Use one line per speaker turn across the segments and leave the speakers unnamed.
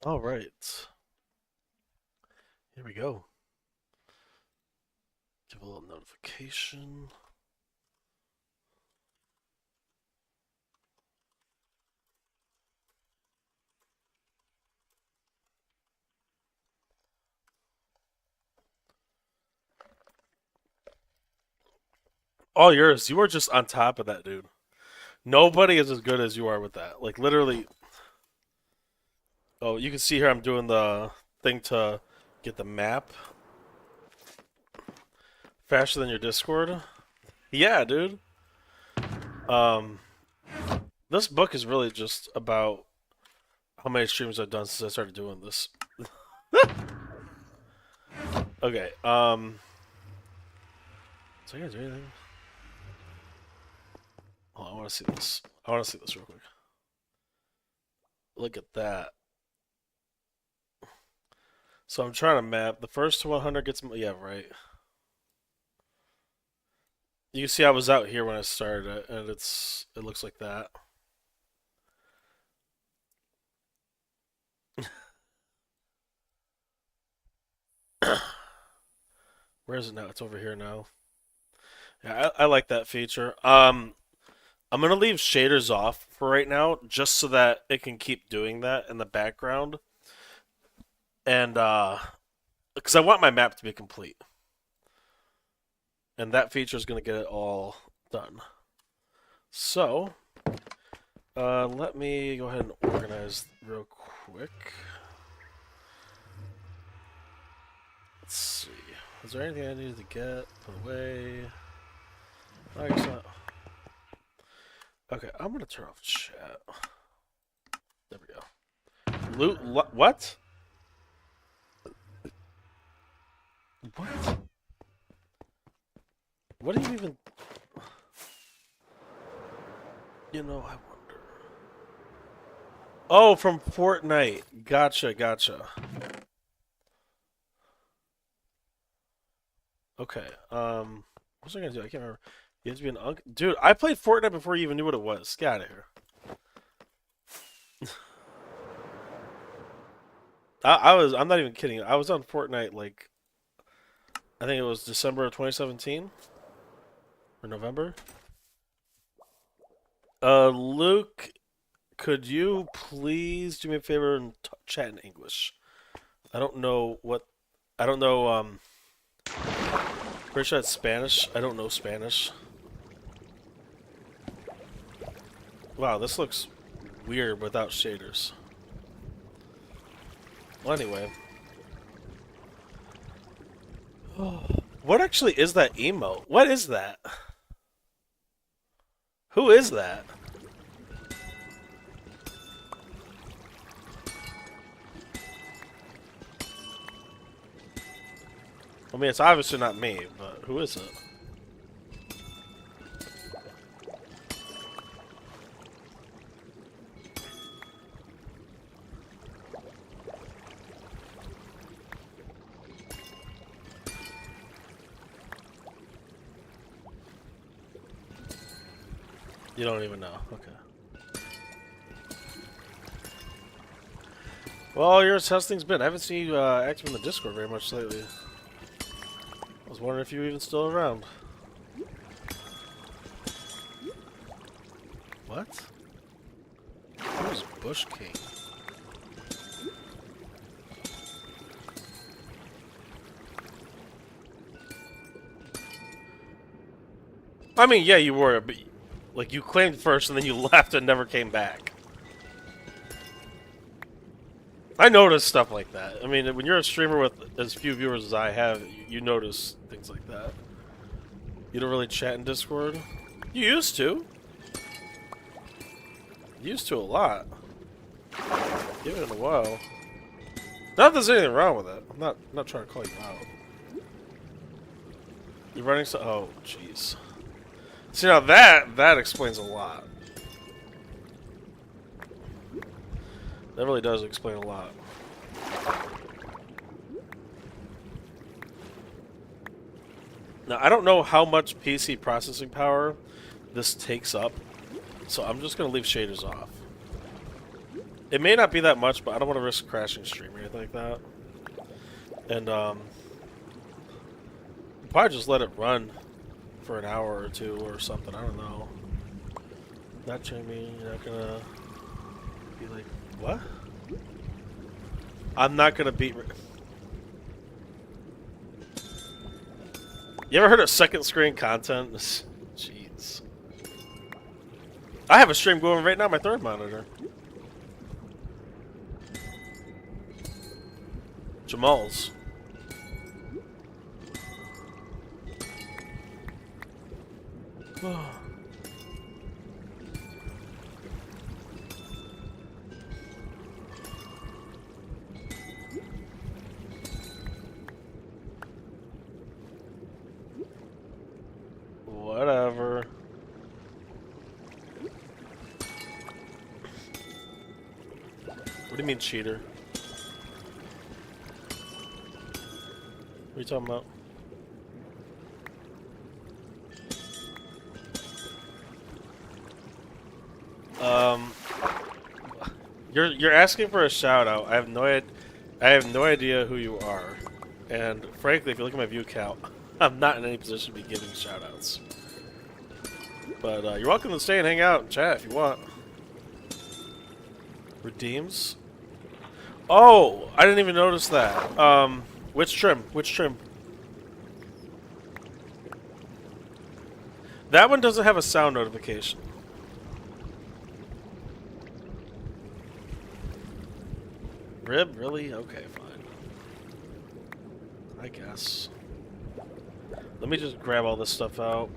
All right. Here we go. Give a little notification. All yours. You are just on top of that, dude. Nobody is as good as you are with that. Like, literally. Oh, you can see here I'm doing the thing to get the map faster than your Discord. Yeah, dude. Um, this book is really just about how many streams I've done since I started doing this. Okay. So you guys do anything? Oh, I want to see this. I want to see this real quick. Look at that. So I'm trying to map. The first 100 gets. Yeah, right. You see, I was out here when I started it, and it looks like that. Where is it now? It's over here now. Yeah, I like that feature. I'm gonna leave shaders off for right now, just so that it can keep doing that in the background, and because I want my map to be complete, and that feature is gonna get it all done. So, let me go ahead and organize real quick. Let's see. Is there anything I needed to get? Put away. I guess not. Okay, I'm gonna turn off chat. There we go. What? What? What do you even? I wonder. Oh, from Fortnite. Gotcha, gotcha. Okay. What was I gonna do? I can't remember. You have to be an dude. I played Fortnite before you even knew what it was. Get out of here. I was. I'm not even kidding. I was on Fortnite like I think it was December of 2017 or November. Luke, could you please do me a favor and chat in English? I don't know what. I don't know. Pretty sure it's Spanish. I don't know Spanish. Wow, this looks weird without shaders. Well, anyway. What actually is that emote? What is that? Who is that? I mean, it's obviously not me, but who is it? You don't even know. Okay. Well, your testing's been. I haven't seen you active in the Discord very much lately. I was wondering if you were even still around. What? Who's Bush King? I mean, yeah, you were, but like you claimed first and then you left and never came back. I notice stuff like that. I mean, when you're a streamer with as few viewers as I have, you notice things like that. You don't really chat in Discord? You used to. You used to a lot. Give it a while. Not that there's anything wrong with it. I'm not trying to call you out. You're running so. Oh, jeez. See, now that explains a lot. That really does explain a lot. Now, I don't know how much PC processing power this takes up, so I'm just going to leave shaders off. It may not be that much, but I don't want to risk crashing stream or anything like that. And probably just let it run for an hour or two or something. I don't know. Not Jamie. You're not gonna be like, what? I'm not gonna beat. You ever heard of second screen content? Jeez. I have a stream going right now on my third monitor. Jamal's. Whatever. What do you mean, cheater? What are you talking about? You're asking for a shout out. I have no idea who you are, and frankly, if you look at my view count, I'm not in any position to be giving shout outs. But you're welcome to stay and hang out and chat if you want. Redeems? Oh, I didn't even notice that. Which trim? Which trim? That one doesn't have a sound notification. Rib? Really? Okay, fine. I guess. Let me just grab all this stuff out.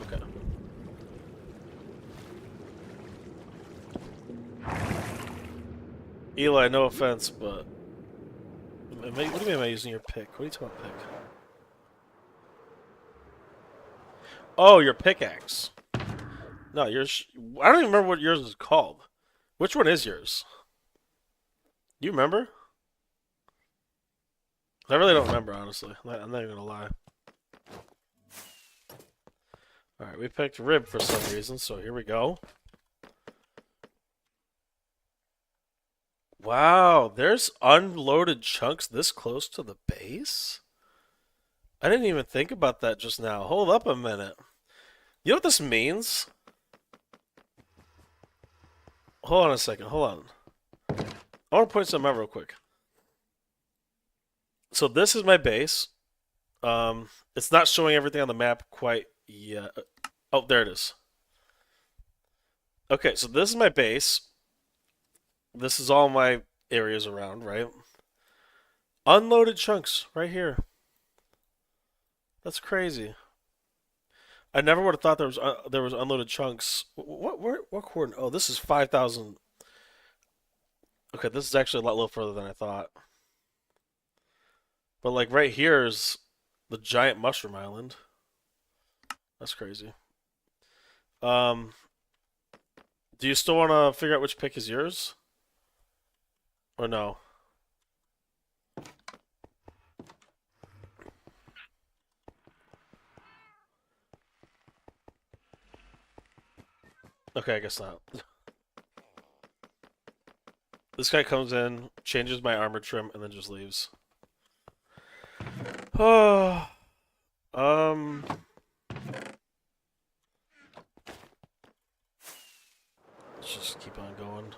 Okay. Eli, no offense, but... what do you mean am I using your pick? What are you talking about, pick? Oh, your pickaxe. No, yours... I don't even remember what yours is called. Which one is yours? Do you remember? I really don't remember, honestly. I'm not even gonna lie. Alright, we picked rib for some reason, so here we go. Wow, there's unloaded chunks this close to the base? I didn't even think about that just now. Hold up a minute. You know what this means? Hold on a second, hold on. I want to point something out real quick. So this is my base. It's not showing everything on the map quite yet. Oh, there it is. Okay, so this is my base. This is all my areas around, right? Unloaded chunks right here. That's crazy. I never would have thought there was unloaded chunks. What coordinate? Oh, this is 5,000. Okay, this is actually a lot little further than I thought. But like right here is the giant mushroom island. That's crazy. Do you still want to figure out which pick is yours? Or no? Okay, I guess not. This guy comes in, changes my armor trim, and then just leaves. Oh, let's just keep on going.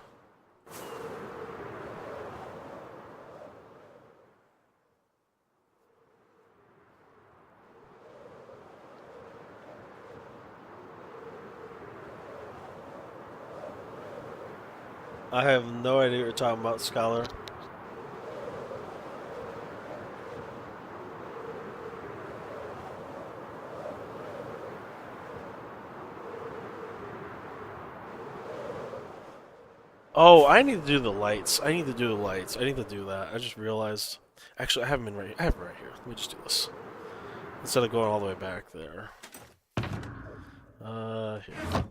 I have no idea what you're talking about, Scholar. Oh, I need to do the lights. I need to do the lights. I need to do that. I just realized. Actually, I have them right. I have them right here. Let me just do this instead of going all the way back there. Here.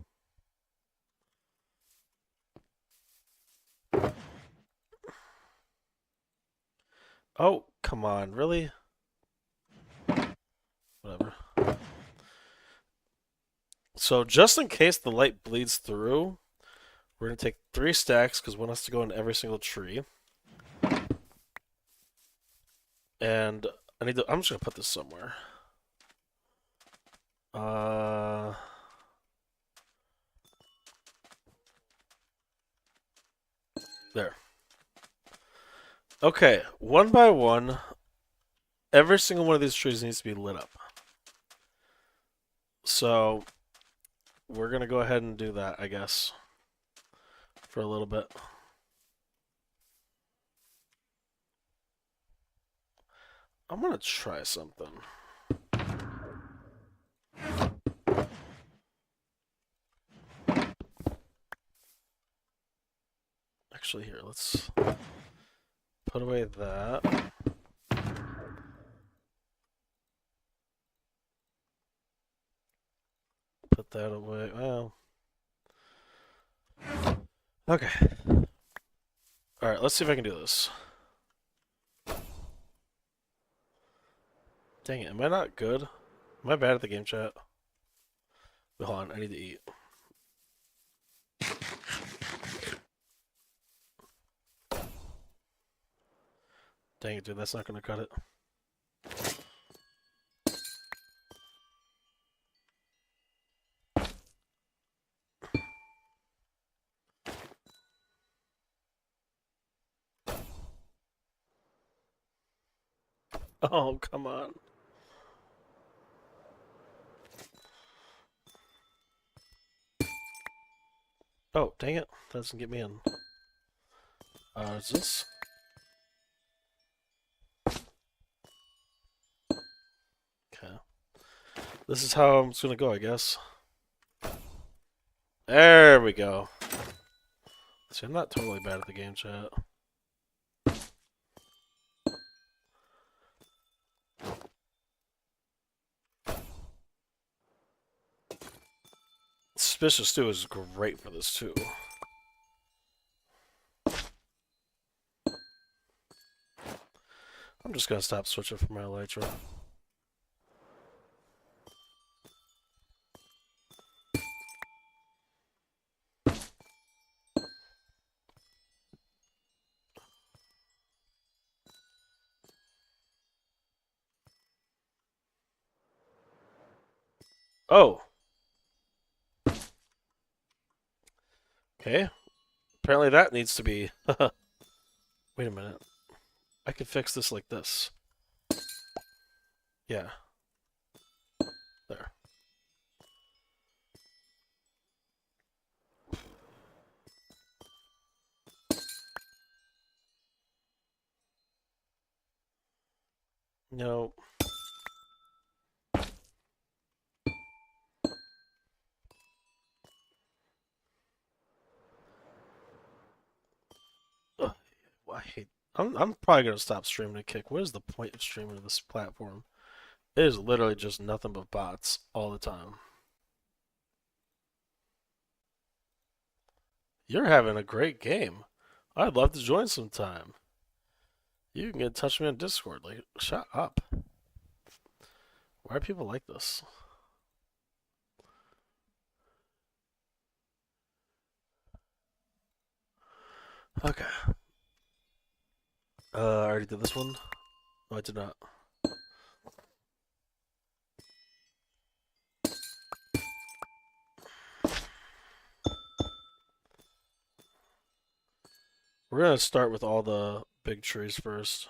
Oh, come on, really? Whatever. So just in case the light bleeds through, we're gonna take 3 stacks because one has to go in every single tree. And I'm just gonna put this somewhere. Uh, there. Okay, one by one, every single one of these trees needs to be lit up. So we're gonna go ahead and do that, I guess, for a little bit. I'm gonna try something. Actually, here, let's put away that. Put that away. Well, okay. All right, let's see if I can do this. Dang it, am I not good? Am I bad at the game chat? Wait, hold on, I need to eat. Dang it, dude, that's not gonna cut it. Oh, come on. Oh, dang it. That doesn't get me in. Is this? Okay. This is how I'm just gonna go, I guess. There we go. See, I'm not totally bad at the game chat. Suspicious Stew is great for this, too. I'm just gonna stop switching for my elytra. Oh! Okay. Apparently that needs to be... Wait a minute. I could fix this like this. Yeah. There. No. Ugh, I hate... I'm probably gonna stop streaming to Kick. What is the point of streaming to this platform? It is literally just nothing but bots all the time. You're having a great game. I'd love to join sometime. You can get in touch with me on Discord. Like, shut up. Why are people like this? Okay. I already did this one. No, I did not. We're gonna start with all the big trees first.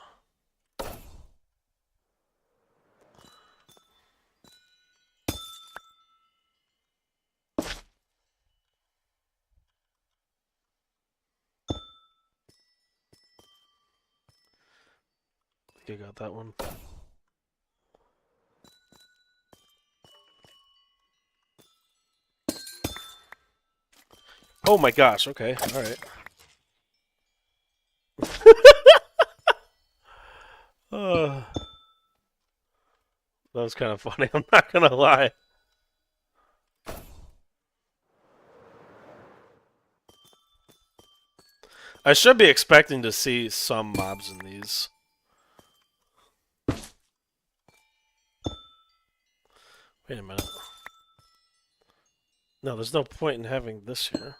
I think I got that one. Oh my gosh, okay, alright. That was kind of funny, I'm not gonna lie. I should be expecting to see some mobs in these. Wait a minute. No, there's no point in having this here.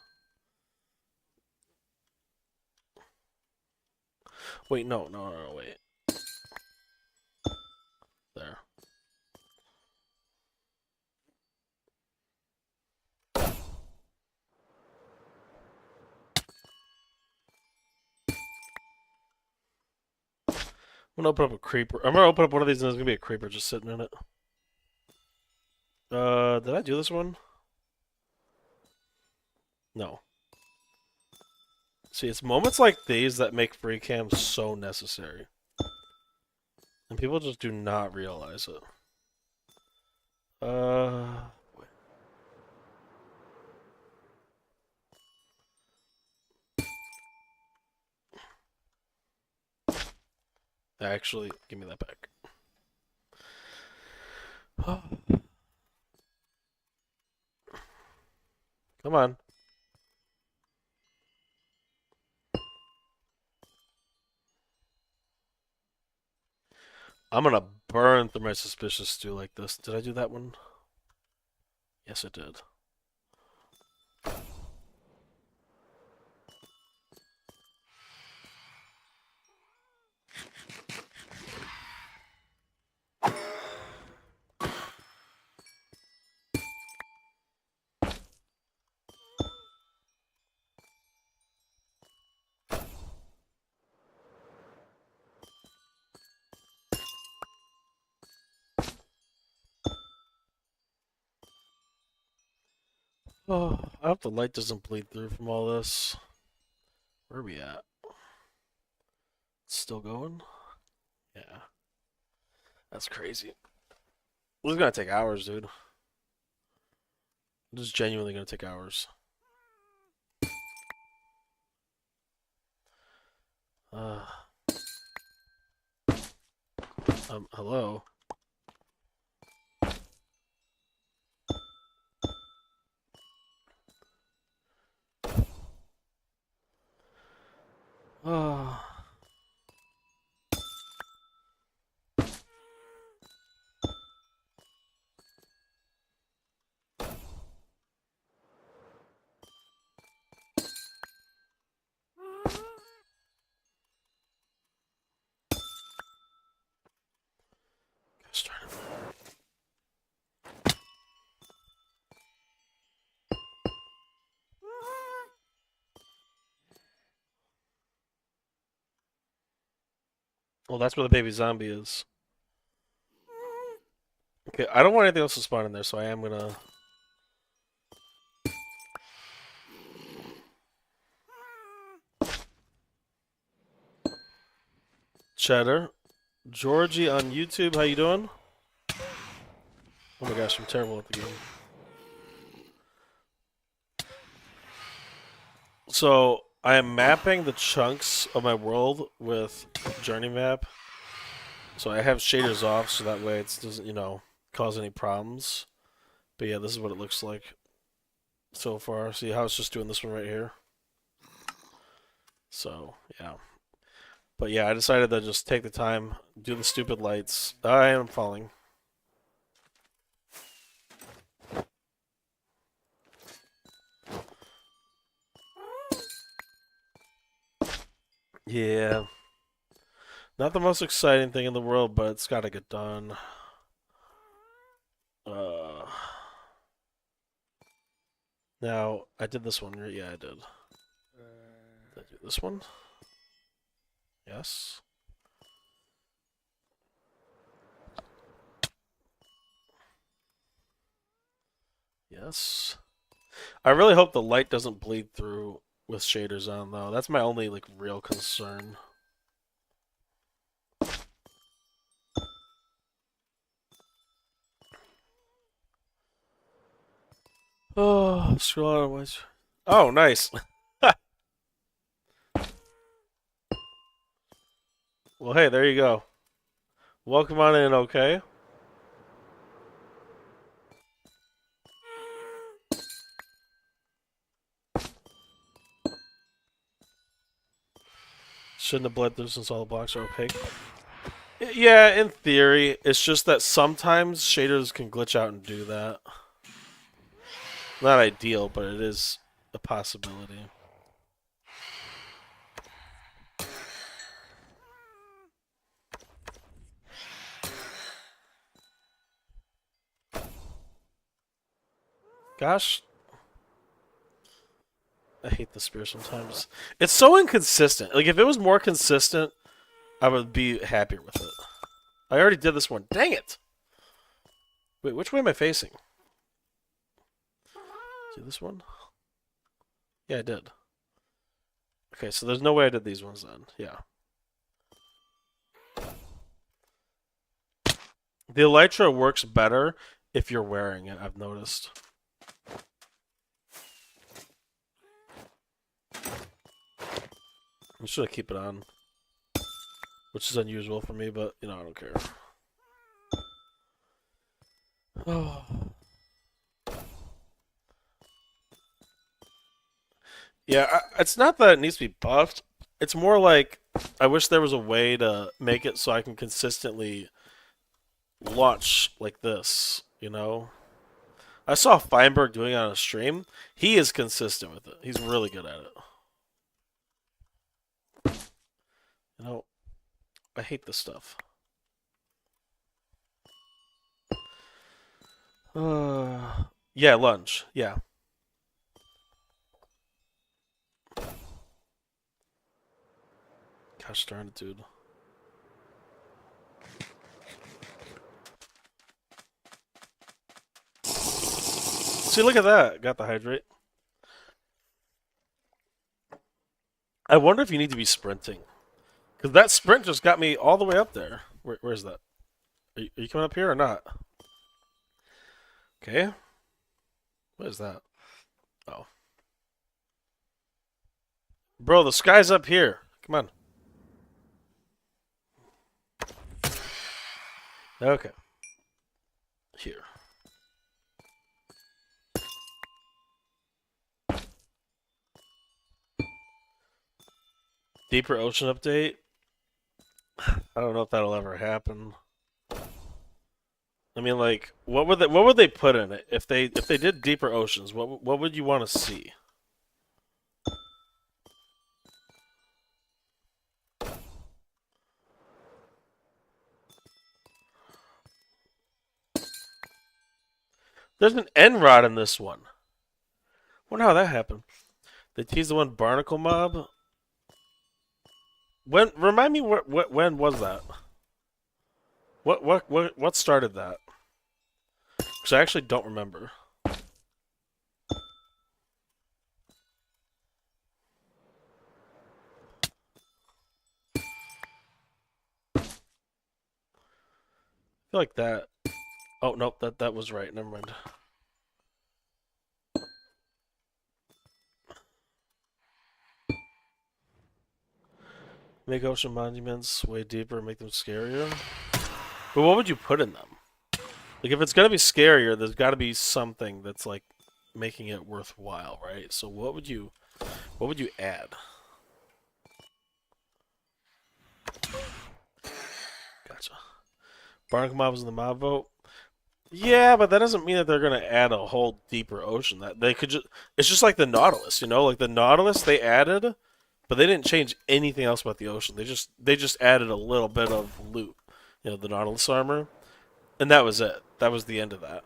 Wait, no, wait. There. I'm gonna open up a creeper. I'm gonna open up one of these and there's gonna be a creeper just sitting in it. Did I do this one? No. See, it's moments like these that make free cams so necessary. And people just do not realize it. Wait. Actually, give me that back. Come on. I'm gonna burn through my suspicious stew like this. Did I do that one? Yes, I did. Oh, I hope the light doesn't bleed through from all this. Where are we at? It's still going? Yeah. That's crazy. This is gonna take hours, dude. This is genuinely gonna take hours. Uh, hello? Oh. Well, that's where the baby zombie is. Okay, I don't want anything else to spawn in there, so I am gonna... Cheddar. Georgie on YouTube, how you doing? Oh my gosh, I'm terrible at the game. So, I am mapping the chunks of my world with Journey Map. So I have shaders off, so that way it doesn't, cause any problems. But yeah, this is what it looks like so far. See how it's just doing this one right here? So, yeah. But yeah, I decided to just take the time, do the stupid lights. I am falling. Yeah. Not the most exciting thing in the world, but it's gotta get done. Now, I did this one, right? Yeah, I did. Did I do this one? Yes. Yes. I really hope the light doesn't bleed through with shaders on, though. That's my only, real concern. Oh, scroll on ways. Oh, nice. Well, hey, there you go. Welcome on in, okay? Shouldn't have bled through since all the blocks are opaque. Yeah, in theory. It's just that sometimes shaders can glitch out and do that. Not ideal, but it is a possibility. Gosh, I hate the spear sometimes. It's so inconsistent. Like, if it was more consistent, I would be happier with it. I already did this one. Dang it! Wait, which way am I facing? See this one? Yeah, I did. Okay, so there's no way I did these ones then. Yeah. The Elytra works better if you're wearing it, I've noticed. I'm just gonna keep it on. Which is unusual for me, but, you know, I don't care. Oh. Yeah, it's not that it needs to be buffed. It's more like I wish there was a way to make it so I can consistently launch like this, you know? I saw Feinberg doing it on a stream. He is consistent with it. He's really good at it. You know, I hate this stuff. Yeah, lunge. Yeah. Gosh darn it, dude. See, look at that. Got the hydrate. I wonder if you need to be sprinting. Because that sprint just got me all the way up there. Where's that? Are you coming up here or not? Okay. What is that? Oh. Bro, the sky's up here. Come on. Okay. Here. Deeper ocean update? I don't know if that'll ever happen. I mean, like, what would they put in it if they did deeper oceans? What would you want to see? There's an end rod in this one. Wonder how that happened. They teased the one barnacle mob. When remind me when was that? What started that? Because I actually don't remember. I feel like that. Oh nope, that was right. Never mind. Make ocean monuments way deeper, make them scarier. But what would you put in them? Like if it's gonna be scarier, there's got to be something that's like making it worthwhile, right? So what would you add? Gotcha. Barnacle mob was in the mob vote. Yeah, but that doesn't mean that they're gonna add a whole deeper ocean. That they could just—it's just like the Nautilus, you know, like the Nautilus they added, but they didn't change anything else about the ocean. They just added a little bit of loot, you know, the Nautilus armor, and that was it. That was the end of that.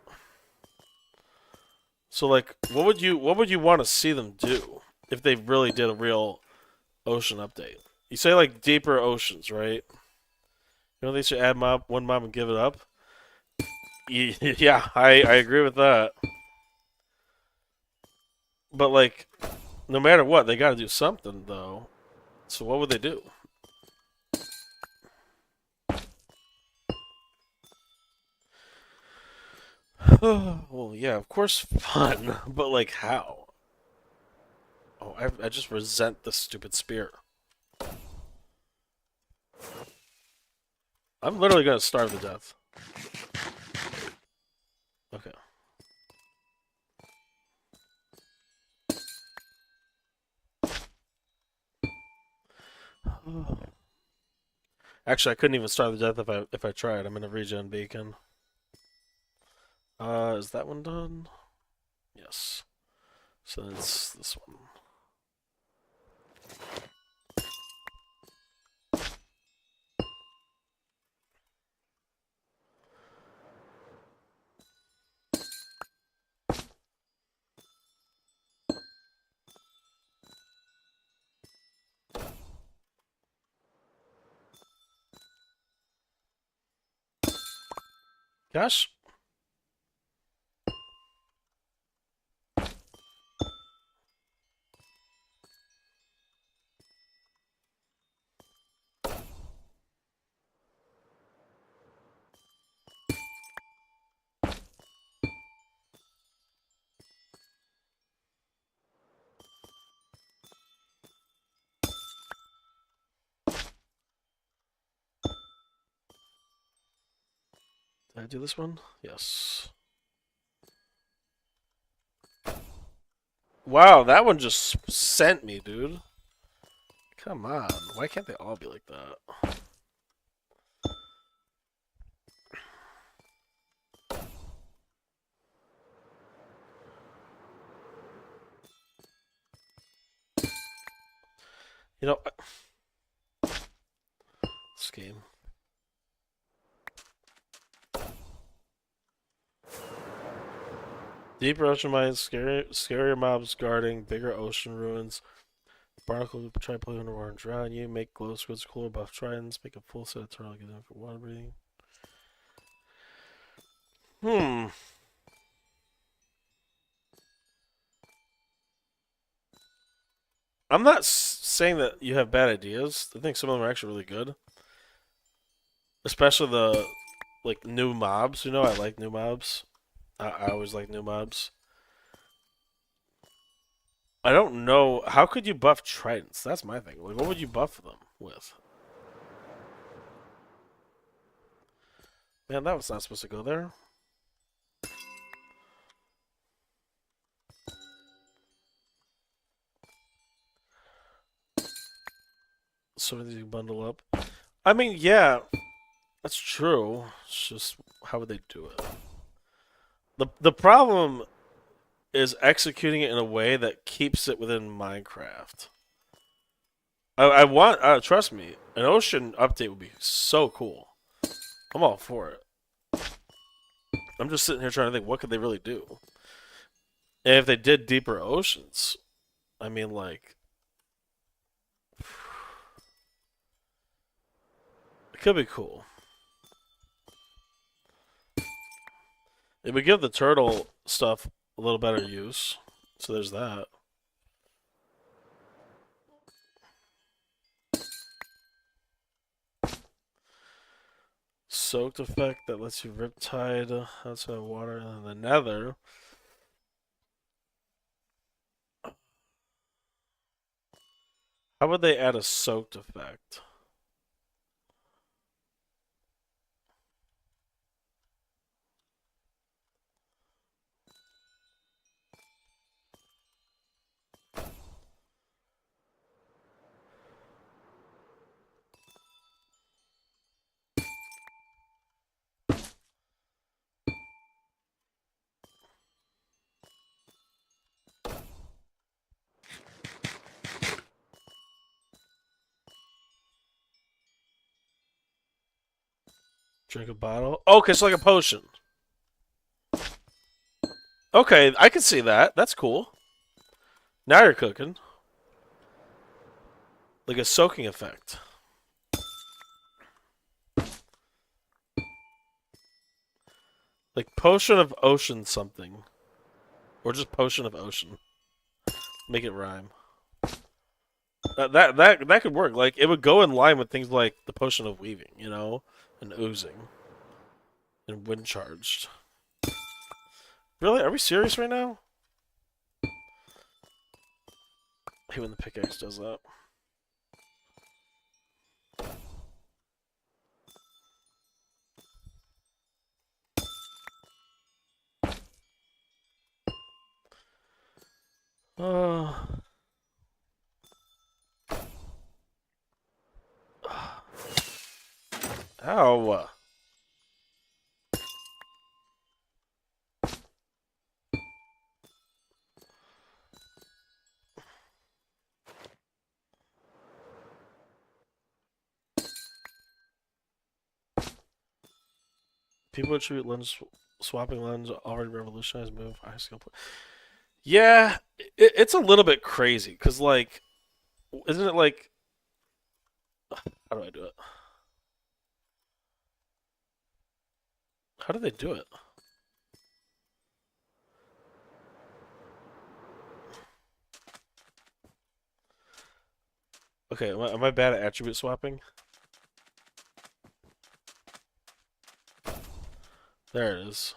So like, what would you want to see them do if they really did a real ocean update? You say like deeper oceans, right? You know they should add one mob and give it up. Yeah, I agree with that. But like, no matter what, they got to do something though. So what would they do? Well, yeah, of course, fun, but like how? Oh, I just resent this stupid spear. I'm literally gonna starve to death. Okay. Actually, I couldn't even starve to death if I tried. I'm in a regen beacon. Is that one done? Yes. So it's this one. Gosh. Did I do this one? Yes. Wow, that one just sent me, dude. Come on. Why can't they all be like that? You know, this game. Deeper ocean mines, scarier mobs guarding, bigger ocean ruins. Barnacle try to play underwater and drown you. Make glow squids cooler buff tridents. Make a full set of turtle get them for water breathing. Hmm. I'm not saying that you have bad ideas. I think some of them are actually really good, especially the like new mobs. You know, I like new mobs. I always like new mobs. I don't know how could you buff tridents. That's my thing. Like, what would you buff them with? Man, that was not supposed to go there. So many things you bundle up. I mean, yeah, that's true. It's just how would they do it? The problem is executing it in a way that keeps it within Minecraft. I want trust me, an ocean update would be so cool. I'm all for it. I'm just sitting here trying to think what could they really do. And if they did deeper oceans, I mean like it could be cool. It would give the turtle stuff a little better use. So there's that. Soaked effect that lets you riptide outside of water and the nether. How would they add a soaked effect? Drink a bottle. Oh, okay, it's like a potion. Okay, I can see that. That's cool. Now you're cooking. Like a soaking effect. Like potion of ocean something. Or just potion of ocean. Make it rhyme. That could work. Like it would go in line with things like the potion of weaving, you know, and oozing, and wind charged. Really? Are we serious right now? I hate when the pickaxe does that. Uh, ow. People attribute lens swapping lens already revolutionized move. High skill play. Yeah, it's a little bit crazy because like, isn't it like? How do I do it? How do they do it? Okay, am I bad at attribute swapping? There it is.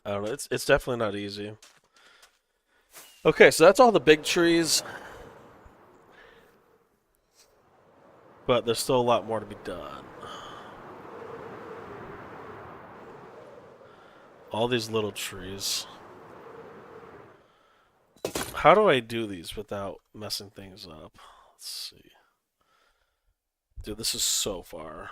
I don't know. It's definitely not easy. Okay, so that's all the big trees, but there's still a lot more to be done. All these little trees. How do I do these without messing things up? Let's see. Dude, this is so far.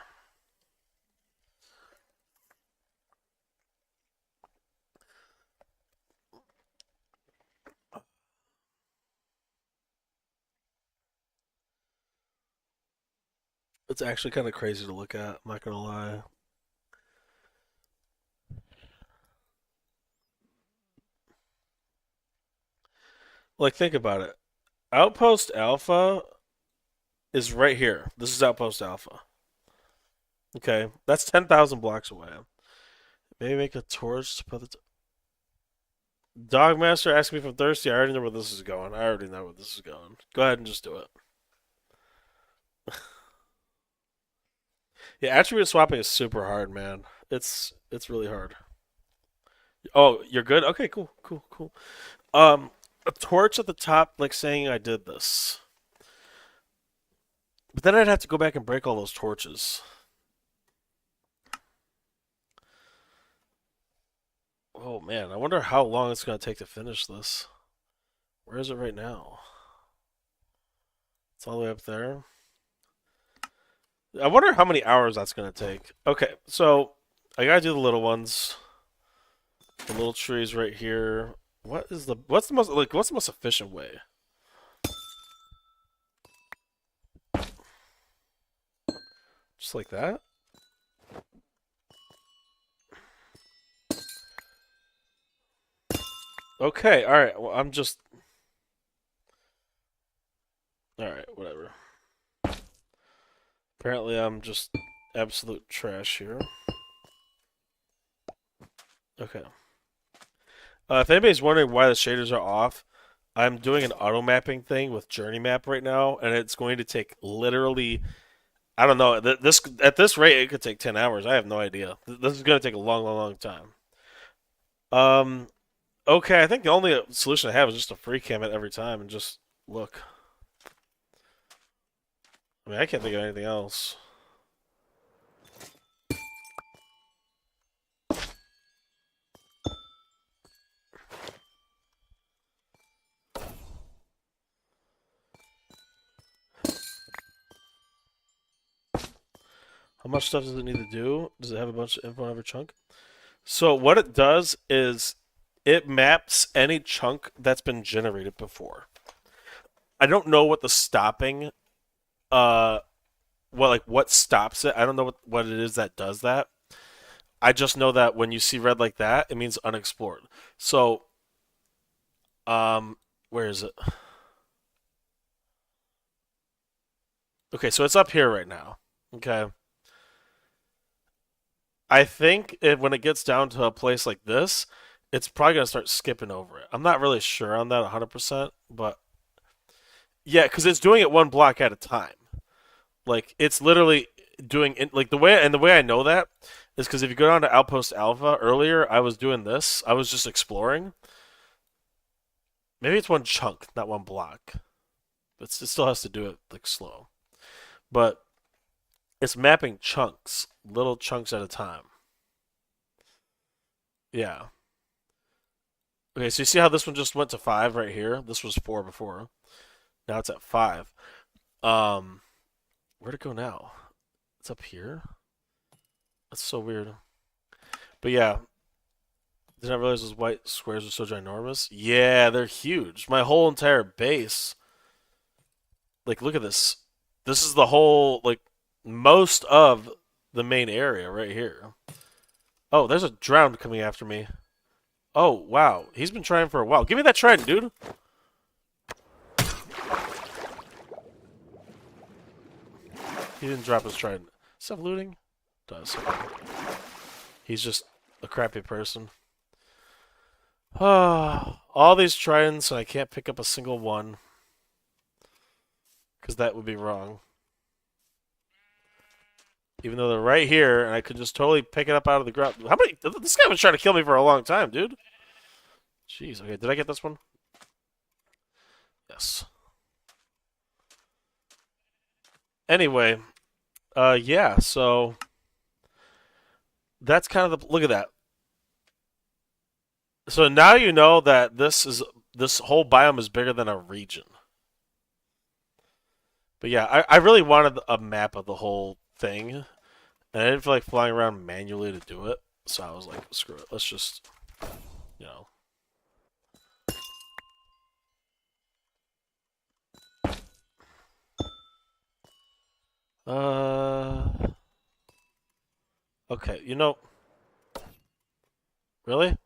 It's actually kind of crazy to look at, I'm not gonna lie. Like, think about it. Outpost Alpha is right here. This is Outpost Alpha. Okay, that's 10,000 blocks away. Maybe make a torch to put the. Dogmaster asked me if I'm thirsty. I already know where this is going. I already know where this is going. Go ahead and just do it. Yeah, attribute swapping is super hard, man. It's really hard. Oh, you're good? Okay, cool, cool, cool. A torch at the top, like saying I did this. But then I'd have to go back and break all those torches. Oh man, I wonder how long it's gonna take to finish this. Where is it right now? It's all the way up there. I wonder how many hours that's gonna take. Okay, so I gotta do the little ones. The little trees right here. What's the most efficient way? Just like that? Okay, alright. Well, I'm just. Alright, whatever. Apparently, I'm just absolute trash here. Okay. If anybody's wondering why the shaders are off, I'm doing an auto mapping thing with Journey Map right now, and it's going to take literally. I don't know. This at this rate, it could take 10 hours. I have no idea. This is going to take a long, long, long time. Um, Okay, I think the only solution I have is just to free cam it every time and just look. I mean, I can't think of anything else. How much stuff does it need to do? Does it have a bunch of info on every chunk? So what it does is it maps any chunk that's been generated before. I don't know what the stopping, uh, what stops it. I don't know what it is that does that. I just know that when you see red like that, it means unexplored. So, um, where is it? Okay, so it's up here right now. Okay. I think when it gets down to a place like this, it's probably gonna start skipping over it. I'm not really sure on that 100%, but yeah, because it's doing it one block at a time. Like it's literally doing it like the way I know that is because if you go down to Outpost Alpha earlier, I was doing this. I was just exploring. Maybe it's one chunk, not one block, but it still has to do it like slow. But it's mapping chunks, little chunks at a time. Yeah. Okay, so you see how this one just went to five right here? This was four before. Now it's at five. Um, where'd it go now? It's up here. That's so weird. But yeah, did not realize those white squares are so ginormous. Yeah, they're huge. My whole entire base. Like, look at this. This is the whole like most of the main area right here. Oh, there's a drowned coming after me. Oh, wow. He's been trying for a while. Give me that trident, dude. He didn't drop his trident. Stop looting? Does. He's just a crappy person. All these tridents, and I can't pick up a single one. Because that would be wrong. Even though they're right here, and I could just totally pick it up out of the ground. How many? This guy was trying to kill me for a long time, dude. Jeez. Okay, did I get this one? Yes. Anyway, yeah. So that's kind of the look at that. So now you know that this whole biome is bigger than a region. But yeah, I really wanted a map of the whole thing, and I didn't feel like flying around manually to do it. So I was like, screw it. Let's just, you know. Okay, you know, really?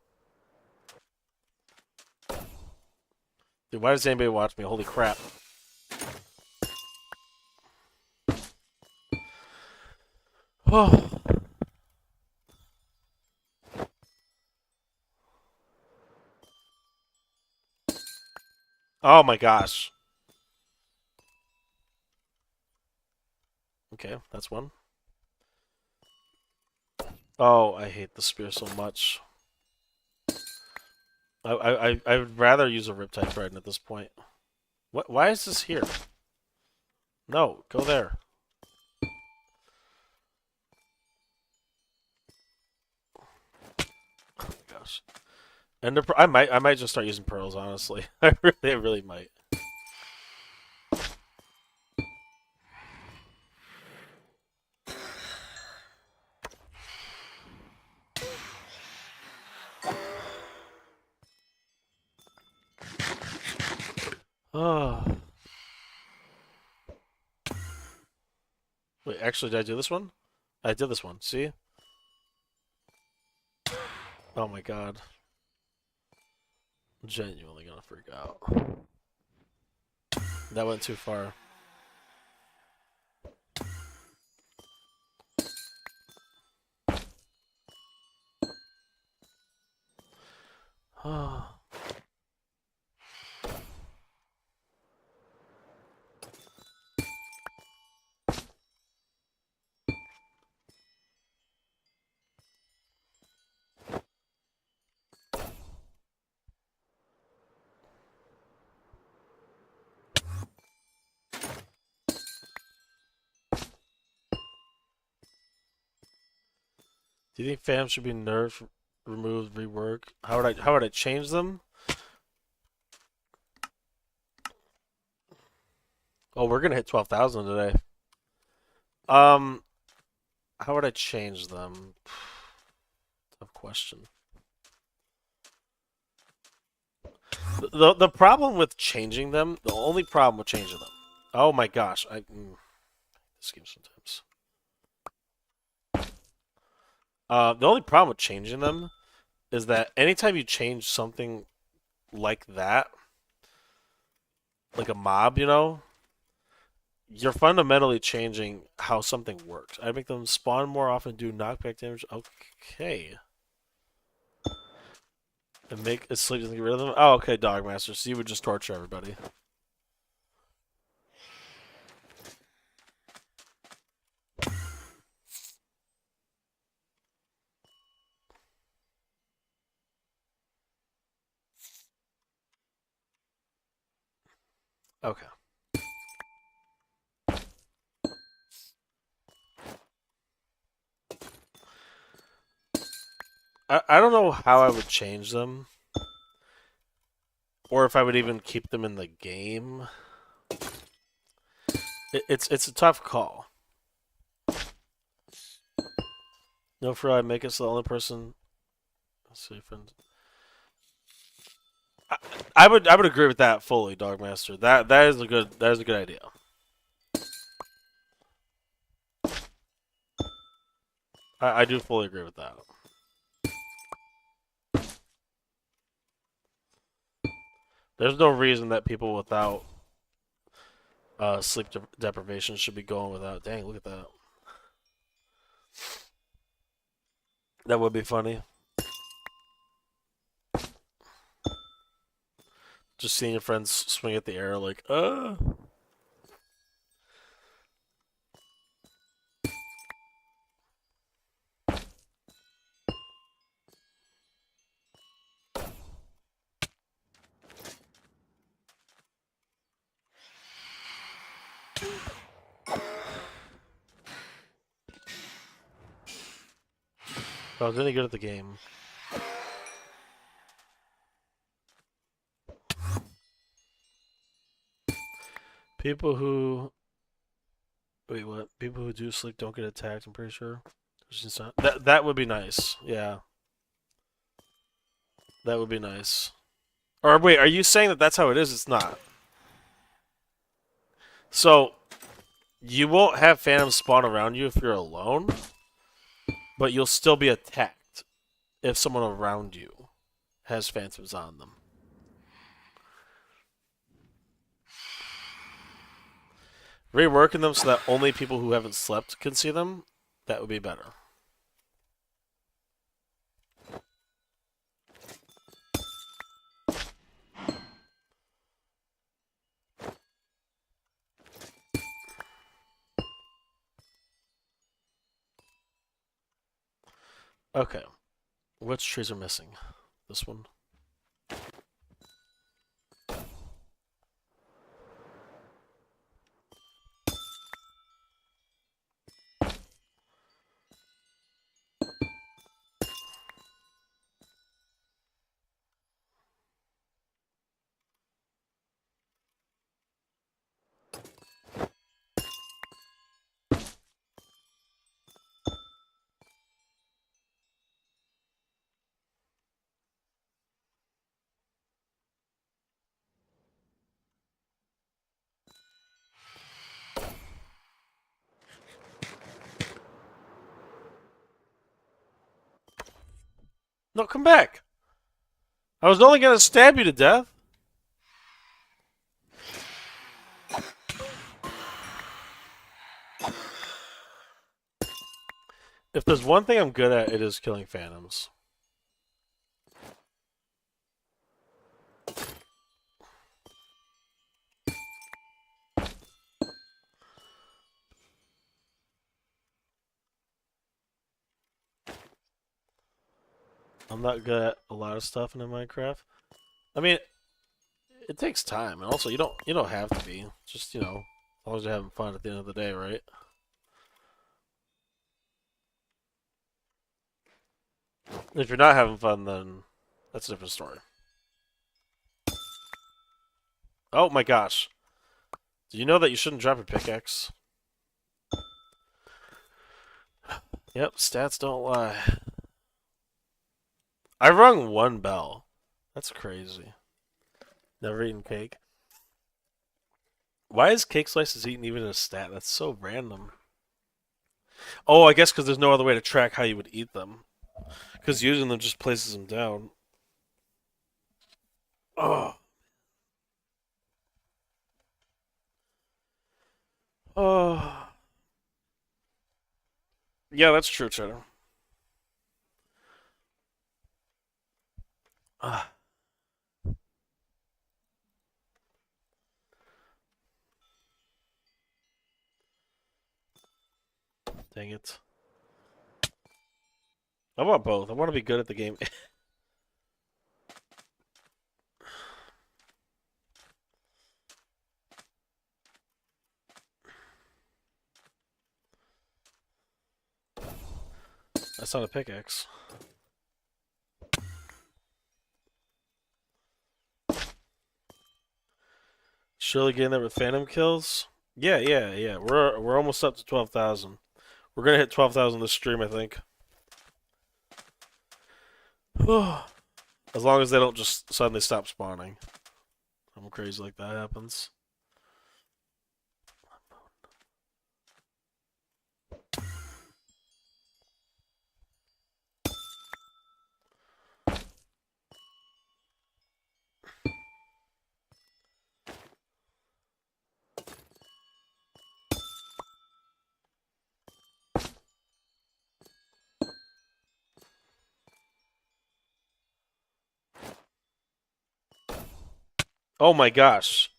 Dude, why does anybody watch me? Holy crap. Oh. Oh my gosh. Okay, that's one. Oh, I hate the spear so much. I would rather use a Riptide Trident at this point. What? Why is this here? No, go there. Oh my gosh. And I might just start using pearls. Honestly, I really might. Oh. Wait, actually, did I do this one? I did this one. See? Oh my god. I'm genuinely gonna freak out. That went too far. Oh. Do you think fams should be nerfed, removed, reworked? How would I change them? Oh, we're gonna hit 12,000 today. Um, how would I change them? Tough question. The problem with changing them, the only problem with changing them. Oh my gosh, this game sometimes. The only problem with changing them is that anytime you change something like that, like a mob, you know, you're fundamentally changing how something works. I make them spawn more often, do knockback damage. Okay. And make it sleep doesn't get rid of them. Oh, okay, Dogmaster. So you would just torture everybody. Okay. I don't know how I would change them. Or if I would even keep them in the game. It's a tough call. No, for I make us the only person. Let's see, friends. I would agree with that fully, Dogmaster. That is a good idea. I do fully agree with that. There's no reason that people without sleep deprivation should be going without. Dang, look at that. That would be funny. Just seeing your friends swing at the arrow like, I was really good at the game. People who wait, what? People who do sleep don't get attacked. I'm pretty sure. That would be nice. Yeah, that would be nice. Or wait, are you saying that that's how it is? It's not. So you won't have phantoms spawn around you if you're alone, but you'll still be attacked if someone around you has phantoms on them. Reworking them so that only people who haven't slept can see them, that would be better. Okay. Which trees are missing? This one? No, come back! I was only gonna stab you to death. If there's one thing I'm good at, it is killing phantoms. I'm not good at a lot of stuff in Minecraft. I mean, it takes time, and also you don't have to be. Just as long as you're having fun at the end of the day, right? If you're not having fun, then that's a different story. Oh my gosh. Do you know that you shouldn't drop a pickaxe? Yep, stats don't lie. I've rung one bell. That's crazy. Never eaten cake. Why is cake slices eaten even a stat? That's so random. Oh, I guess because there's no other way to track how you would eat them. Because using them just places them down. Oh. Oh. Yeah, that's true, Cheddar. Ah, dang it. I want both. I want to be good at the game. That's not a pickaxe. Surely getting there with phantom kills? Yeah, yeah, yeah. We're almost up to 12,000. We're gonna hit 12,000 this stream, I think. As long as they don't just suddenly stop spawning. I'm crazy like that happens. Oh my gosh.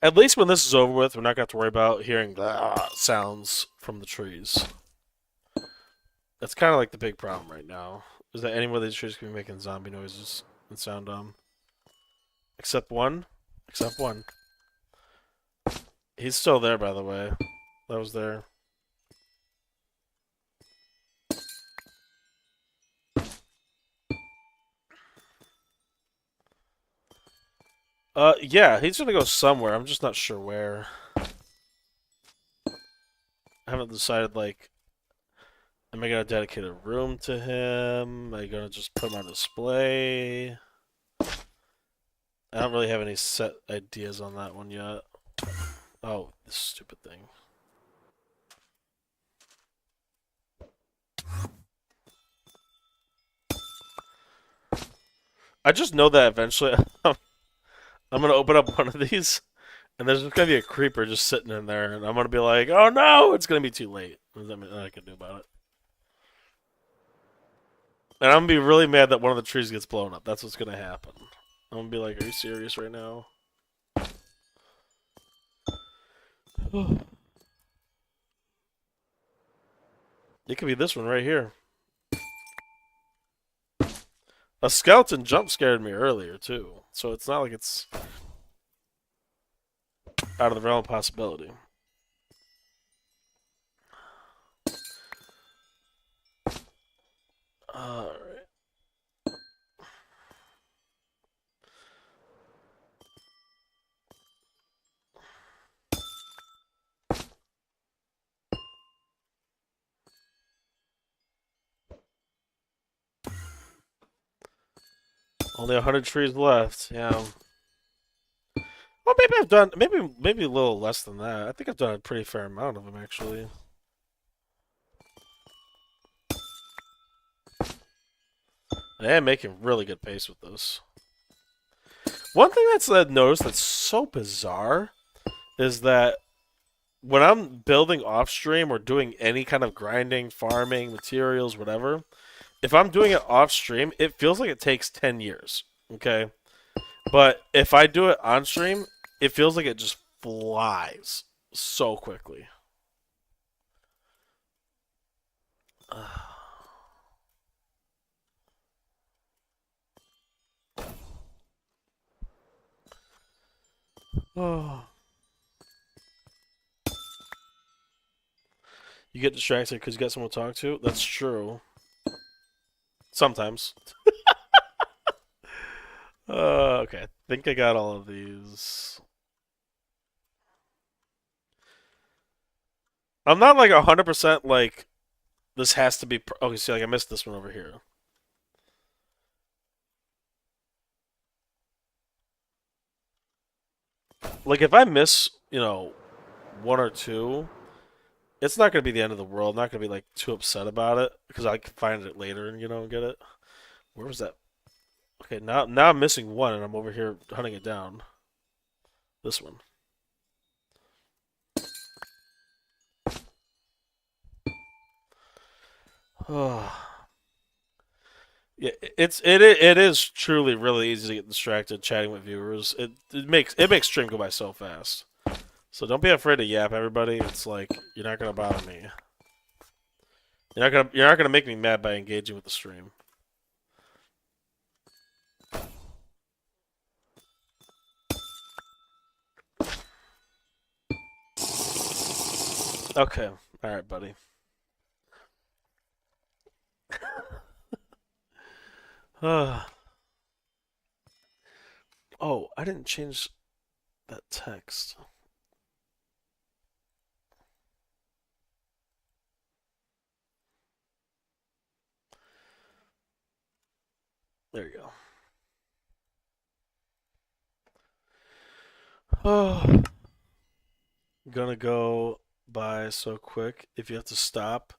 At least when this is over with, we're not going to have to worry about hearing sounds from the trees. That's kind of like the big problem right now. Is that any one of these trees can be making zombie noises and sound dumb? Except one. Except one. He's still there, by the way. That was there. Yeah, he's gonna go somewhere. I'm just not sure where. I haven't decided, like, am I gonna dedicate a room to him? Am I gonna just put him on display? I don't really have any set ideas on that one yet. Oh, this stupid thing. I just know that eventually I'm gonna open up one of these, and there's gonna be a creeper just sitting in there, and I'm gonna be like, "Oh no, it's gonna be too late." There's nothing I can do about it. And I'm gonna be really mad that one of the trees gets blown up. That's what's gonna happen. I'm gonna be like, "Are you serious right now?" It could be this one right here. A skeleton jump scared me earlier too, so it's not like it's out of the realm of possibility. Alright. Only 100 trees left. Yeah. Well, maybe I've done maybe a little less than that. I think I've done a pretty fair amount of them actually. I am making really good pace with this. One thing that's I've noticed that's so bizarre is that when I'm building off stream or doing any kind of grinding, farming, materials, whatever, if I'm doing it off stream, it feels like it takes 10 years. Okay? But if I do it on stream, it feels like it just flies so quickly. Oh. You get distracted because you got someone to talk to? That's true. Sometimes. Okay. I think I got all of these. I'm not like 100% like this has to be. Okay, see, like I missed this one over here. Like if I miss, one or two, it's not gonna be the end of the world. I'm not gonna be like too upset about it because I can find it later and get it. Where was that? Okay, now I'm missing one and I'm over here hunting it down. This one. Oh. Yeah, it is truly really easy to get distracted chatting with viewers. It makes stream go by so fast. So don't be afraid to yap, everybody. It's like you're not gonna bother me. You're not gonna make me mad by engaging with the stream. Okay, all right, buddy. Oh, I didn't change that text. There you go. Oh, gonna go by so quick. If you have to stop,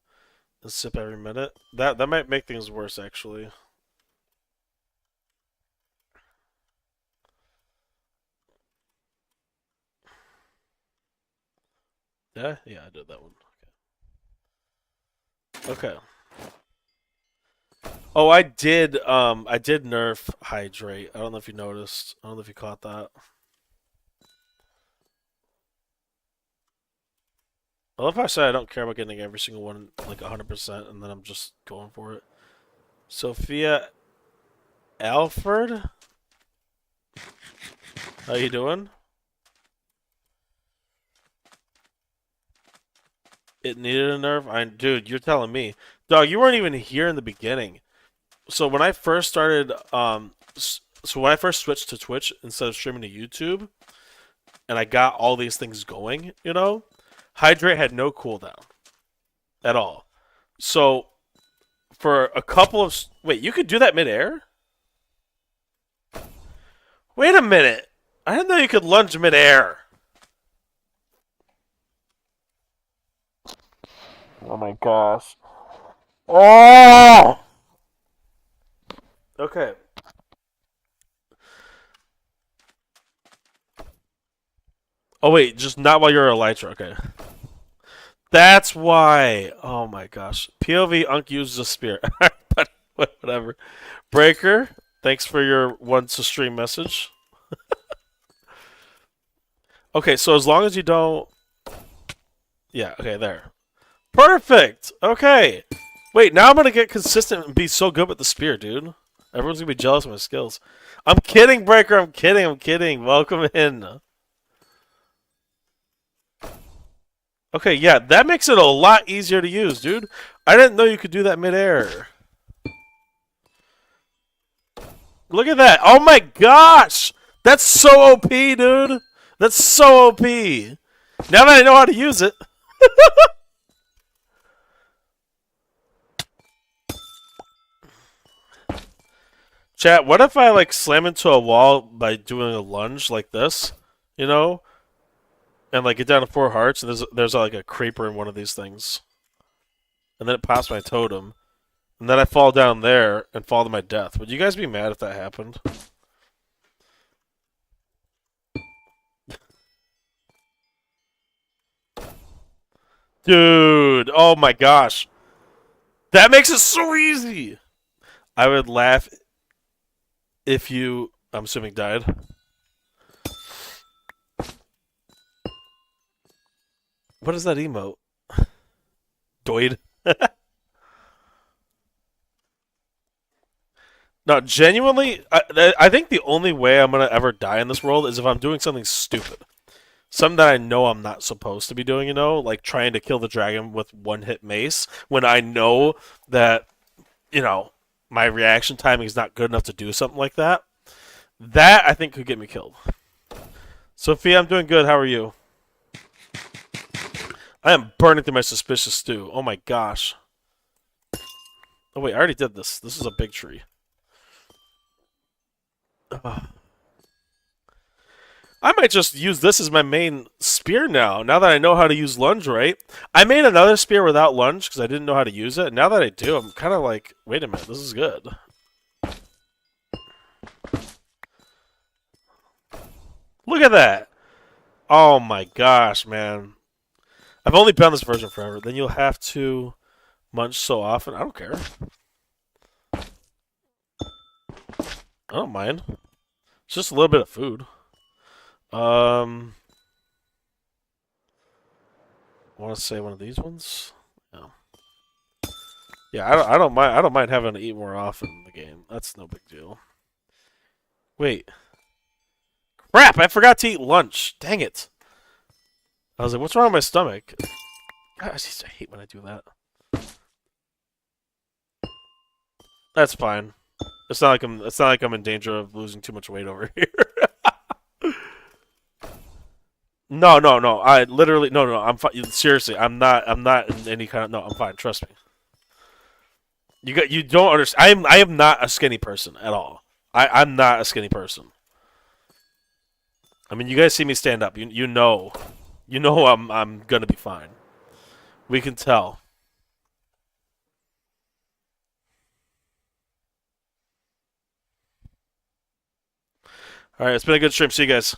and sip every minute. That might make things worse, actually. Yeah, yeah, I did that one. Okay. Oh, I did nerf hydrate. I don't know if you noticed. I don't know if you caught that. I love how I said I don't care about getting every single one like 100%, and then I'm just going for it. Sophia Alford, how you doing? It needed a nerf. Dude, you're telling me, dog. You weren't even here in the beginning. So when I first started, so when I first switched to Twitch instead of streaming to YouTube, and I got all these things going, Hydrate had no cooldown at all. So for a couple of wait, you could do that midair? Wait a minute. I didn't know you could lunge midair. Oh my gosh. Oh. Okay. Oh wait, just not while you're Elytra. Okay. That's why. Oh my gosh. POV Unk uses a spear. But whatever. Breaker, thanks for your once a stream message. Okay, so as long as you don't. Yeah, okay, there. Perfect! Okay. Wait, now I'm gonna get consistent and be so good with the spear, dude. Everyone's gonna be jealous of my skills. I'm kidding, Breaker. I'm kidding. I'm kidding. Welcome in. Okay, yeah, that makes it a lot easier to use, dude. I didn't know you could do that midair. Look at that. Oh my gosh! That's so OP, dude. That's so OP. Now that I know how to use it. Chat, what if I like slam into a wall by doing a lunge like this? You know? And like get down to 4 hearts and there's like a creeper in one of these things. And then it pops my totem. And then I fall down there and fall to my death. Would you guys be mad if that happened? Dude, oh my gosh. That makes it so easy. I would laugh if you, I'm assuming, died. What is that emote? Doid. No, genuinely, I think the only way I'm going to ever die in this world is if I'm doing something stupid. Something that I know I'm not supposed to be doing, like trying to kill the dragon with one hit mace when I know that, you know, my reaction timing is not good enough to do something like that. That I think could get me killed. Sophia, I'm doing good. How are you? I am burning through my suspicious stew. Oh my gosh. Oh wait, I already did this. This is a big tree. Ugh. I might just use this as my main spear now. Now that I know how to use lunge right. I made another spear without lunge because I didn't know how to use it. Now that I do, I'm kind of like, wait a minute, this is good. Look at that. Oh my gosh, man. I've only been on this version forever. Then you'll have to munch so often. I don't care. I don't mind. It's just a little bit of food. I want to say one of these ones. No. Yeah, I don't mind. I don't mind having to eat more often in the game. That's no big deal. Wait, crap! I forgot to eat lunch. Dang it! I was like, what's wrong with my stomach? God, I hate when I do that. That's fine. It's not like I'm. It's not like I'm in danger of losing too much weight over here. No, no, no. I literally no, no, no. I'm fine. Seriously, I'm not. I'm not in any kind of. No, I'm fine. Trust me. You don't understand. I am not a skinny person at all. I'm not a skinny person. I mean, you guys see me stand up. You know I'm gonna be fine. We can tell. All right, it's been a good stream. See you guys.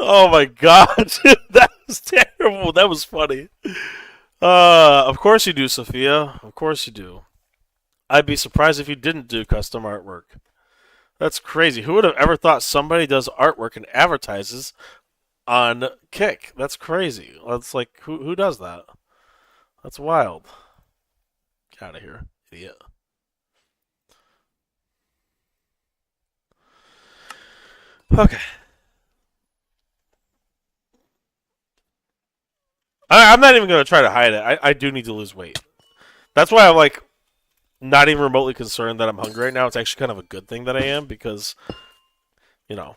Oh my god, that was terrible. That was funny. Of course you do, Sophia. Of course you do. I'd be surprised if you didn't do custom artwork. That's crazy. Who would have ever thought somebody does artwork and advertises on Kick? That's crazy. That's like who does that? That's wild. Get out of here, idiot. Okay. I'm not even gonna try to hide it. I do need to lose weight. That's why I'm like not even remotely concerned that I'm hungry right now. It's actually kind of a good thing that I am because, you know,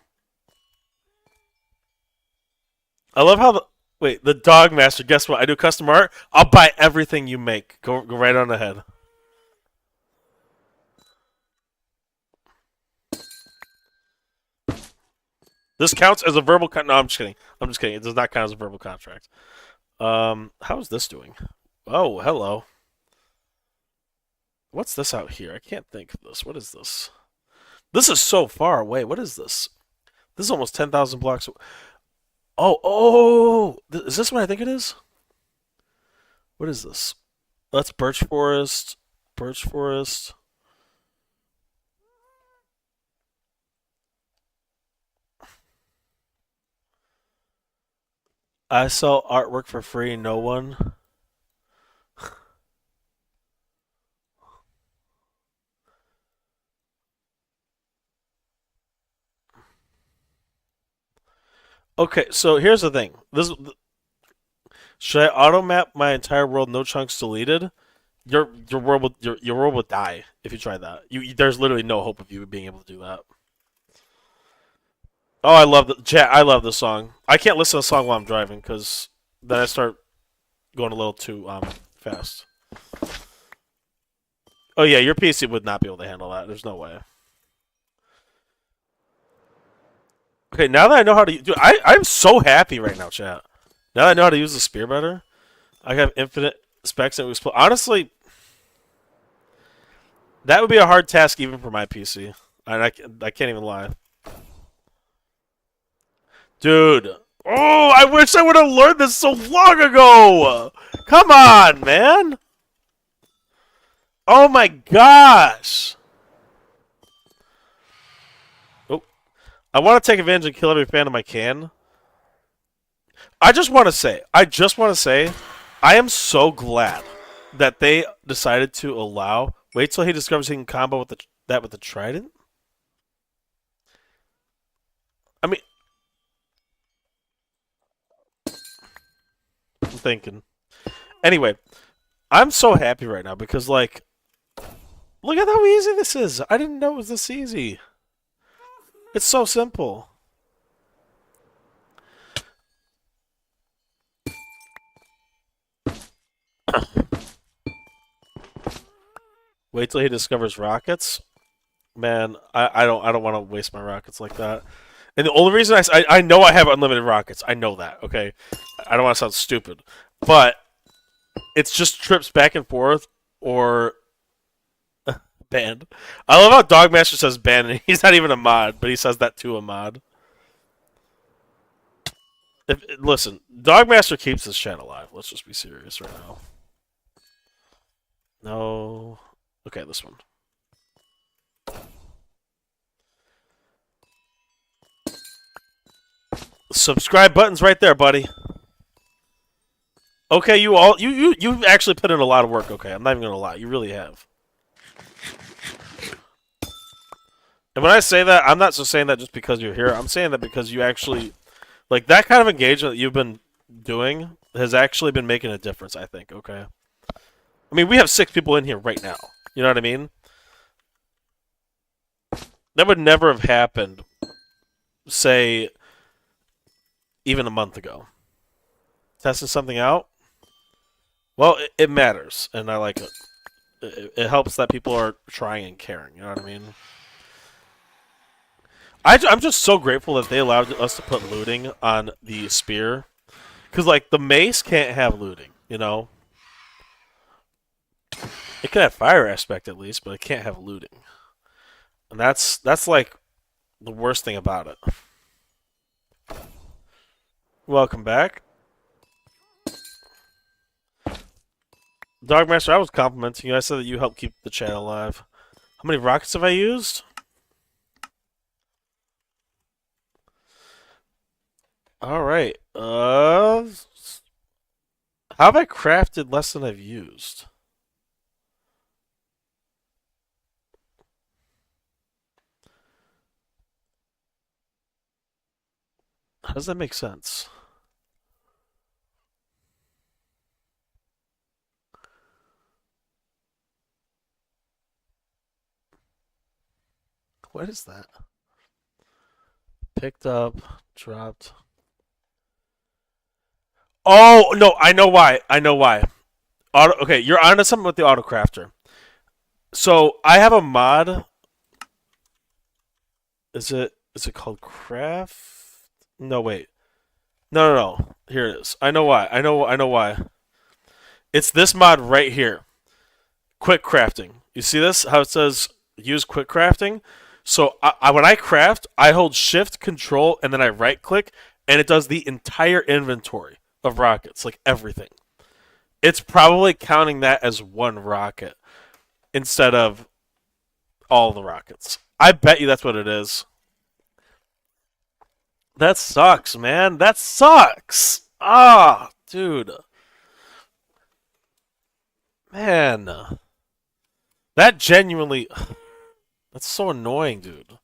I love how the dog master. Guess what? I do custom art. I'll buy everything you make. Go right on ahead. This counts as a verbal No, I'm just kidding. I'm just kidding. It does not count as a verbal contract. How is this doing? Oh, hello. What's this out here? I can't think of this. What is this? This is so far away. What is this? This is almost 10,000 blocks. Oh! Is this what I think it is? What is this? That's birch forest. Birch forest. I sell artwork for free. No one. Okay, so here's the thing. Should I auto map my entire world, no chunks deleted? Your world would die if you tried that. There's literally no hope of you being able to do that. Oh, I love the chat. I love this song. I can't listen to a song while I'm driving because then I start going a little too fast. Oh yeah, your PC would not be able to handle that. There's no way. Okay, now that I know how to do, I'm so happy right now, chat. Now that I know how to use the spear better, I have infinite specs and explode. Honestly, that would be a hard task even for my PC. And I can't even lie. Dude. Oh, I wish I would have learned this so long ago. Come on, man. Oh my gosh. Oh, I want to take advantage and kill every phantom I can. I just want to say, I am so glad that they decided to allow. Wait till he discovers he can combo with the trident. I mean, I'm thinking. Anyway, I'm so happy right now because like, look at how easy this is. I didn't know it was this easy. It's so simple. Wait till he discovers rockets. Man, I don't want to waste my rockets like that. And the only reason I know I have unlimited rockets. I know that. Okay, I don't want to sound stupid, but it's just trips back and forth or banned. I love how Dogmaster says banned, and he's not even a mod, but he says that to a mod. Listen, Dogmaster keeps this chat alive. Let's just be serious right now. No. Okay, this one. Subscribe button's right there, buddy. Okay, you've actually put in a lot of work. Okay, I'm not even gonna lie, you really have. And when I say that, I'm not just saying that just because you're here. I'm saying that because you actually, like, that kind of engagement that you've been doing has actually been making a difference. I think. Okay. I mean, we have 6 people in here right now. You know what I mean? That would never have happened, say, even a month ago. Testing something out? Well, it matters, and I like it. It helps that people are trying and caring, you know what I mean? I'm just so grateful that they allowed us to put looting on the spear. Because, like, the mace can't have looting, you know? It can have fire aspect at least, but it can't have looting. And that's like the worst thing about it. Welcome back. Dogmaster, I was complimenting you. I said that you helped keep the channel alive. How many rockets have I used? Alright. How have I crafted less than I've used? How does that make sense? What is that? Picked up, dropped. Oh no, I know why. I know why. Okay, you're onto something with the auto crafter. So I have a mod. Is it called craft? No, wait. No, no, no. Here it is. I know why. I know why. It's this mod right here. Quick crafting. You see this? How it says use quick crafting? So when I craft, I hold shift control and then I right click and it does the entire inventory of rockets, like everything. It's probably counting that as one rocket instead of all the rockets. I bet you that's what it is. That sucks, man. That sucks. Ah, dude. Man. That genuinely. That's so annoying, dude.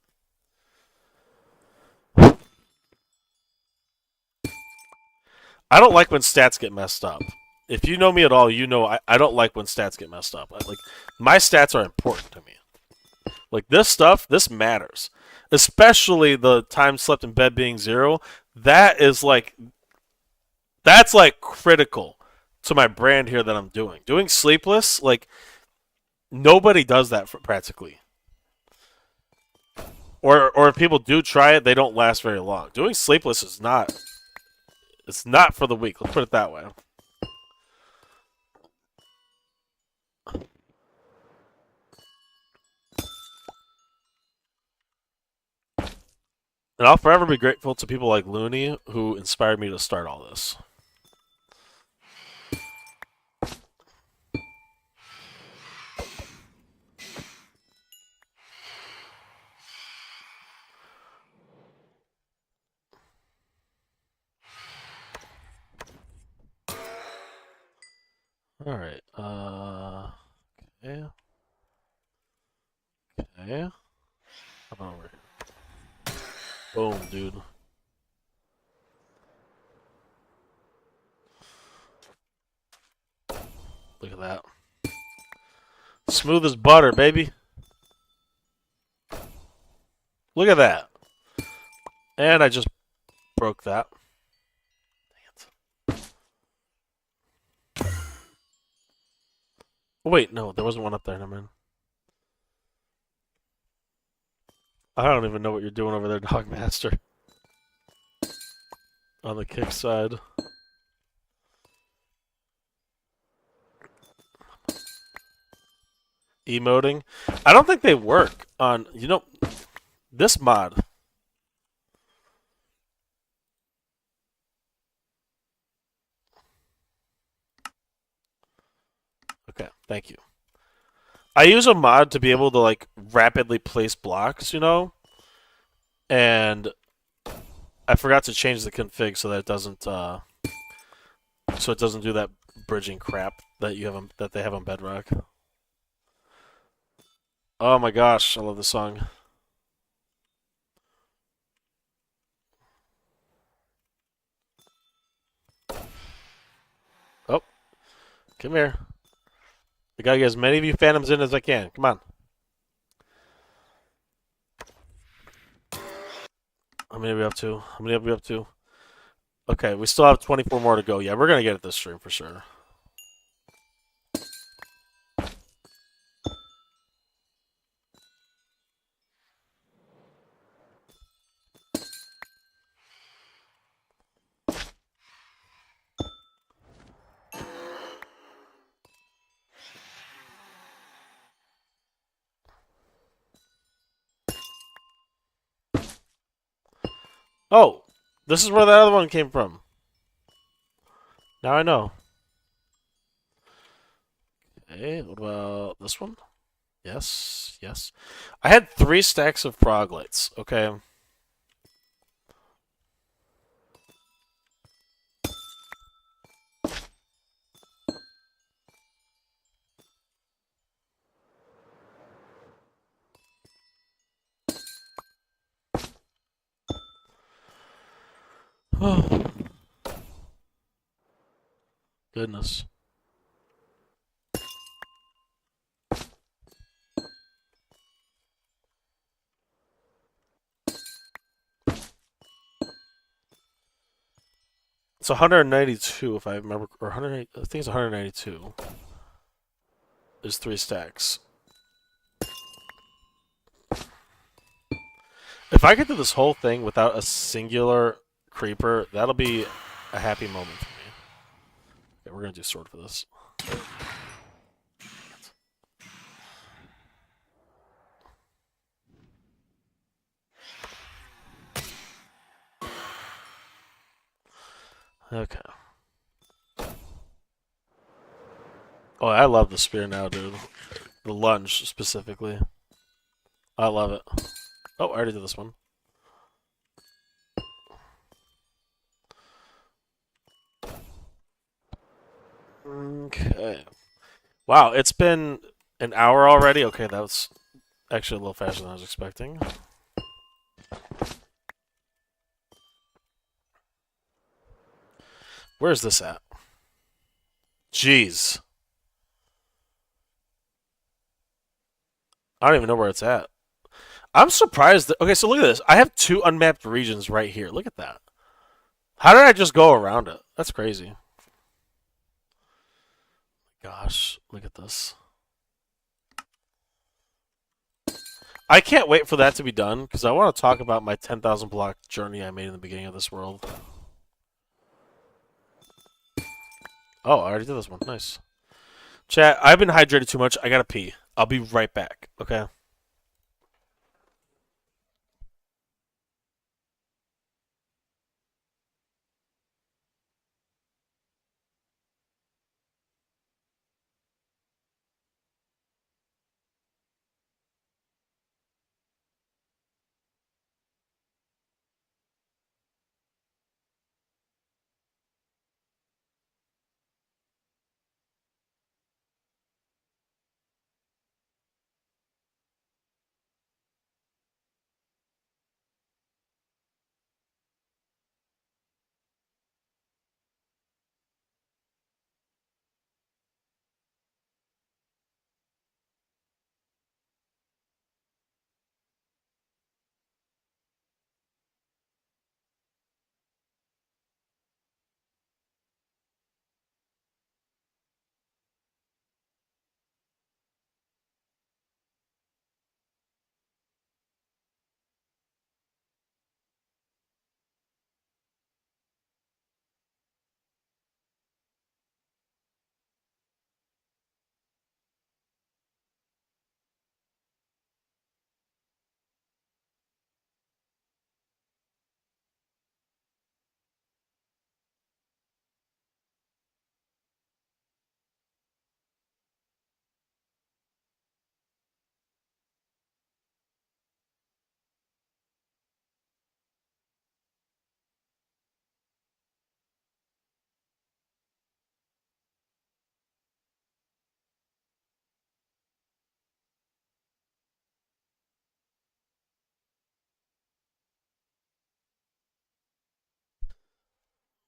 I don't like when stats get messed up. If you know me at all, you know I don't like when stats get messed up. Like my stats are important to me. Like this stuff, this matters. Especially the time slept in bed being 0. That is like that's like critical to my brand here that I'm doing. Doing sleepless, like nobody does that for practically. Or if people do try it, they don't last very long. Doing sleepless is not it's not for the weak. Let's put it that way. And I'll forever be grateful to people like Looney who inspired me to start all this. All right. Okay. Okay. How about over here? Boom, dude. Look at that. Smooth as butter, baby. Look at that. And I just broke that. Dang it. Oh, wait, no, there wasn't one up there. Never mind. I don't even know what you're doing over there, Dogmaster. On the kick side. Emoting. I don't think they work on, this mod. Okay, thank you. I use a mod to be able to like rapidly place blocks, and I forgot to change the config so that it doesn't do that bridging crap that that they have on Bedrock. Oh my gosh, I love this song. Oh, come here. I gotta get as many of you phantoms in as I can. Come on. How many are we up to? How many are we up to? Okay, we still have 24 more to go. Yeah, we're gonna get it this stream for sure. Oh, this is where that other one came from. Now I know. Okay, what about this one? Yes, yes. I had 3 stacks of froglets. Okay. Oh, goodness. It's 192 if I remember, or 180. I think it's 192. There's 3 stacks. If I get to this whole thing without a singular creeper, that'll be a happy moment for me. Okay, we're gonna do sword for this. Okay. Oh, I love the spear now, dude. The lunge specifically. I love it. Oh, I already did this one. Okay. Wow, it's been an hour already. Okay, that was actually a little faster than I was expecting. Where's this at? Jeez. I don't even know where it's at. I'm surprised that. Okay, so look at this. I have 2 unmapped regions right here. Look at that. How did I just go around it? That's crazy. Gosh, look at this. I can't wait for that to be done because I want to talk about my 10,000 block journey I made in the beginning of this world. Oh, I already did this one. Nice. Chat, I've been hydrated too much. I gotta pee. I'll be right back. Okay.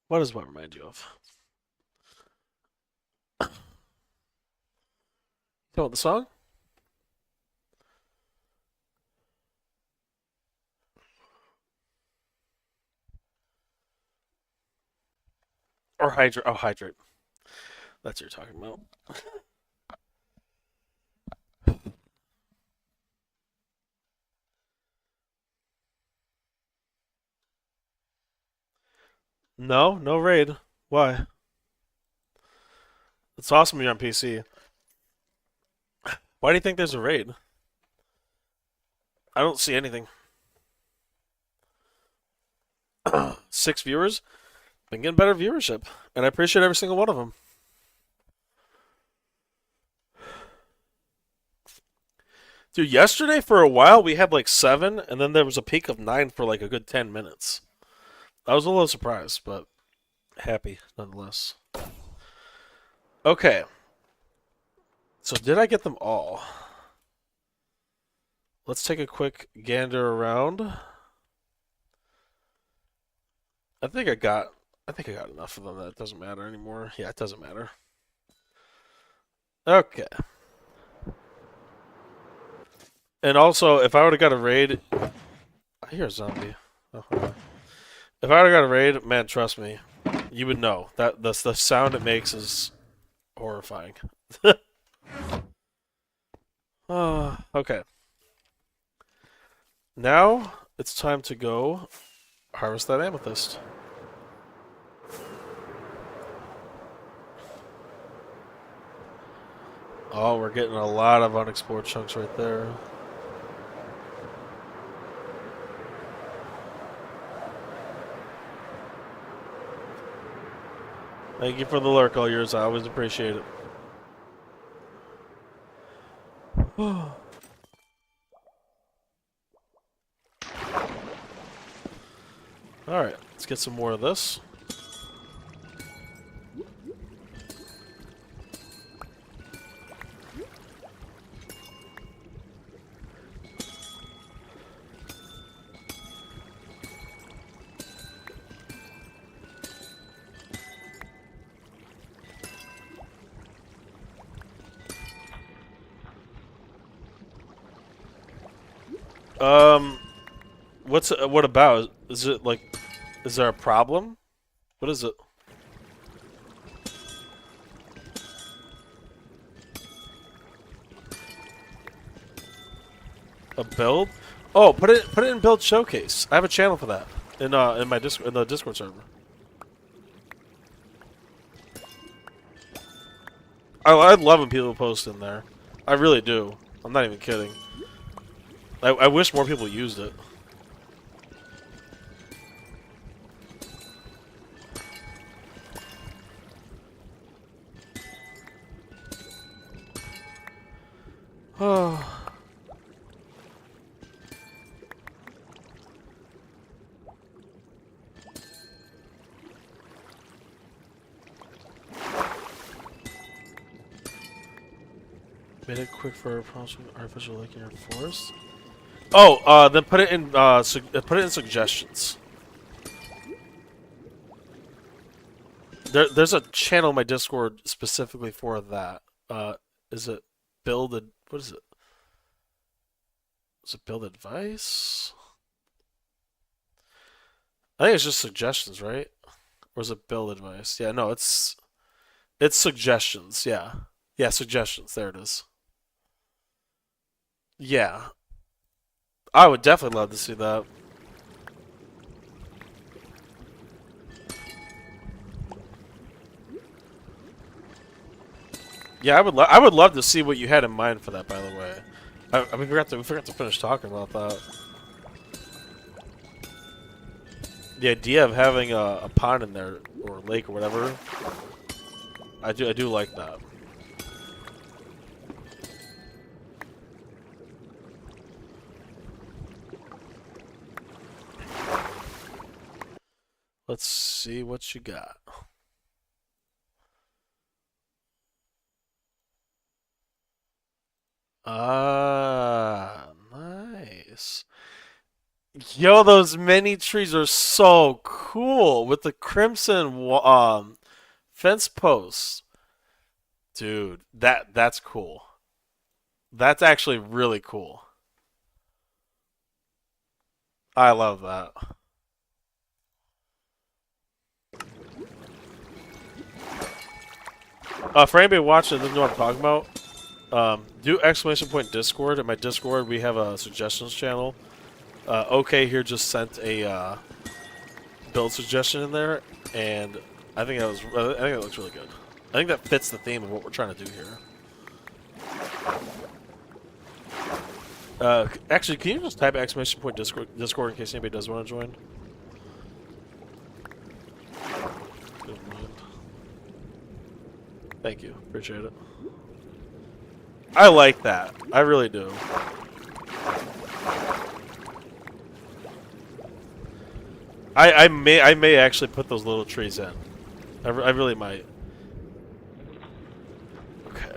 What does what remind you of? You know what the song? Or hydrate? Oh, hydrate. That's what you're talking about. No, no raid. Why? It's awesome when you're on PC. Why do you think there's a raid? I don't see anything. 6 viewers. Been getting better viewership, and I appreciate every single one of them. Dude, yesterday for a while we had like 7, and then there was a peak of 9 for like a good 10 minutes. I was a little surprised, but happy nonetheless. Okay, so did I get them all? Let's take a quick gander around. I think I got enough of them that it doesn't matter anymore. Yeah, it doesn't matter. Okay. And also, if I would have got a raid, I hear a zombie. Oh, okay. If I would have got a raid, man, trust me, you would know that the sound it makes is horrifying. Okay. Now it's time to go harvest that amethyst. Oh, we're getting a lot of unexplored chunks right there. Thank you for the lurk, all yours. I always appreciate it. Alright, let's get some more of this. What about? Is it like, is there a problem? What is it? A build? Oh, put it in build showcase. I have a channel for that in my in the Discord server. I love when people post in there. I really do. I'm not even kidding. I wish more people used it. Oh. Made it quick for artificial lake in your forest. Oh, then put it in put it in suggestions. There's a channel in my Discord specifically for that. Is it what is it? Is it build advice? I think it's just suggestions, right? Or is it build advice? Yeah, no, it's suggestions. Yeah, yeah, suggestions. There it is. Yeah, I would definitely love to see that. Yeah, I would love to see what you had in mind for that. By the way, we forgot to finish talking about that. The idea of having a pond in there or a lake or whatever, I do like that. Let's see what you got. Ah, nice. Yo, those mini trees are so cool with the crimson fence posts. Dude, that's cool. That's actually really cool. I love that. For anybody watching that doesn't know what I'm talking about, do exclamation point Discord. In my Discord, we have a suggestions channel. OK here just sent a build suggestion in there, and I think I think that looks really good. I think that fits the theme of what we're trying to do here. Actually, can you just type exclamation point Discord in case anybody does want to join? Thank you. Appreciate it. I like that. I really do. I may actually put those little trees in. I really might. Okay.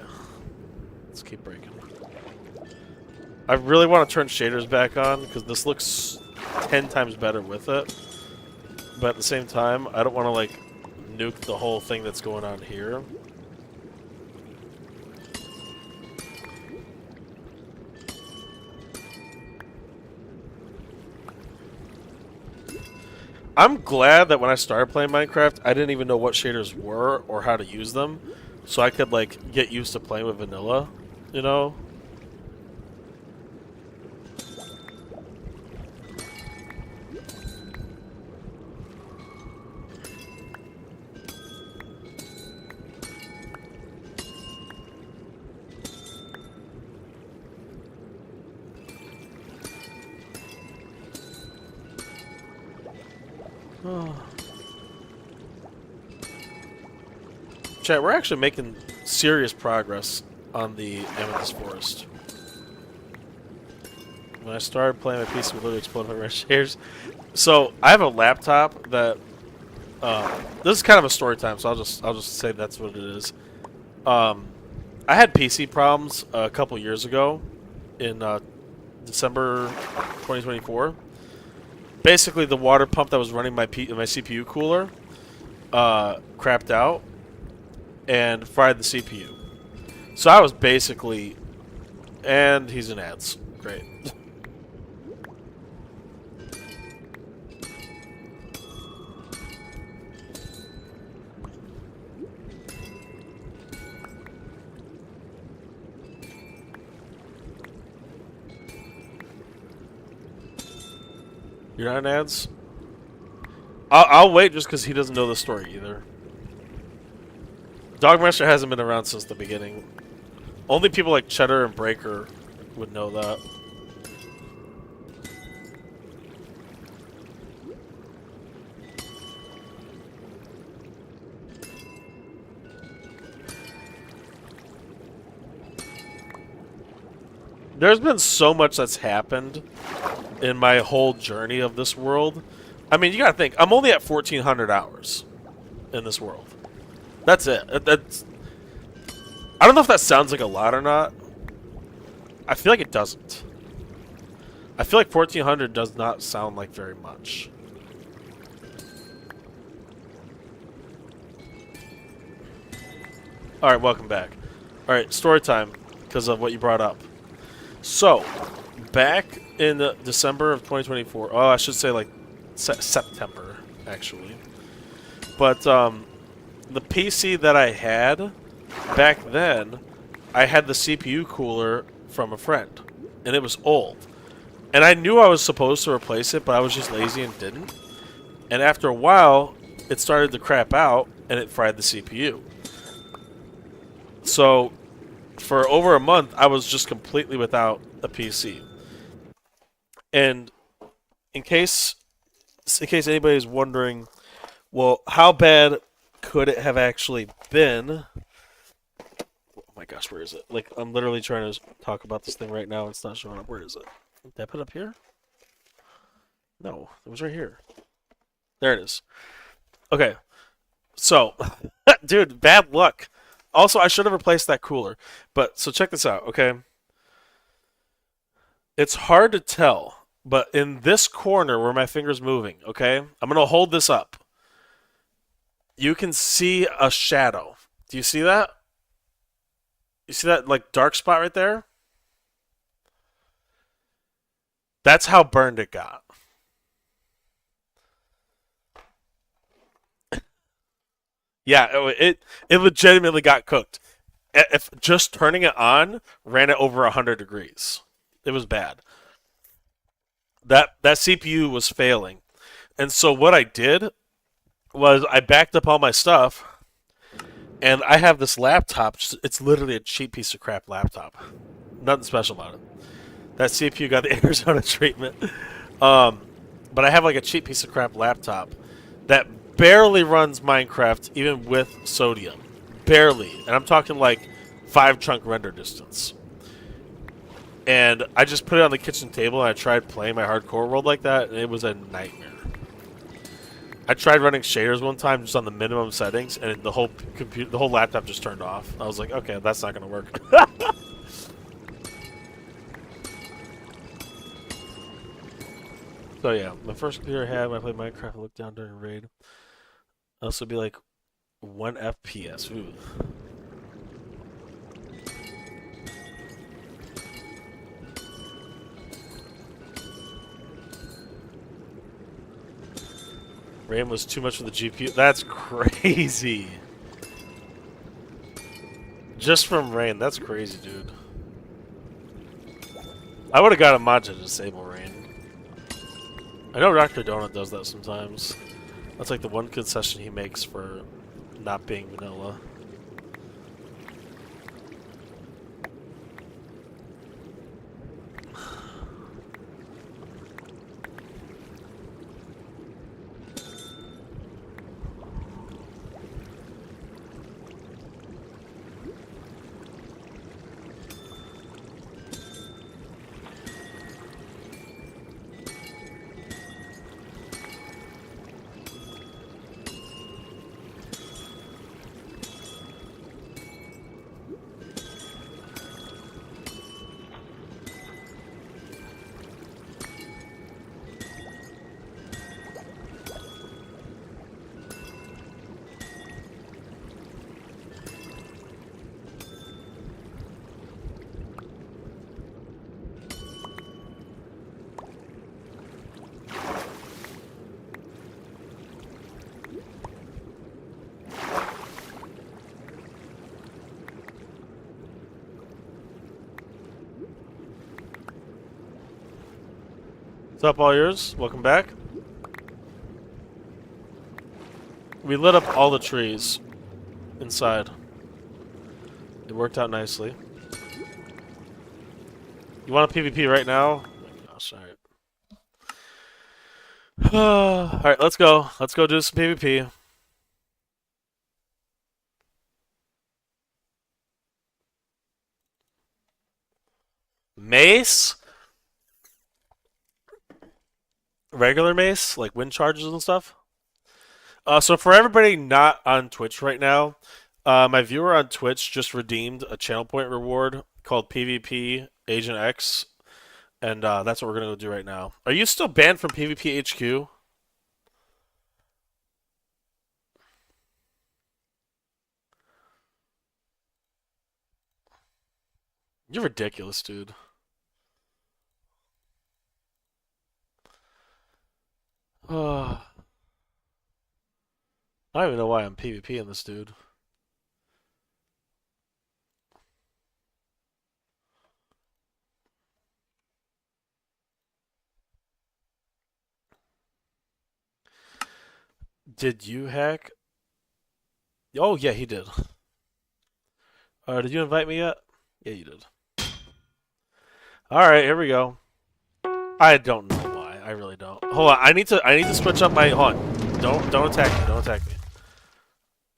Let's keep breaking. I really want to turn shaders back on because this looks 10 times better with it. But at the same time, I don't want to like nuke the whole thing that's going on here. I'm glad that when I started playing Minecraft, I didn't even know what shaders were or how to use them. So I could, like, get used to playing with vanilla, you know? Chat, we're actually making serious progress on the Amethyst Forest. When I started playing, my PC would literally explode my red shaders. So I have a laptop that this is kind of a story time, so I'll just say that's what it is. I had PC problems a couple years ago in December 2024. Basically, the water pump that was running my CPU cooler crapped out and fried the CPU. So I was basically... And he's in ads. Great. You're not in ads? I'll wait just because he doesn't know the story either. Dogmaster hasn't been around since the beginning. Only people like Cheddar and Breaker would know that. There's been so much that's happened in my whole journey of this world. I mean, you gotta think, I'm only at 1,400 hours in this world. That's it. That's... I don't know if that sounds like a lot or not. I feel like it doesn't. I feel like 1,400 does not sound like very much. Alright, welcome back. Alright, story time, because of what you brought up. So, back in December of 2024, oh, I should say like September, actually. But, the PC that I had back then, I had the CPU cooler from a friend, and it was old. And I knew I was supposed to replace it, but I was just lazy and didn't. And after a while, it started to crap out, and it fried the CPU. So, for over a month, I was just completely without a PC. And in case anybody's wondering, well, how bad could it have actually been? Oh my gosh, where is it? Like, I'm literally trying to talk about this thing right now. It's not showing up. Where is it? Did I put it up here? No, it was right here. There it is. Okay. So, dude, bad luck. Also, I should have replaced that cooler. But, so check this out, okay? It's hard to tell, but in this corner where my finger's moving, okay? I'm going to hold this up. You can see a shadow. Do you see that? You see that, like, dark spot right there? That's how burned it got. Yeah, it legitimately got cooked. If just turning it on ran it over 100 degrees. It was bad. That CPU was failing. And so what I did was I backed up all my stuff, and I have this laptop. It's literally a cheap piece of crap laptop. Nothing special about it. That CPU got the Arizona treatment. But I have like a cheap piece of crap laptop that barely runs Minecraft even with sodium. barely, and I'm talking like 5 chunk render distance. And I just put it on the kitchen table and I tried playing my hardcore world like that, and it was a nightmare. I tried running shaders one time just on the minimum settings, and the whole computer, the whole laptop just turned off. I was like, okay, that's not gonna work. So yeah, the first computer I had when I played Minecraft, I looked down during a raid. Also be like 1 FPS. Ooh. RAM was too much for the GPU. That's crazy. Just from rain, that's crazy, dude. I would have got a mod to disable rain. I know Dr. Donut does that sometimes. That's like the one concession he makes for not being vanilla. What's up, all yours? Welcome back. We lit up all the trees inside. It worked out nicely. You want a PvP right now? Oh my gosh, alright. Alright, let's go. Let's go do some PvP. Mace? Regular mace? Like wind charges and stuff? So for everybody not on Twitch right now, my viewer on Twitch just redeemed a channel point reward called PvP Agent X, and that's what we're gonna go do right now. Are you still banned from PvP HQ? You're ridiculous, dude. I don't even know why I'm PvP in this dude. Did you hack? Oh, yeah, he did. Did you invite me yet? Yeah, you did. Alright, here we go. I don't know why. I really don't. Hold on, I need to switch up my hold on. Don't attack me, don't attack me.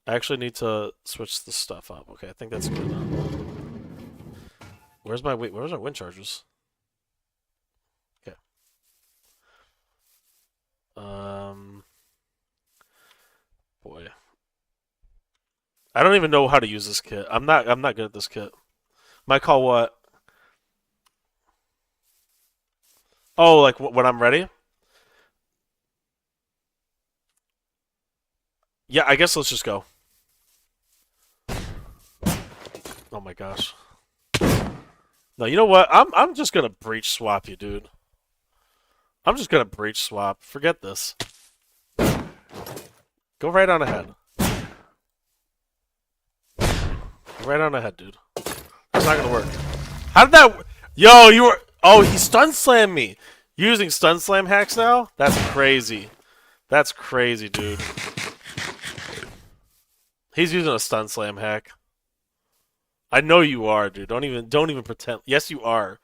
I actually need to switch the stuff up. Okay, I think that's good. Where's my wind charges? Okay. Boy. I don't even know how to use this kit. I'm not good at this kit. Might call what? Oh, like when I'm ready? Yeah, I guess let's just go. Oh my gosh. No, you know what? I'm just gonna breach swap you, dude. I'm just gonna breach swap. Forget this. Go right on ahead. Go right on ahead, dude. That's not gonna work. How did that? Yo, you were. Oh, he stun slammed me. Using stun slam hacks now? That's crazy. That's crazy, dude. He's using a stun slam hack. I know you are, dude. Don't even pretend. Yes, you are.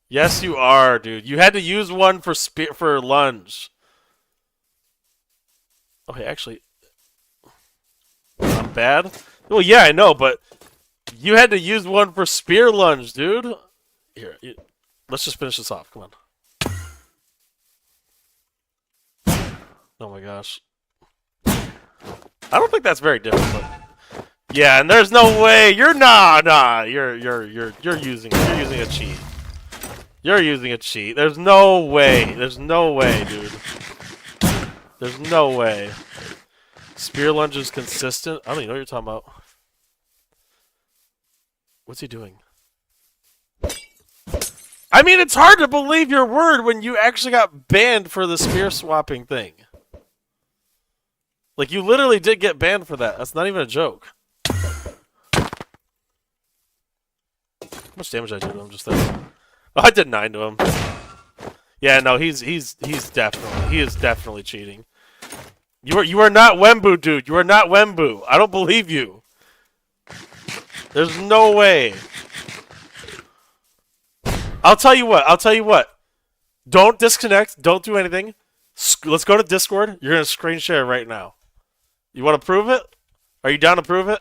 Yes, you are, dude. You had to use one for lunge. Okay, actually, I'm bad. Well, yeah, I know, but you had to use one for spear lunge, dude. Here, let's just finish this off. Come on. Oh my gosh. I don't think that's very difficult. Yeah, and there's no way you're nah. You're using a cheat. You're using a cheat. There's no way. There's no way, dude. There's no way. Spear lunge is consistent. I don't even know what you're talking about. What's he doing? I mean, it's hard to believe your word when you actually got banned for the spear swapping thing. Like, you literally did get banned for that. That's not even a joke. How much damage did I do to him just there? Oh, I did 9 to him. Yeah, no, he is definitely cheating. You are not Wembu, dude. You are not Wembu. I don't believe you. There's no way. I'll tell you what. Don't disconnect. Don't do anything. Let's go to Discord. You're going to screen share right now. You want to prove it? Are you down to prove it?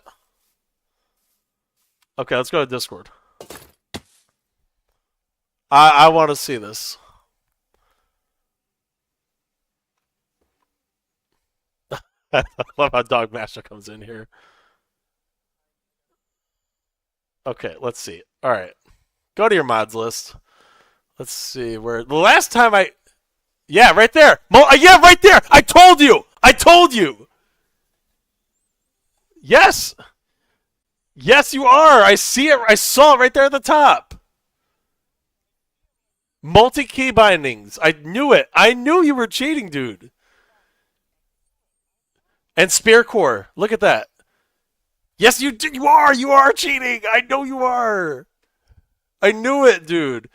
Okay, let's go to Discord. I want to see this. I love how Dog Master comes in here. Okay, let's see. All right. Go to your mods list. Let's see where the last time I yeah, right there. Yeah, right there. I told you. I told you. Yes. Yes, you are. I see it. I saw it right there at the top. Multi-key bindings. I knew it. I knew you were cheating, dude. And Spear Core. Look at that. Yes, you are. You are cheating. I know you are. I knew it, dude.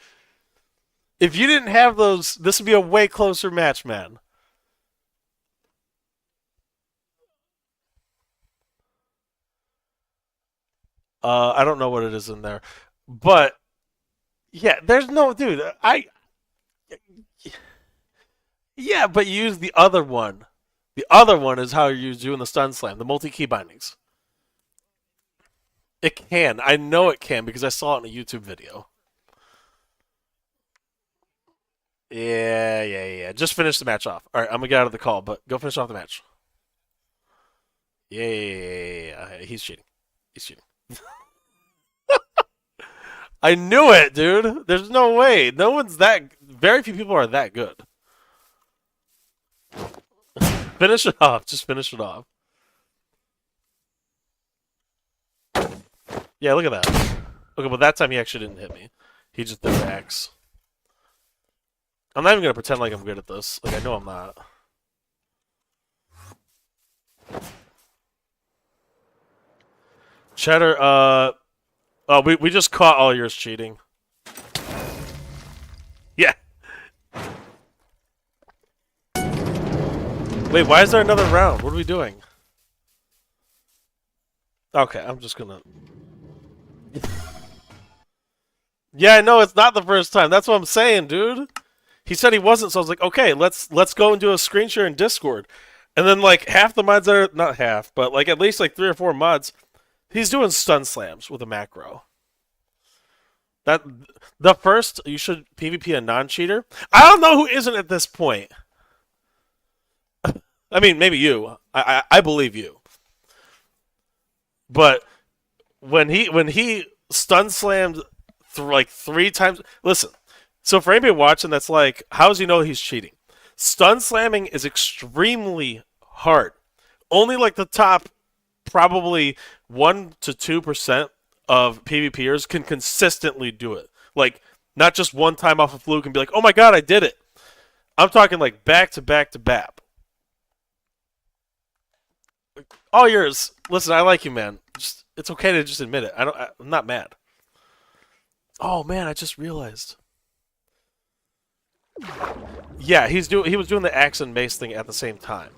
If you didn't have those, this would be a way closer match, man. I don't know what it is in there, but yeah, there's no dude. Yeah, but you use the other one. The other one is how you're doing the stun slam, the multi-key bindings. It can. I know it can because I saw it in a YouTube video. Yeah. Just finish the match off. All right, I'm gonna get out of the call, but go finish off the match. Yeah. He's cheating. He's cheating. I knew it, dude. There's no way. No one's that. Very few people are that good. Finish it off. Just finish it off. Yeah, look at that. Okay, but that time he actually didn't hit me. He just did the axe. I'm not even gonna pretend like I'm good at this. Like I know I'm not. Cheddar, oh, we just caught all yours cheating. Yeah. Wait, why is there another round? What are we doing? Okay, I'm just gonna... Yeah, no, it's not the first time. That's what I'm saying, dude. He said he wasn't, so I was like, okay, let's go and do a screen share in Discord. And then, like, half the mods are... Not half, but, like, at least, like, 3 or 4 mods... He's doing stun slams with a macro. The first, you should PvP a non-cheater. I don't know who isn't at this point. I mean, maybe you. I believe you. But when he stun slammed like 3 times, listen. So for anybody watching, that's like, how does he know he's cheating? Stun slamming is extremely hard. Only like the top, probably 1 to 2% of PvPers can consistently do it. Like, not just one time off a fluke and be like, oh my god, I did it. I'm talking like back to back to back. All yours. Listen, I like you, man. It's okay to just admit it. I'm not mad. Oh man, I just realized. Yeah, he was doing the axe and mace thing at the same time.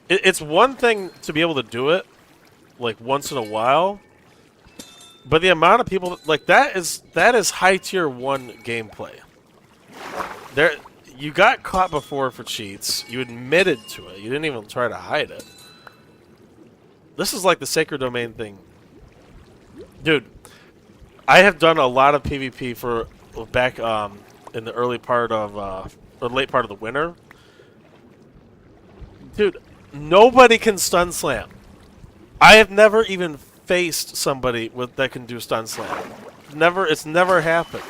It's one thing to be able to do it, like, once in a while, but the amount of people, like, that is high tier 1 gameplay. You got caught before for cheats. You admitted to it. You didn't even try to hide it. This is like the sacred domain thing. Dude, I have done a lot of PvP for back in the early part of or late part of the winter. Dude, nobody can stun slam. I have never even faced somebody with that can do stun slam. It's never happened.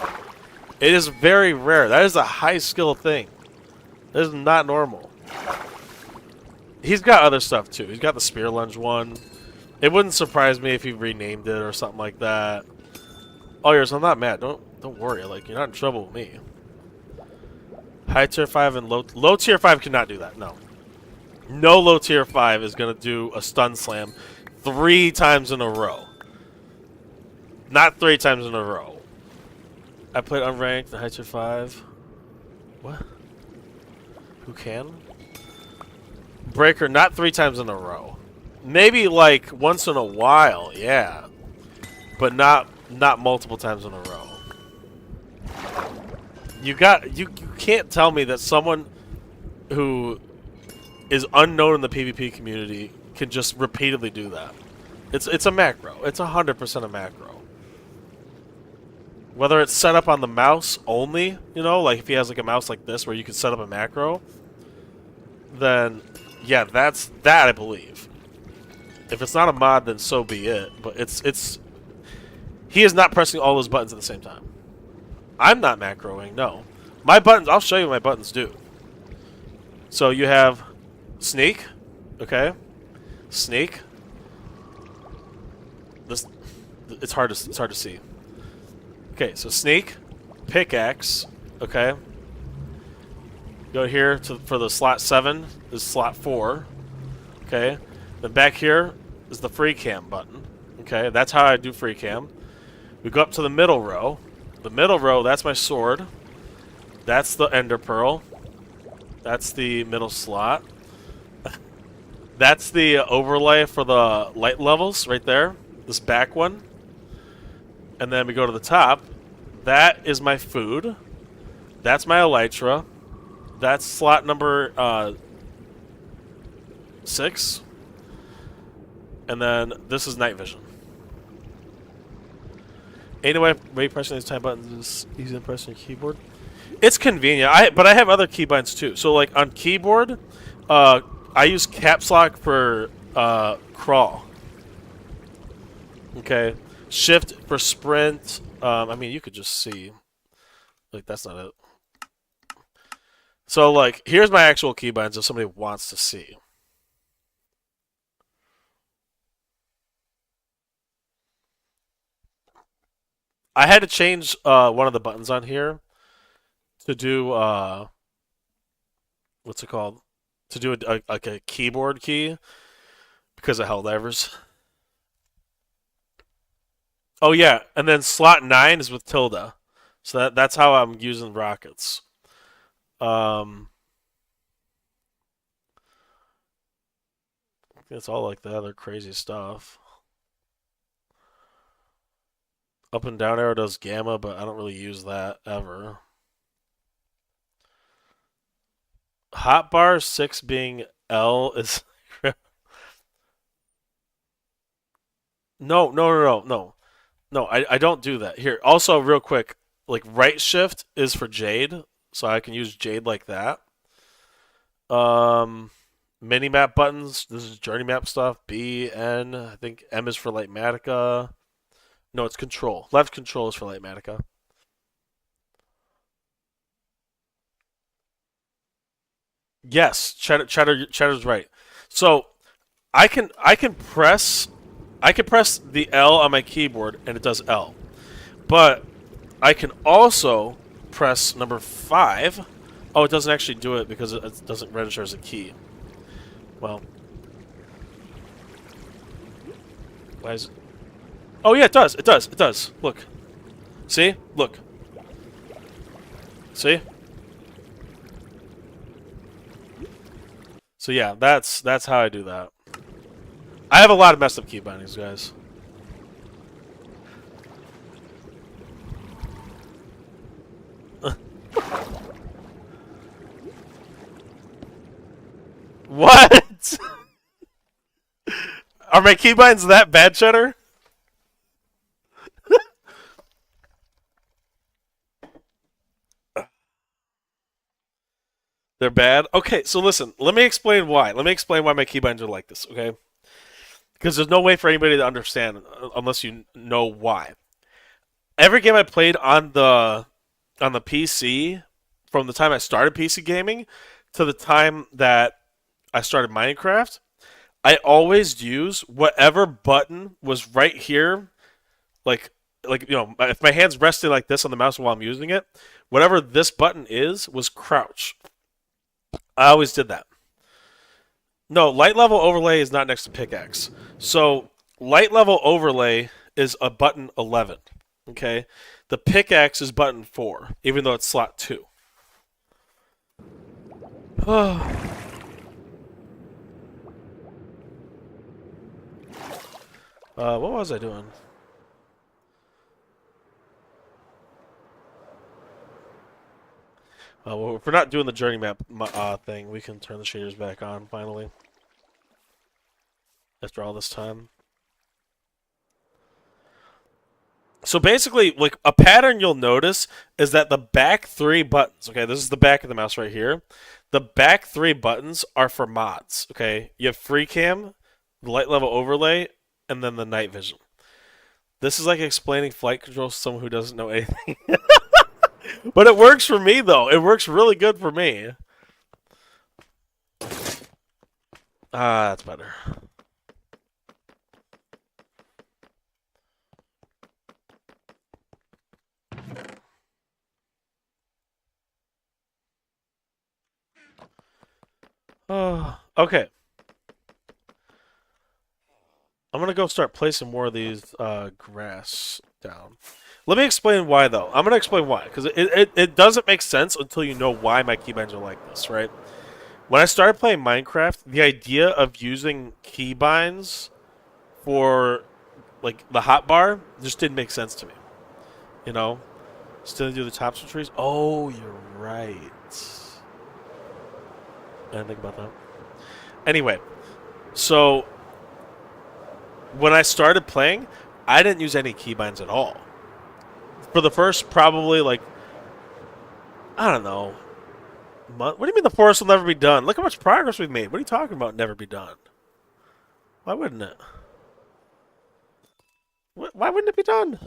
It is very rare. That is a high skill thing. That is not normal. He's got other stuff too. He's got the spear lunge one. It wouldn't surprise me if he renamed it or something like that. Oh, yours, I'm not mad. Don't worry. Like, you're not in trouble with me. High tier 5 and low tier 5 cannot do that. No. No low tier 5 is gonna do a stun slam 3 times in a row. Not 3 times in a row. I played unranked in high tier 5. What? Who can? Breaker, not 3 times in a row. Maybe like once in a while, yeah. But not multiple times in a row. You can't tell me that someone who is unknown in the PvP community can just repeatedly do that. It's a macro. It's 100% a macro. Whether it's set up on the mouse only, you know, like if he has like a mouse like this where you can set up a macro, then yeah, that I believe. If it's not a mod, then so be it. But he is not pressing all those buttons at the same time. I'm not macroing, no. My buttons, I'll show you what my buttons do. So you have sneak, okay? Sneak. It's hard to see. Okay, so sneak, pickaxe, okay? Go here for the slot 7 is slot 4, okay? Then back here is the free cam button, okay? That's how I do free cam. We go up to the middle row. The middle row, that's my sword. That's the ender pearl. That's the middle slot. That's the overlay for the light levels right there. This back one. And then we go to the top. That is my food. That's my elytra. That's slot number 6. And then this is night vision. Anyway, pressing these time buttons is easy to press on your keyboard. It's convenient. But I have other keybinds too. So like on keyboard, I use caps lock for crawl. Okay. Shift for sprint. I mean, you could just see. Like, that's not it. So, like, here's my actual keybinds if somebody wants to see. I had to change one of the buttons on here to do, what's it called? To do like a keyboard key because of Helldivers. Oh yeah, and then slot 9 is with tilde. So that's how I'm using rockets. It's all like the other crazy stuff. Up and down arrow does gamma, but I don't really use that ever. Hotbar 6 being L is no. No, I don't do that. Here, also real quick, like right shift is for Jade, so I can use Jade like that. Mini map buttons. This is journey map stuff. B, N. I think M is for Lightmatica. No, it's control. Left control is for Lightmatica. Yes, Cheddar's right. So I can press the L on my keyboard and it does L. But I can also press number 5. Oh, it doesn't actually do it because it doesn't register as a key. Well, why is it? Oh yeah, it does. It does. It does. Look. See? Look. See? So yeah, that's how I do that. I have a lot of messed up key bindings, guys. What? Are my keybinds that bad, Cheddar? They're bad. Okay, so listen. Let me explain why. Let me explain why my keybinds are like this. Okay, because there's no way for anybody to understand unless you know why. Every game I played on the PC, from the time I started PC gaming to the time that I started Minecraft, I always use whatever button was right here, like if my hand's resting like this on the mouse while I'm using it, whatever this button is was crouch. I always did that. No, light level overlay is not next to pickaxe. So light level overlay is a button 11. Okay, the pickaxe is button 4, even though it's slot 2. What was I doing? Well, if we're not doing the journey map thing, we can turn the shaders back on finally. After all this time. So basically, like a pattern you'll notice is that the back 3 buttons, okay, this is the back of the mouse right here. The back 3 buttons are for mods, okay? You have free cam, the light level overlay, and then the night vision. This is like explaining flight controls to someone who doesn't know anything. But it works for me, though. It works really good for me. Ah, that's better. Okay. I'm gonna go start placing more of these grass down. Let me explain why, though. I'm gonna explain why, because it doesn't make sense until you know why my keybinds are like this, right? When I started playing Minecraft, the idea of using keybinds for like the hotbar just didn't make sense to me. You know, still do the tops of trees. Oh, you're right. I didn't think about that. Anyway, so when I started playing, I didn't use any keybinds at all. For the first probably like, I don't know, month. What do you mean the forest will never be done? Look how much progress we've made. What are you talking about? Never be done. Why wouldn't it? Why wouldn't it be done?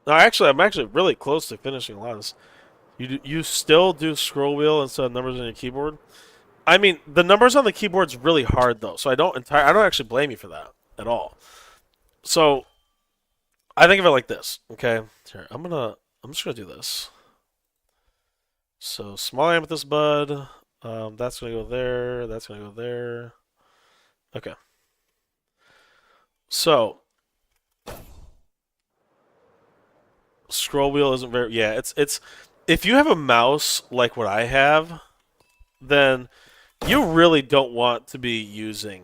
No, actually, I'm actually really close to finishing a lot of this. You still do scroll wheel instead of numbers on your keyboard? I mean, the numbers on the keyboard's really hard though, so I don't actually blame you for that at all. So I think of it like this. Okay, here I'm just gonna do this. So small amethyst bud. That's gonna go there. That's gonna go there. Okay. So scroll wheel isn't very. Yeah, it's. If you have a mouse like what I have, then you really don't want to be using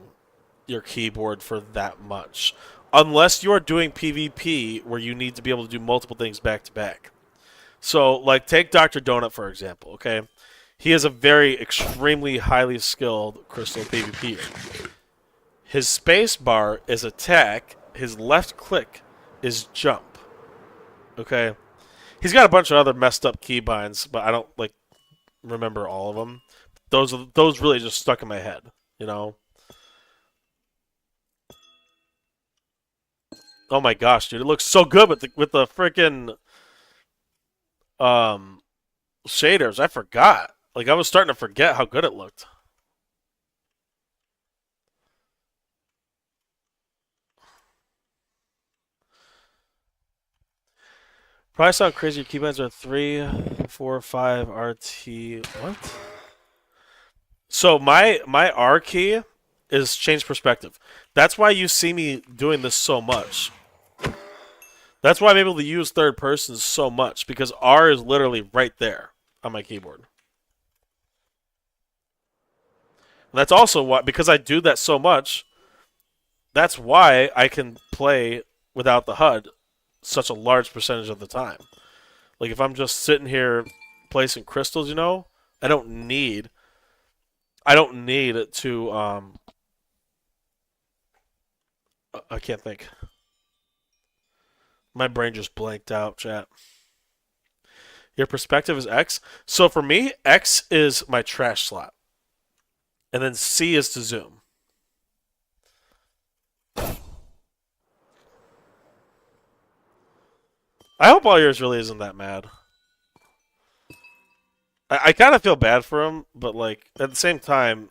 your keyboard for that much. Unless you are doing PvP where you need to be able to do multiple things back to back. So, like, take Dr. Donut, for example, okay? He is a very extremely highly skilled crystal PvPer. His space bar is attack, his left click is jump. Okay? He's got a bunch of other messed up keybinds, but I don't, like, remember all of them. Those really just stuck in my head, you know? Oh my gosh, dude, it looks so good with the freaking um shaders. I forgot. Like I was starting to forget how good it looked. Probably sound crazy. Your keybinds are 3, 4, 5 RT. What? So my R key is change perspective. That's why you see me doing this so much. That's why I'm able to use third person so much because R is literally right there on my keyboard. And that's also why, because I do that so much, that's why I can play without the HUD such a large percentage of the time. Like if I'm just sitting here placing crystals, you know, I don't need. I don't need to. I can't think. My brain just blanked out. Chat. Your perspective is X. So for me, X is my trash slot, and then C is to zoom. I hope all yours really isn't that mad. I kind of feel bad for him, but like at the same time,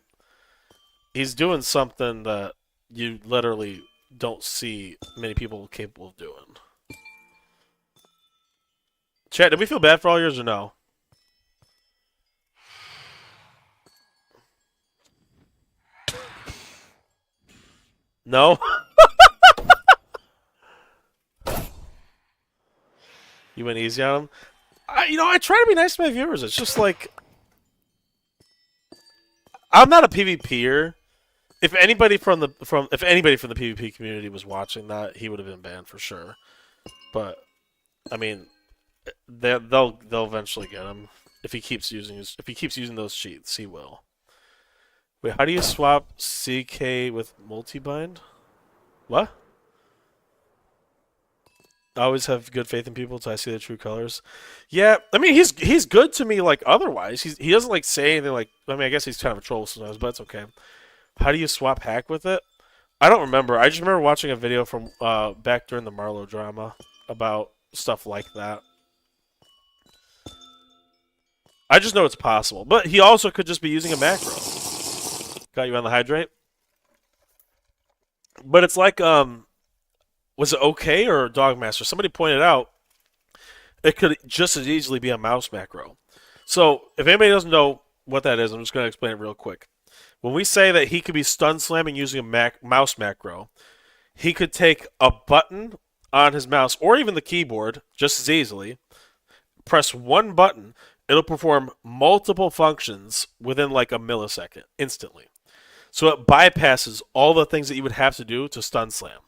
he's doing something that you literally don't see many people capable of doing. Chat, did we feel bad for all yours or no? No? You went easy on him? I try to be nice to my viewers. It's just like, I'm not a PvPer. If anybody from the PvP community was watching that, he would have been banned for sure. But I mean, they'll eventually get him if he keeps using those cheats. He will. Wait, how do you swap CK with multibind? What? I always have good faith in people until I see the true colors. Yeah, I mean he's good to me like otherwise. He doesn't like say anything like, I mean I guess he's kind of a troll sometimes, but it's okay. How do you swap hack with it? I don't remember. I just remember watching a video from back during the Marlowe drama about stuff like that. I just know it's possible. But he also could just be using a macro. Got you on the hydrate? But it's like, was it okay or Dogmaster? Somebody pointed out it could just as easily be a mouse macro. So if anybody doesn't know what that is, I'm just going to explain it real quick. When we say that he could be stun slamming using a mouse macro, he could take a button on his mouse or even the keyboard just as easily, press one button, it'll perform multiple functions within like a millisecond, instantly. So it bypasses all the things that you would have to do to stun slam.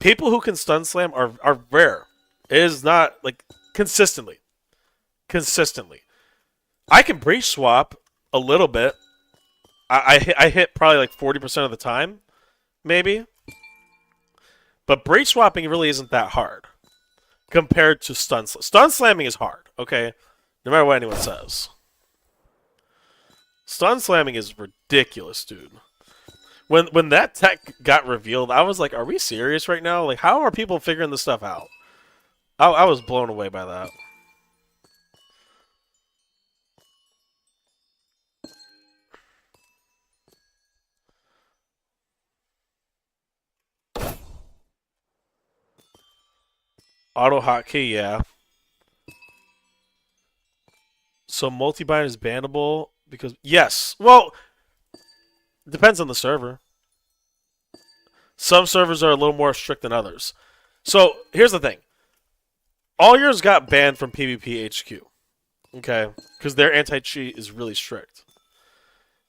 People who can stun slam are rare. It is not like consistently. Consistently. I can breach swap a little bit. I hit probably like 40% of the time, maybe. But breach swapping really isn't that hard compared to stun slam. Stun slamming is hard, okay? No matter what anyone says. Stun slamming is ridiculous, dude. When that tech got revealed, I was like, are we serious right now? Like, how are people figuring this stuff out? I was blown away by that. Auto hotkey, yeah. So multi-bind is bannable because yes. Well, it depends on the server. Some servers are a little more strict than others. So here's the thing. All yours got banned from PvP HQ. Okay? Because their anti-cheat is really strict.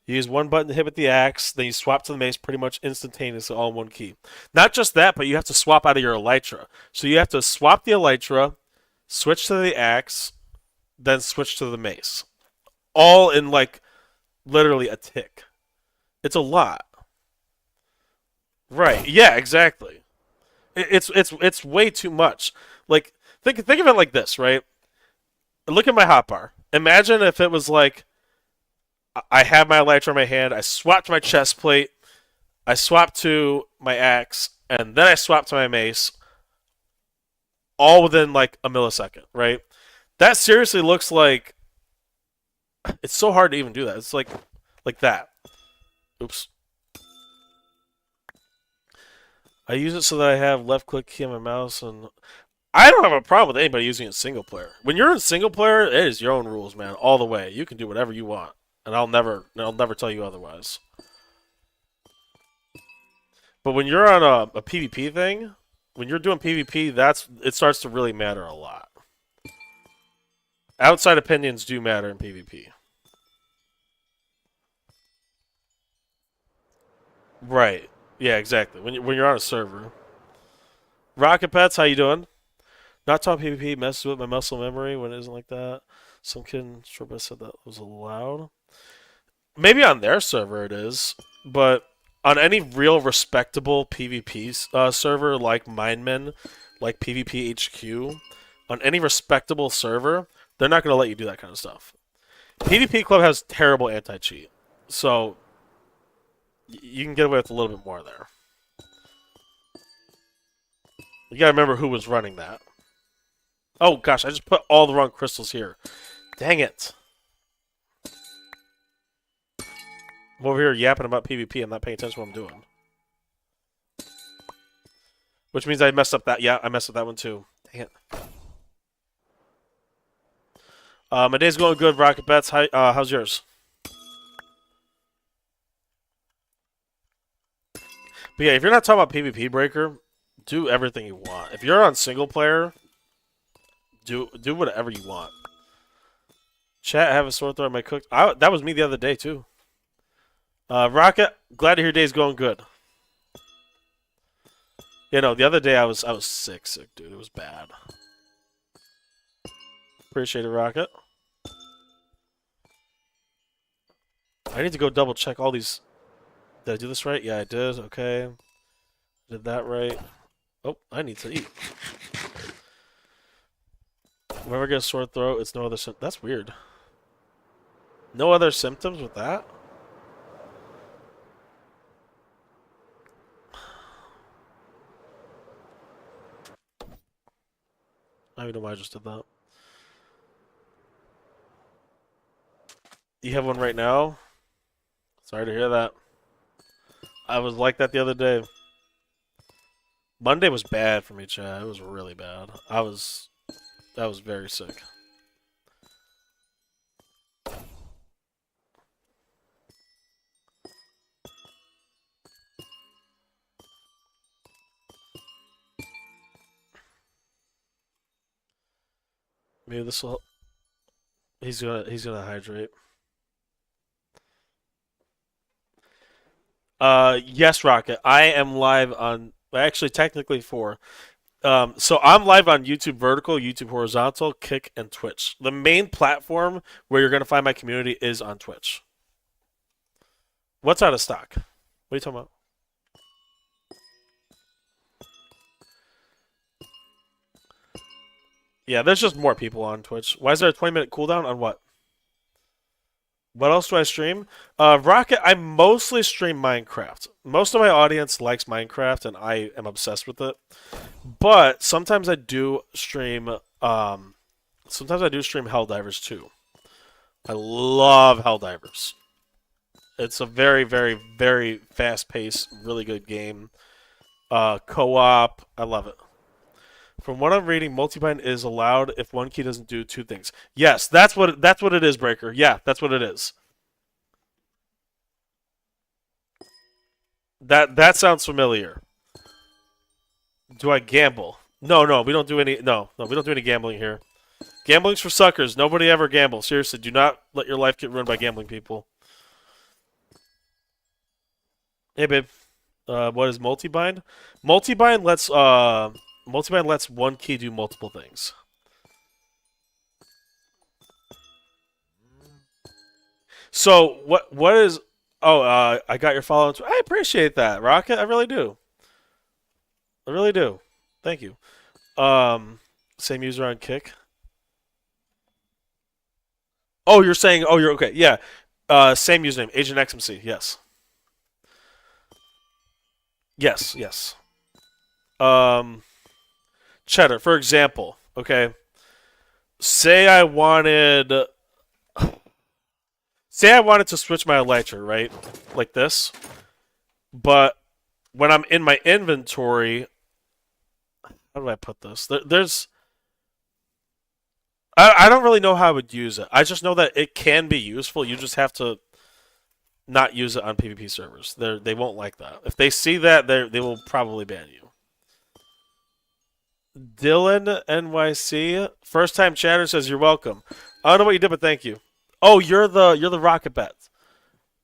You use one button to hit with the axe, then you swap to the mace pretty much instantaneously, all in one key. Not just that, but you have to swap out of your elytra. So you have to swap the elytra, switch to the axe, then switch to the mace. All in like literally a tick. It's a lot. Right. Yeah, exactly. It's way too much. Like think of it like this, right? Look at my hotbar. Imagine if it was like I have my elytra in my hand, I swap to my chest plate, I swap to my axe, and then I swap to my mace, all within like a millisecond, right? That seriously looks like it's so hard to even do that. It's like that. Oops. I use it so that I have left click key on my mouse, and I don't have a problem with anybody using it single player. When you're in single player, it is your own rules, man, all the way. You can do whatever you want, and I'll never tell you otherwise. But when you're on a PvP thing, when you're doing PvP, it starts to really matter a lot. Outside opinions do matter in PvP. Right. Yeah, exactly. When you're on a server. Rocket Pets, how you doing? Not talk PvP messes with my muscle memory when it isn't like that. Some kid in Strawberry said that was allowed. Maybe on their server it is, but on any real respectable PvP server like Mindmen, like PvP HQ, on any respectable server, they're not going to let you do that kind of stuff. PvP Club has terrible anti-cheat, so you can get away with a little bit more there. You gotta remember who was running that. Oh gosh, I just put all the wrong crystals here. Dang it. I'm over here yapping about PvP. I'm not paying attention to what I'm doing. Which means I messed up that. Yeah, I messed up that one too. Dang it. My day's going good, Rocket Bets. How's yours? But yeah, if you're not talking about PvP Breaker, do everything you want. If you're on single player, do whatever you want. Chat, I have a sore throat. I cooked. That was me the other day too. Rocket, glad to hear your day's going good. Yeah, no, the other day I was sick, dude. It was bad. Appreciate it, Rocket. I need to go double check all these. Did I do this right? Yeah, I did. Okay. Did that right. Oh, I need to eat. Whenever I get a sore throat, it's no other symptoms. That's weird. No other symptoms with that? I don't even know why I just did that. You have one right now? Sorry to hear that. I was like that the other day. Monday was bad for me, Chad. It was really bad. I was very sick. Maybe this will. He's gonna hydrate. Yes, Rocket. I am live on. Actually, technically four. So I'm live on YouTube Vertical, YouTube Horizontal, Kick, and Twitch. The main platform where you're gonna find my community is on Twitch. What's out of stock? What are you talking about? Yeah, there's just more people on Twitch. Why is there a 20-minute cooldown on what? What else do I stream? Rocket, I mostly stream Minecraft. Most of my audience likes Minecraft, and I am obsessed with it. But sometimes I do stream. Sometimes I do stream Helldivers too. I love Helldivers. It's a very, very, very fast-paced, really good game. Co-op, I love it. From what I'm reading, multibind is allowed if one key doesn't do two things. Yes, that's what it is, Breaker. Yeah, that's what it is. That sounds familiar. Do I gamble? No, we don't do any. No, we don't do any gambling here. Gambling's for suckers. Nobody ever gambles. Seriously, do not let your life get ruined by gambling, people. Hey, babe. What is multibind? Multibind lets one key do multiple things. So what is? Oh, I got your follow. I appreciate that, Rocket. I really do. I really do. Thank you. Same user on Kick. Oh, you're saying? Oh, you're okay. Yeah. Same username, Agent XMC. Yes. Yes. Um, Cheddar, for example. Okay. Say I wanted. Say I wanted to switch my elytra, right? Like this. But when I'm in my inventory, how do I put this? There's. I don't really know how I would use it. I just know that it can be useful. You just have to not use it on PvP servers. They won't like that. If they see that, they will probably ban you. Dylan NYC, first time chatter, says you're welcome. I don't know what you did, but thank you. Oh, you're the Rocket Bet.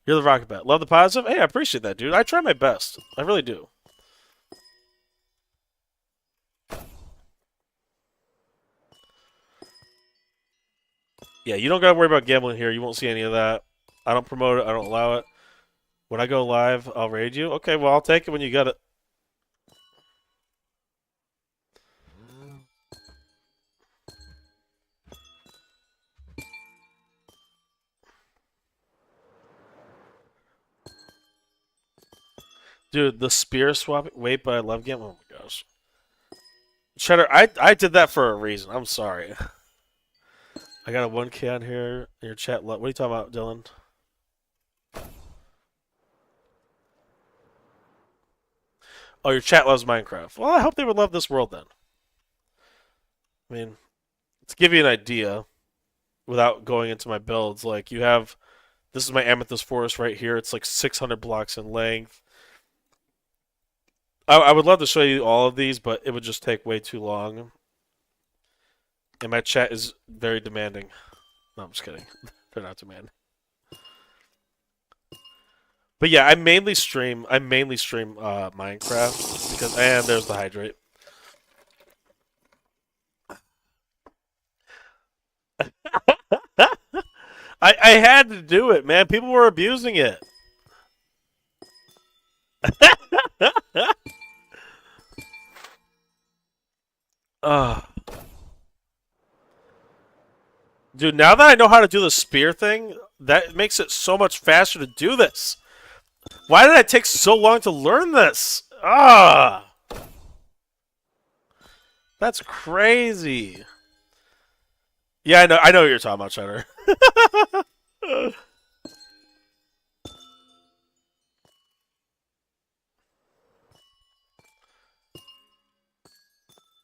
You're the Rocket Bet. Love the positive. Hey, I appreciate that, dude. I try my best. I really do. Yeah, you don't gotta worry about gambling here. You won't see any of that. I don't promote it. I don't allow it. When I go live, I'll raid you. Okay, well I'll take it when you get it. Dude, the spear swap. Wait, but I love gambling. Oh my gosh. Cheddar, I did that for a reason. I'm sorry. I got a 1K on here in your chat. What are you talking about, Dylan? Oh, your chat loves Minecraft. Well, I hope they would love this world then. I mean, to give you an idea, without going into my builds, like you have this is my amethyst forest right here. It's like 600 blocks in length. I would love to show you all of these, but it would just take way too long. And my chat is very demanding. No, I'm just kidding. They're not demanding. But yeah, I mainly stream. Minecraft because and there's the hydrate. I had to do it, man. People were abusing it. uh, Dude, now that I know how to do the spear thing, that makes it so much faster to do this. Why did it take so long to learn this? That's crazy. Yeah, I know what you're talking about, Cheddar.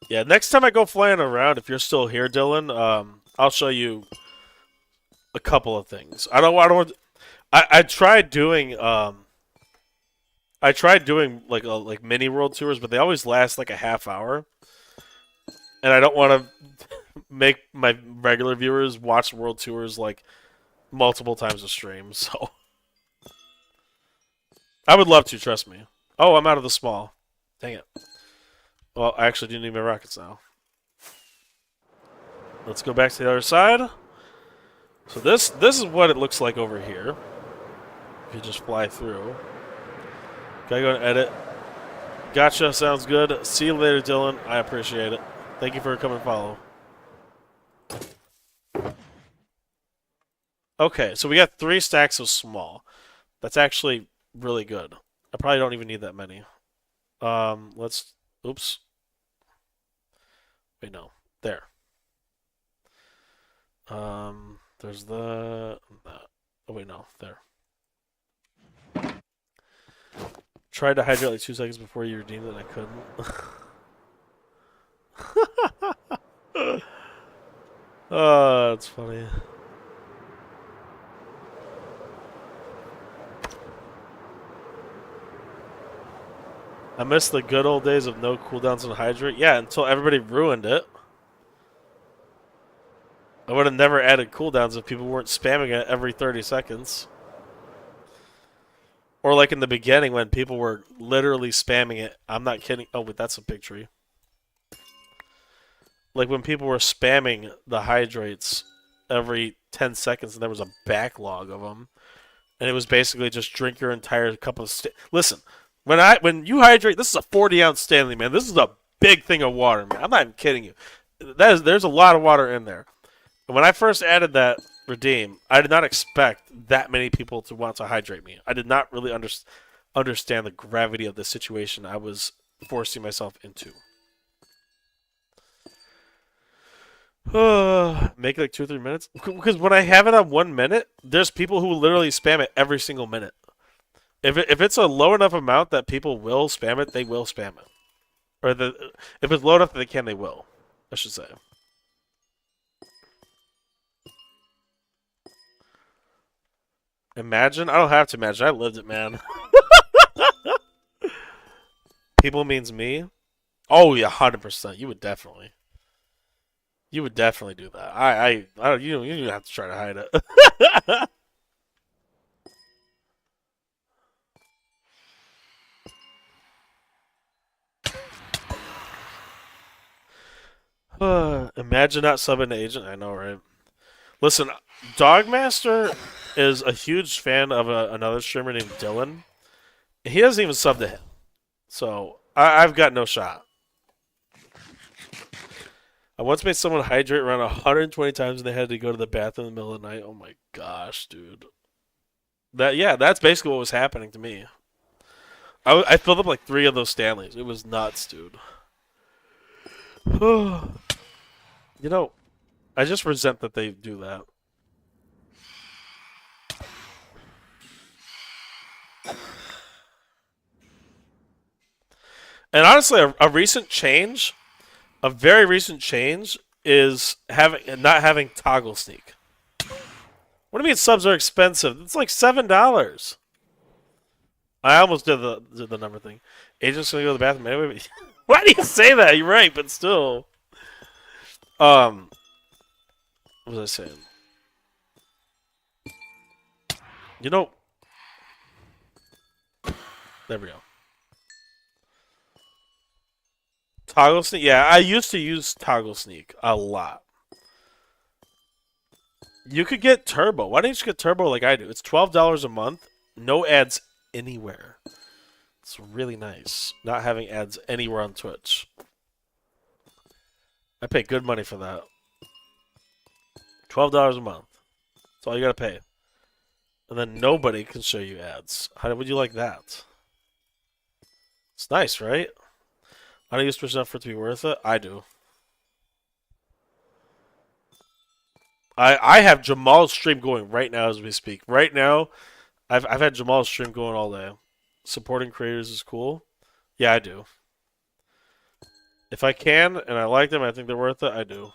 Yeah, next time I go flying around, if you're still here, Dylan, I'll show you a couple of things. I tried doing like mini world tours, but they always last like a half hour, and I don't want to make my regular viewers watch world tours like multiple times a stream. So I would love to, trust me. Oh, I'm out of the small. Dang it. Well, I actually do need my rockets now. Let's go back to the other side. So this is what it looks like over here. If you just fly through. Gotta go and edit. Gotcha, sounds good. See you later, Dylan. I appreciate it. Thank you for coming and follow. Okay, so we got 3 stacks of small. That's actually really good. I probably don't even need that many. Let's... Oops. Wait, no. There. There's the... Oh, wait, no. There. Tried to hydrate like 2 seconds before you redeemed it and I couldn't. Oh, that's funny. I miss the good old days of no cooldowns on hydrate. Yeah, until everybody ruined it. I would have never added cooldowns if people weren't spamming it every 30 seconds. Or like in the beginning when people were literally spamming it. I'm not kidding. Oh, wait, that's a big tree. Like when people were spamming the hydrates every 10 seconds and there was a backlog of them. And it was basically just drink your entire cup of... Listen, when you hydrate, this is a 40-ounce Stanley, man. This is a big thing of water, man. I'm not even kidding you. There's a lot of water in there. And when I first added that redeem, I did not expect that many people to want to hydrate me. I did not really understand the gravity of the situation I was forcing myself into. Make it like 2 or 3 minutes? Because when I have it on 1 minute, there's people who literally spam it every single minute. If it's a low enough amount that people will spam it, they will spam it. Or if it's low enough that they can, they will. I should say. Imagine? I don't have to imagine. I lived it, man. People means me? Oh, yeah, 100%. You would definitely. You would definitely do that. I don't. You don't have to try to hide it. Imagine not subbing to agent. I know, right? Listen, Dogmaster is a huge fan of another streamer named Dylan. He doesn't even sub to him, so I've got no shot. I once made someone hydrate around 120 times and they had to go to the bathroom in the middle of the night. Oh my gosh, dude. That's basically what was happening to me. I filled up like 3 of those Stanleys. It was nuts, dude. you know, I just resent that they do that. And honestly, a recent change, a very recent change, is not having toggle sneak. What do you mean subs are expensive? It's like $7. I almost did the number thing. Agent's gonna go to the bathroom anyway. Why do you say that? You're right, but still. What was I saying? You know, there we go. Toggle sneak. Yeah, I used to use toggle sneak a lot. You could get turbo. Why don't you just get turbo like I do? It's $12 a month, no ads anywhere. It's really nice not having ads anywhere on Twitch. I pay good money for that. $12 a month. That's all you gotta pay. And then nobody can show you ads. How would you like that? It's nice, right? I don't use Twitch enough for it to be worth it. I do. I have Jamal's stream going right now as we speak. Right now, I've had Jamal's stream going all day. Supporting creators is cool. Yeah, I do. If I can and I like them, I think they're worth it. I do.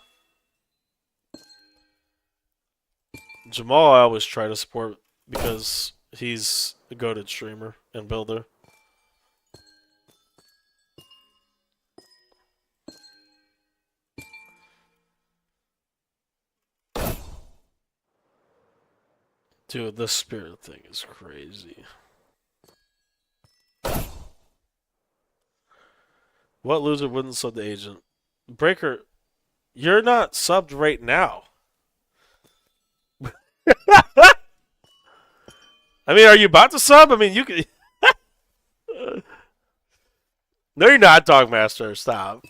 Jamal, I always try to support because he's a goated streamer and builder. Dude, the spirit thing is crazy. What loser wouldn't sub the agent? Breaker, you're not subbed right now. I mean, are you about to sub? I mean, you can. No, you're not, Dogmaster. Stop.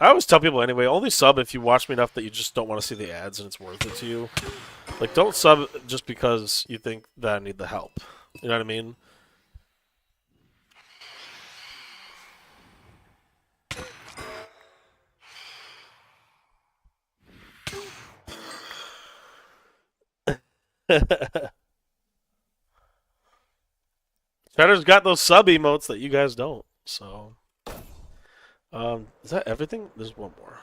I always tell people anyway, only sub if you watch me enough that you just don't want to see the ads and it's worth it to you. Like, don't sub just because you think that I need the help. You know what I mean? Cheddar's got those sub emotes that you guys don't. So, is that everything? There's one more.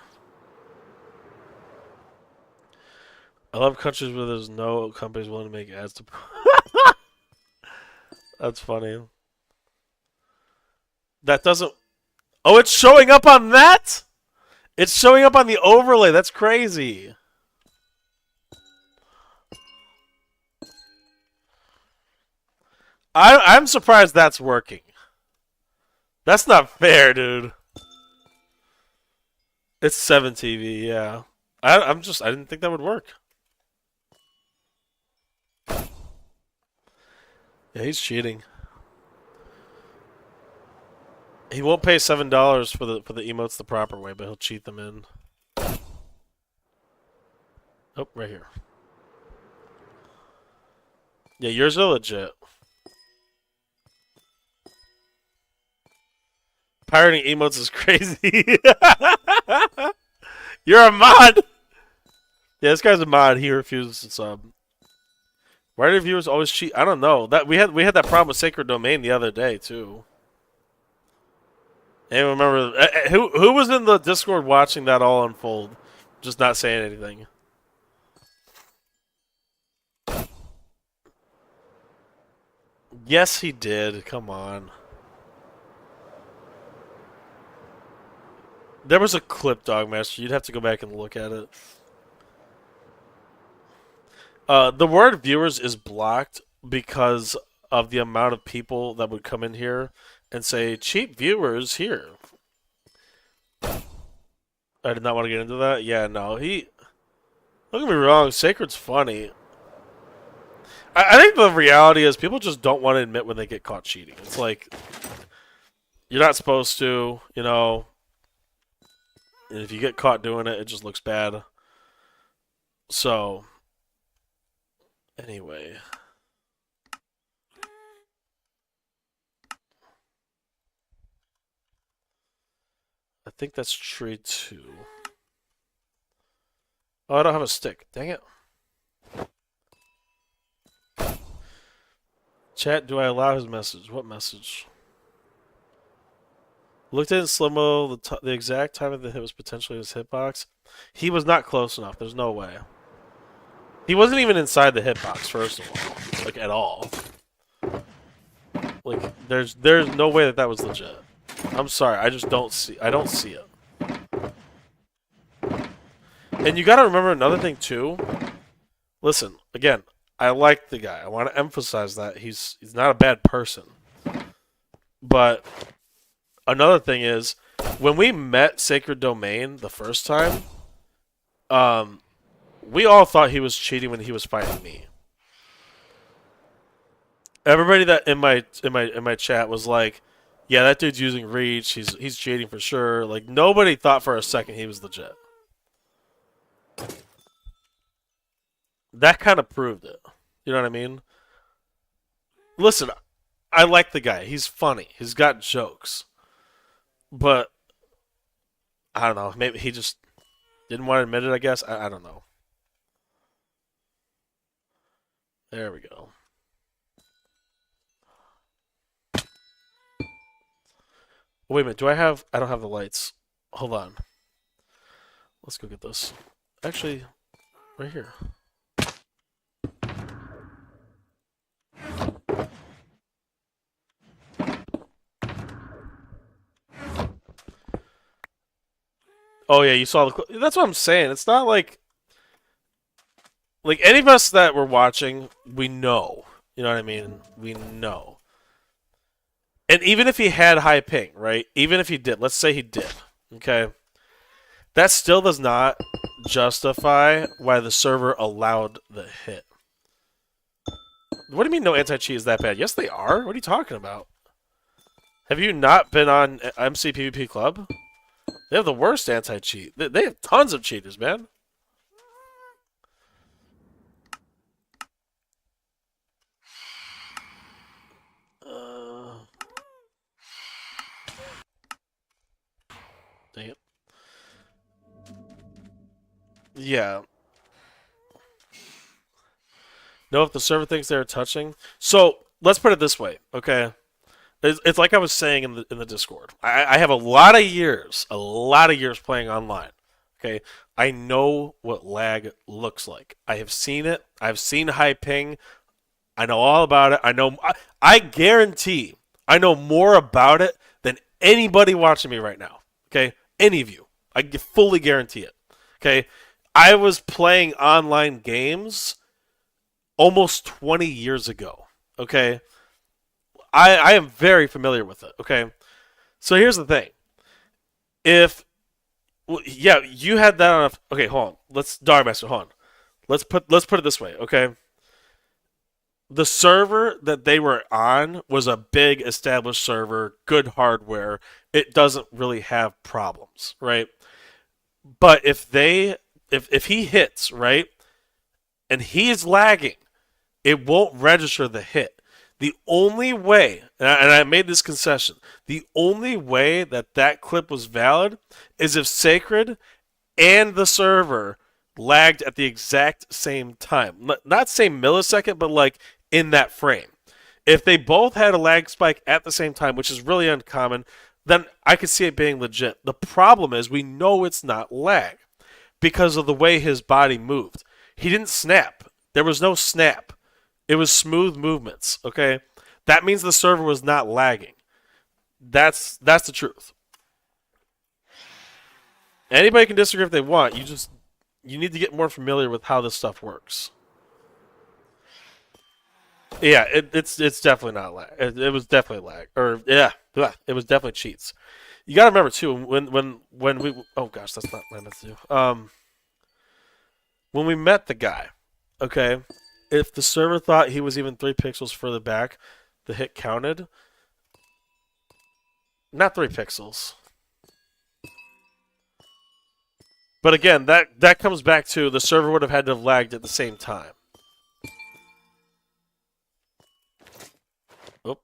I love countries where there's no companies willing to make ads to. That's funny. That doesn't. Oh, it's showing up on that? It's showing up on the overlay. That's crazy. I'm surprised that's working. That's not fair, dude. It's 7TV, yeah. I didn't think that would work. Yeah, he's cheating. He won't pay $7 for the emotes the proper way, but he'll cheat them in. Oh, right here. Yeah, yours are legit. Pirating emotes is crazy. You're a mod. Yeah, this guy's a mod. He refuses to sub. Why do viewers always cheat? I don't know. That we had that problem with Sacred Domain the other day too. Anyone remember who was in the Discord watching that all unfold, just not saying anything? Yes, he did. Come on. There was a clip, Dogmaster. You'd have to go back and look at it. The word viewers is blocked because of the amount of people that would come in here and say, cheap viewers here. I did not want to get into that. Yeah, no, he. Don't get me wrong, Sacred's funny. I think the reality is people just don't want to admit when they get caught cheating. It's like you're not supposed to, you know. And if you get caught doing it, it just looks bad. So, anyway. I think that's tree 2. Oh, I don't have a stick. Dang it. Chat, do I allow his message? What message? Looked at in slow-mo the exact time of the hit was potentially his hitbox. He was not close enough. There's no way. He wasn't even inside the hitbox, first of all. Like, at all. Like, there's no way that was legit. I'm sorry, I don't see it. And you gotta remember another thing, too. Listen, again, I like the guy. I want to emphasize that. He's not a bad person. But another thing is, when we met Sacred Domain the first time, we all thought he was cheating when he was fighting me. Everybody that in my chat was like, "Yeah, that dude's using reach. He's cheating for sure." Like nobody thought for a second he was legit. That kind of proved it. You know what I mean? Listen, I like the guy. He's funny. He's got jokes. But I don't know. Maybe he just didn't want to admit it, I guess. I don't know. There we go. Wait a minute. I don't have the lights. Hold on. Let's go get this. Actually, right here. Oh yeah, you saw the. That's what I'm saying. It's not like any of us that were watching, we know. You know what I mean? We know. And even if he had high ping, right? Even if he did, let's say he did, okay? That still does not justify why the server allowed the hit. What do you mean no anti-cheat is that bad? Yes, they are. What are you talking about? Have you not been on MC PvP Club? They have the worst anti-cheat. They have tons of cheaters, man. Dang it. Yeah. Know if the server thinks they're touching. So let's put it this way, okay? It's like I was saying in the Discord. I have a lot of years playing online. Okay, I know what lag looks like. I have seen it. I've seen high ping. I know all about it. I guarantee I know more about it than anybody watching me right now. Okay, any of you, I fully guarantee it. Okay, I was playing online games almost 20 years ago. Okay. I am very familiar with it. Okay, so here's the thing. Yeah, you had that on. Okay, hold on. Darkmaster, hold on. Let's put it this way. Okay, the server that they were on was a big established server, good hardware. It doesn't really have problems, right? But if he hits right, and he is lagging, it won't register the hit. The only way, and I made this concession, the only way that clip was valid is if Sacred and the server lagged at the exact same time. Not same millisecond, but like in that frame. If they both had a lag spike at the same time, which is really uncommon, then I could see it being legit. The problem is we know it's not lag because of the way his body moved. He didn't snap. There was no snap. It was smooth movements, okay? That means the server was not lagging. That's the truth. Anybody can disagree if they want. You need to get more familiar with how this stuff works. Yeah, it's definitely not lag. It was definitely lag. Or yeah, it was definitely cheats. You gotta remember too when we oh gosh, that's not what I meant to do. When we met the guy, okay, if the server thought he was even 3 pixels further back, the hit counted. Not 3 pixels. But again, that comes back to the server would have had to have lagged at the same time. Oh.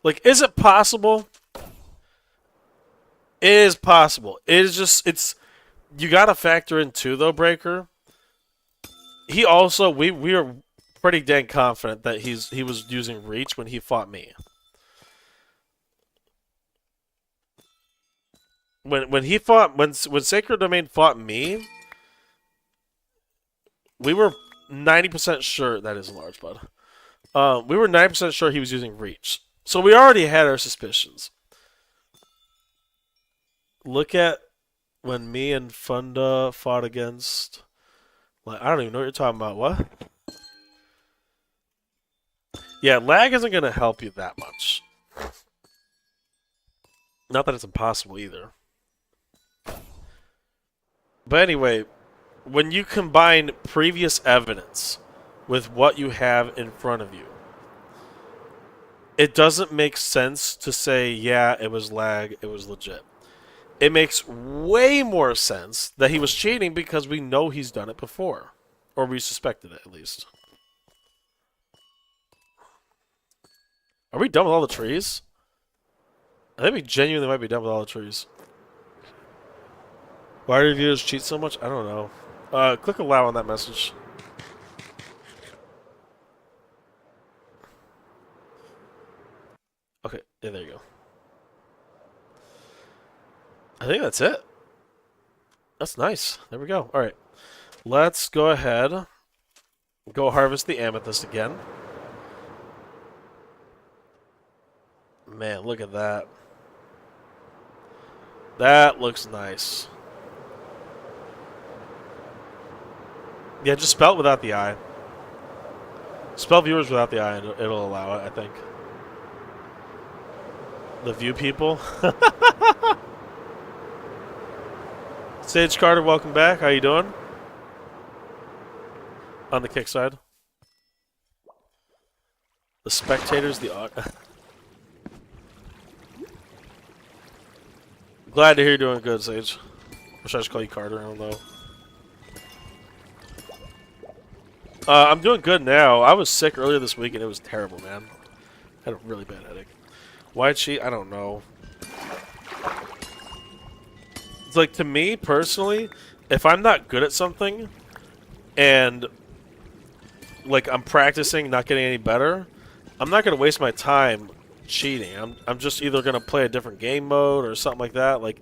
Like, is it possible? It is possible. It is just, it's, you gotta factor in too, though, Breaker. He also, we are pretty dang confident that he was using reach when he fought me. When he fought, when Sacred Domain fought me, we were 90% sure, that is a large bud. We were 90% sure he was using reach. So we already had our suspicions. Look at when me and Funda fought against... Like, I don't even know what you're talking about. What? Yeah, lag isn't going to help you that much. Not that it's impossible either. But anyway, when you combine previous evidence with what you have in front of you, it doesn't make sense to say, yeah, it was lag, it was legit. It makes way more sense that he was cheating because we know he's done it before. Or we suspected it, at least. Are we done with all the trees? I think we genuinely might be done with all the trees. Why do reviewers cheat so much? I don't know. Click allow on that message. Okay, yeah, there you go. I think that's it. That's nice. There we go. Alright. Let's go ahead. Go harvest the amethyst again. Man, look at that. That looks nice. Yeah, just spell it without the I. Spell viewers without the I and it'll allow it, I think. The view people. Sage Carter, welcome back. How you doing? On the kick side. The spectators, the Glad to hear you're doing good, Sage. Or should I just call you Carter? I don't know. I'm doing good now. I was sick earlier this week and it was terrible, man. I had a really bad headache. Why cheat? I don't know. It's like, to me, personally, if I'm not good at something and, like, I'm practicing, not getting any better, I'm not going to waste my time cheating. I'm just either going to play a different game mode or something like that. Like,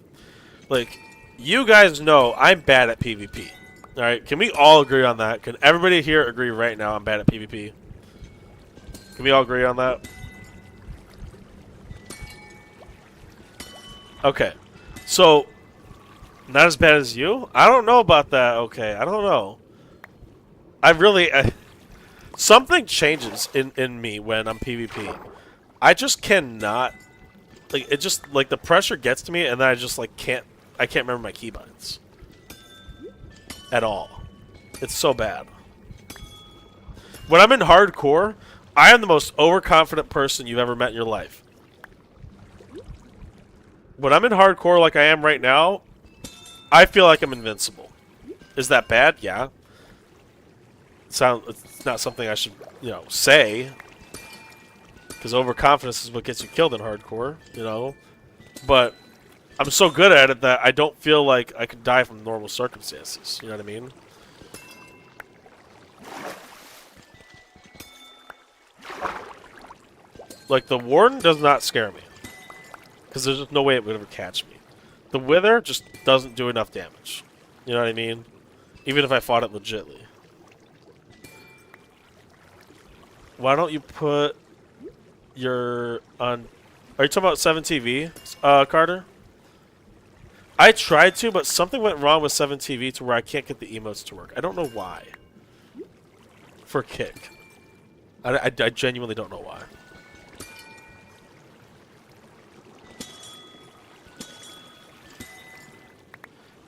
you guys know I'm bad at PvP. Alright, can we all agree on that? Can everybody here agree right now I'm bad at PvP? Can we all agree on that? Okay. So, not as bad as you? I don't know about that, okay. I don't know. Something changes in me when I'm PvP. I just cannot... Like, it just... Like, the pressure gets to me and then I just, like, can't... I can't remember my keybinds. At all. It's so bad. When I'm in hardcore, I am the most overconfident person you've ever met in your life. When I'm in hardcore like I am right now, I feel like I'm invincible. Is that bad? Yeah. It's not something I should, you know, say. Because overconfidence is what gets you killed in hardcore, you know. But I'm so good at it that I don't feel like I could die from normal circumstances. You know what I mean? Like, the Warden does not scare me. Because there's just no way it would ever catch me. The Wither just doesn't do enough damage. You know what I mean? Even if I fought it legitly. Why don't you put your... on... Are you talking about 7TV, Carter? I tried to, but something went wrong with 7TV to where I can't get the emotes to work. I don't know why. For kick. I genuinely don't know why.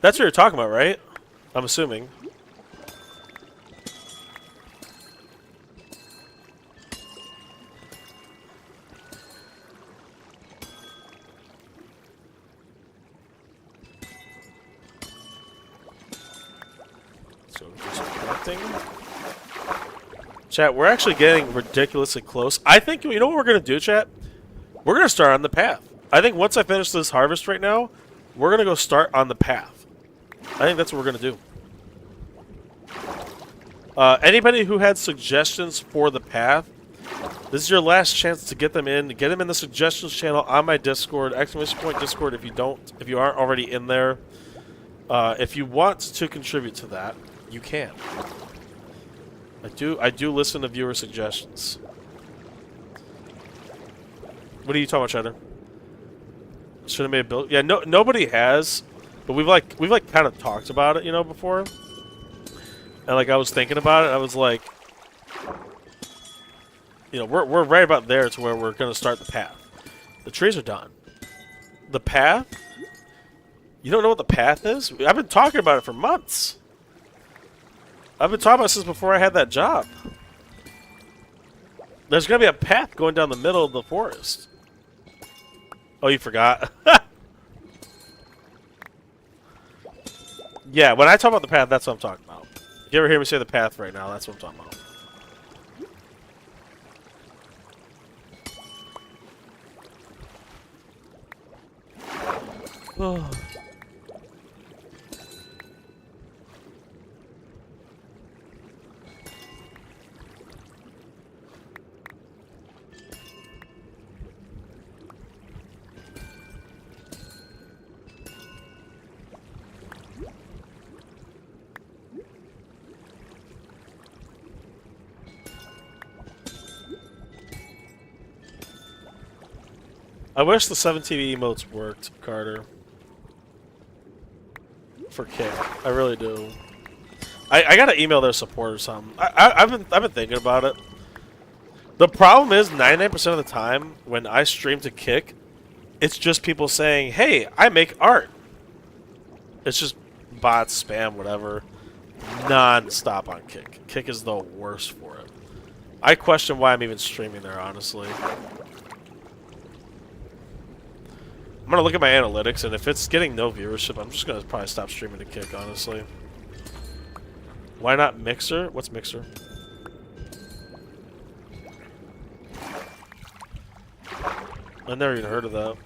That's what you're talking about, right? I'm assuming. So just collecting. Chat, we're actually getting ridiculously close. I think, you know what we're going to do, chat? We're going to start on the path. I think once I finish this harvest right now, we're going to go start on the path. I think that's what we're going to do. Anybody who had suggestions for the path, this is your last chance to get them in. Get them in the suggestions channel on my Discord, !point Discord if you aren't already in there. If you want to contribute to that, you can. I do listen to viewer suggestions. What are you talking about, Cheddar? Should have made a build. Yeah, nobody has, but we've kind of talked about it, you know, before. And like I was thinking about it, I was like, you know, we're right about there to where we're gonna start the path. The trees are done. The path? You don't know what the path is? I've been talking about it for months. I've been talking about it since before I had that job. There's gonna be a path going down the middle of the forest. Oh, you forgot? Yeah, when I talk about the path, that's what I'm talking about. If you ever hear me say the path right now, that's what I'm talking about. I wish the 7TV emotes worked, Carter. For kick. I really do. I gotta email their support or something. I've been thinking about it. The problem is 99% of the time when I stream to Kick, it's just people saying, "Hey, I make art." It's just bots, spam, whatever, non-stop on Kick. Kick is the worst for it. I question why I'm even streaming there, honestly. I'm gonna look at my analytics, and if it's getting no viewership, I'm just gonna probably stop streaming to Kick, honestly. Why not Mixer? What's Mixer? I never even heard of that.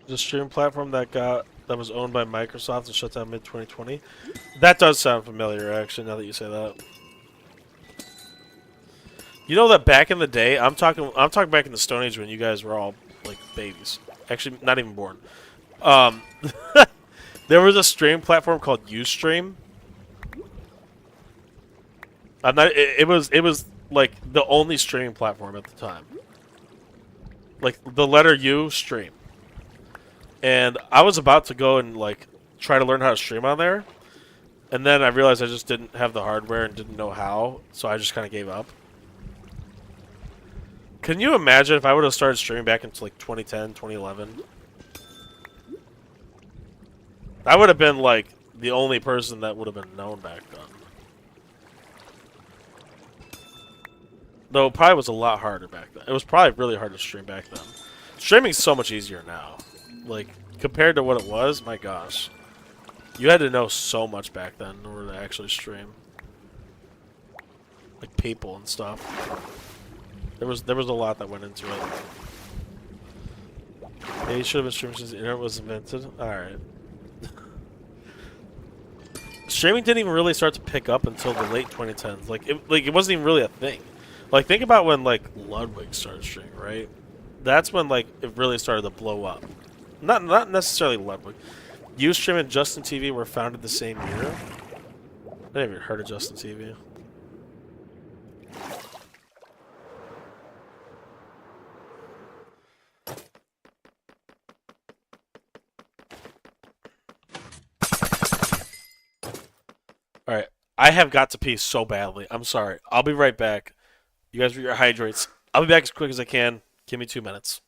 The stream platform that was owned by Microsoft and shut down mid 2020. That does sound familiar, actually. Now that you say that, you know that back in the day, I'm talking back in the Stone Age when you guys were all like babies. Actually, not even born. There was a stream platform called Ustream. I'm not. It was like the only streaming platform at the time. Like the letter U, stream. And I was about to go and like try to learn how to stream on there, and then I realized I just didn't have the hardware and didn't know how, so I just kind of gave up. Can you imagine if I would have started streaming back into like 2010, 2011? I would have been like the only person that would have been known back then. Though it probably was a lot harder back then. It was probably really hard to stream back then. Streaming's so much easier now. Like, compared to what it was, my gosh. You had to know so much back then in order to actually stream, like people and stuff. There was a lot that went into it. Yeah, you should have been streaming since the internet was invented. All right. Streaming didn't even really start to pick up until the late 2010s. Like it wasn't even really a thing. Like think about when like Ludwig started streaming, right? That's when like it really started to blow up. Not necessarily Ludwig. Ustream and Justin TV were founded the same year. I never even heard of Justin TV. All right, I have got to pee so badly. I'm sorry. I'll be right back. You guys read your hydrates. I'll be back as quick as I can. Give me 2 minutes.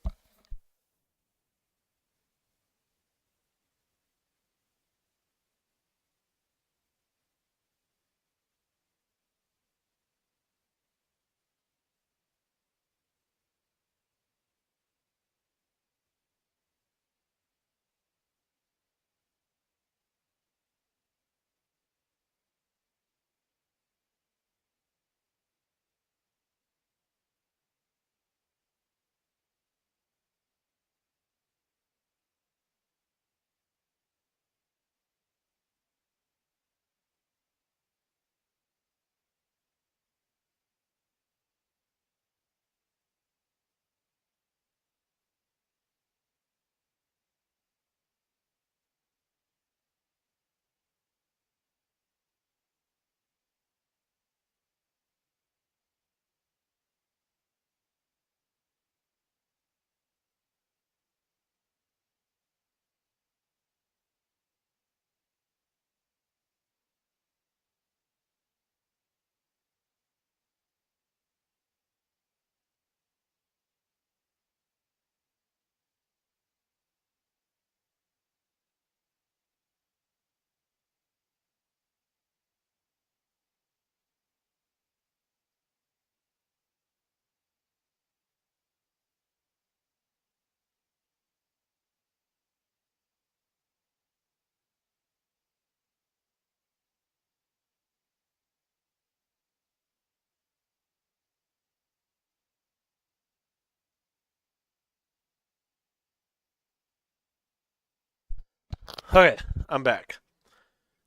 Okay, I'm back.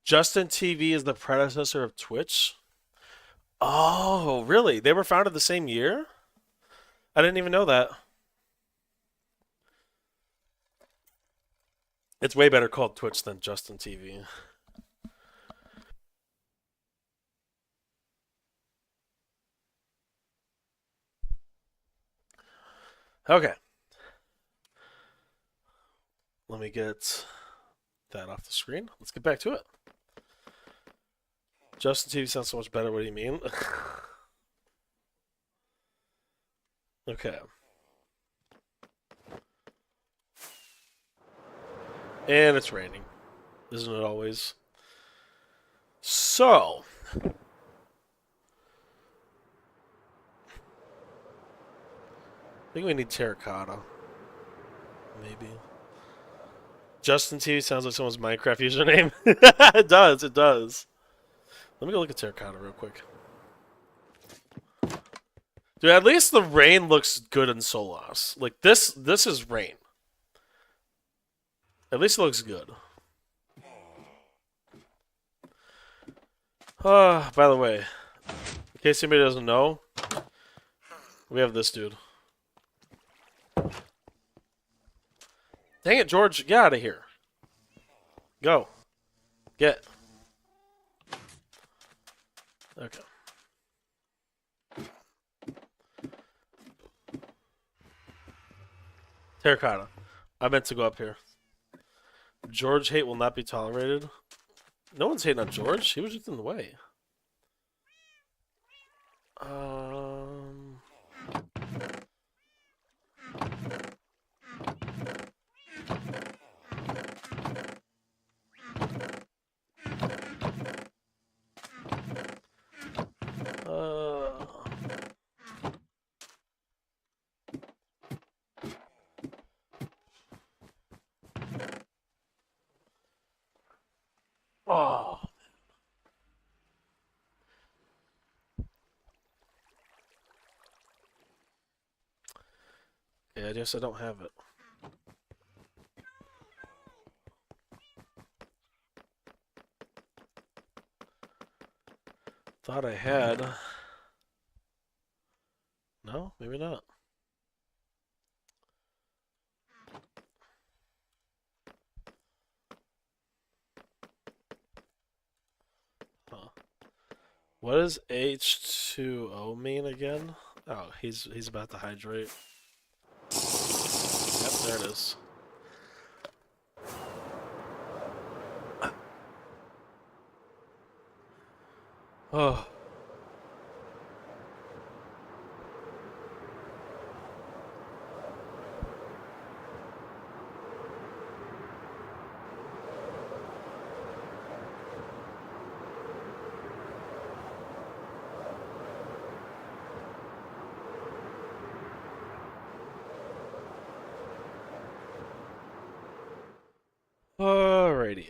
Justin TV is the predecessor of Twitch. Oh, really? They were founded the same year? I didn't even know that. It's way better called Twitch than Justin TV. Okay, let me get that off the screen. Let's get back to it. Justin TV sounds so much better. What do you mean? Okay. And it's raining. Isn't it always? So, I think we need terracotta. Maybe. Justin TV sounds like someone's Minecraft username. It does, it does. Let me go look at terracotta real quick. Dude, at least the rain looks good in Solas. Like this is rain. At least it looks good. By the way, in case anybody doesn't know, we have this dude. Dang it, George, get out of here. Go. Get. Okay. Terracotta. I meant to go up here. George hate will not be tolerated. No one's hating on George. He was just in the way. Um. Uh. Okay, I guess I don't have it. Thought I had. No, maybe not. Huh. What does H2O mean again? Oh, he's about to hydrate. Yep, there it is. Oh. Alrighty.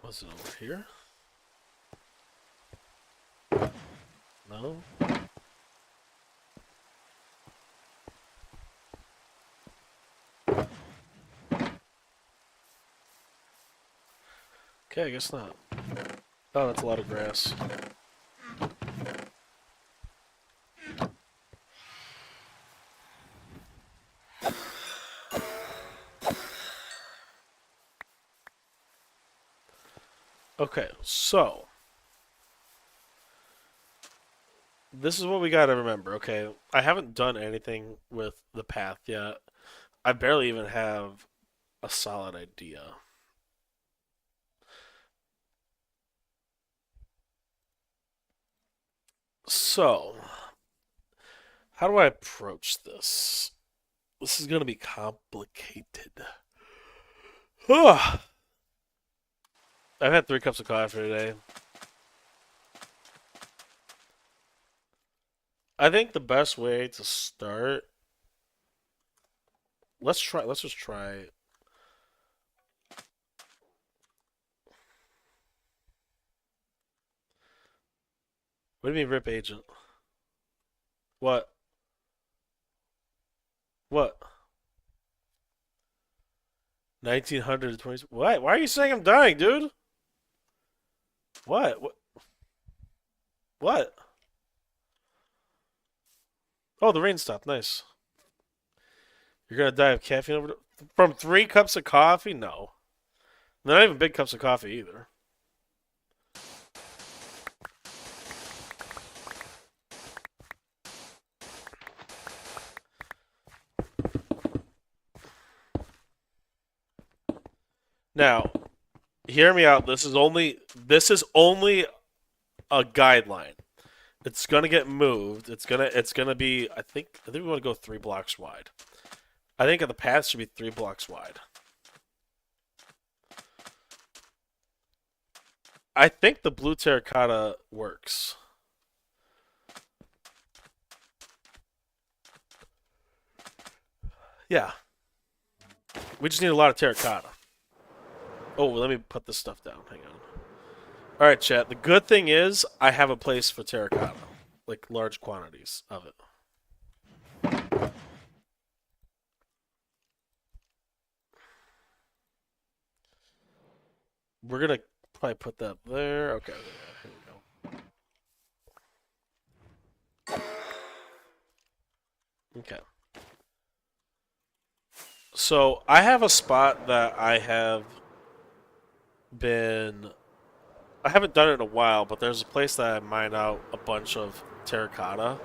Was it over here? No? Okay, I guess not. Oh, that's a lot of grass. Okay, so this is what we gotta remember, okay? I haven't done anything with the path yet. I barely even have a solid idea. So, how do I approach this? This is gonna be complicated. I've had 3 cups of coffee today. I think the best way to start. Let's try. Let's just try. What do you mean, rip agent? What? What? 1920. What? Why are you saying I'm dying, dude? What? What? What? Oh, the rain stopped. Nice. You're gonna die of caffeine from 3 cups of coffee? No. Not even big cups of coffee either. Now, hear me out. This is only a guideline. It's gonna get moved. It's gonna be. I think we want to go 3 blocks wide. I think the path should be 3 blocks wide. I think the blue terracotta works. Yeah, we just need a lot of terracotta. Oh, let me put this stuff down. Hang on. All right, chat. The good thing is I have a place for terracotta, like large quantities of it. We're gonna probably put that there. Okay, here we go. Okay. So I have a spot that been. I haven't done it in a while, but there's a place that I mine out a bunch of terracotta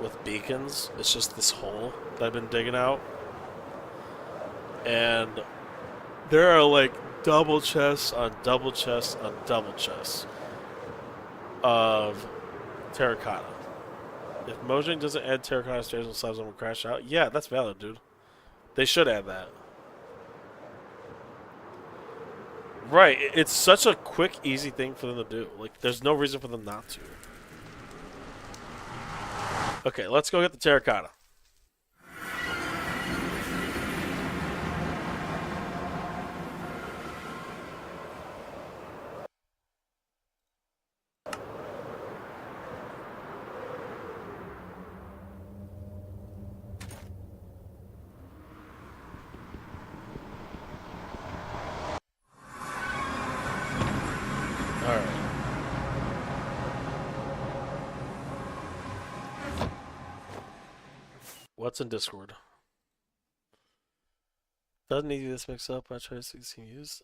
with beacons. It's just this hole that I've been digging out. And there are like double chests on double chests on double chests of terracotta. If Mojang doesn't add terracotta stairs and slabs, I'm gonna crash out. Yeah, that's valid, dude. They should add that. Right, it's such a quick, easy thing for them to do. Like, there's no reason for them not to. Okay, let's go get the terracotta. What's in Discord? Doesn't need this mix up. I try to see use.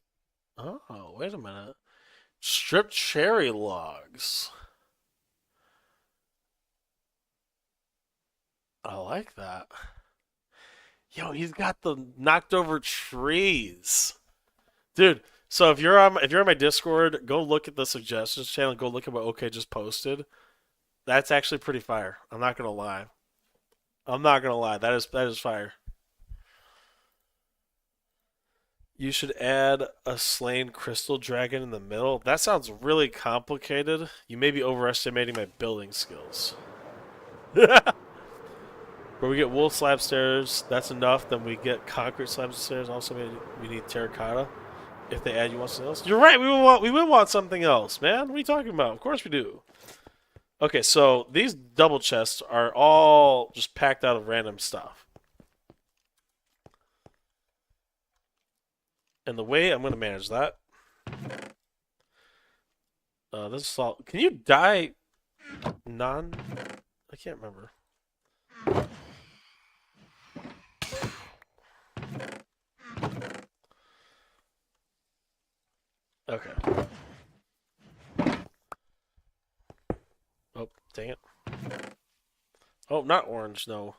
Oh, wait a minute. Stripped cherry logs. I like that. Yo, he's got the knocked over trees. Dude, so if you're on my Discord, go look at the suggestions channel, go look at what OK just posted. That's actually pretty fire. I'm not gonna lie. I'm not gonna lie. That is fire. You should add a slain crystal dragon in the middle. That sounds really complicated. You may be overestimating my building skills. Where we get wool slab stairs, that's enough. Then we get concrete slab stairs. Also, we need terracotta. If they add, you want something else? You're right. We will want something else, man. What are you talking about? Of course we do. Okay, so these double chests are all just packed out of random stuff. And the way I'm going to manage that, this is all. Can you die non? I can't remember. Okay. Oh, dang it. Oh, not orange, no.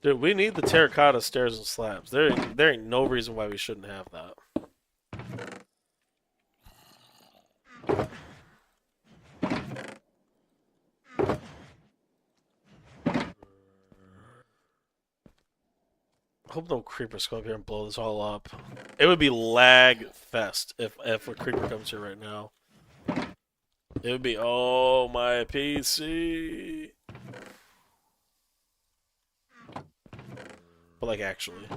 Dude, we need the terracotta stairs and slabs. There ain't no reason why we shouldn't have that. I hope no creepers come up here and blow this all up. It would be lag fest if a creeper comes here right now. It would be, oh, my PC. But like actually.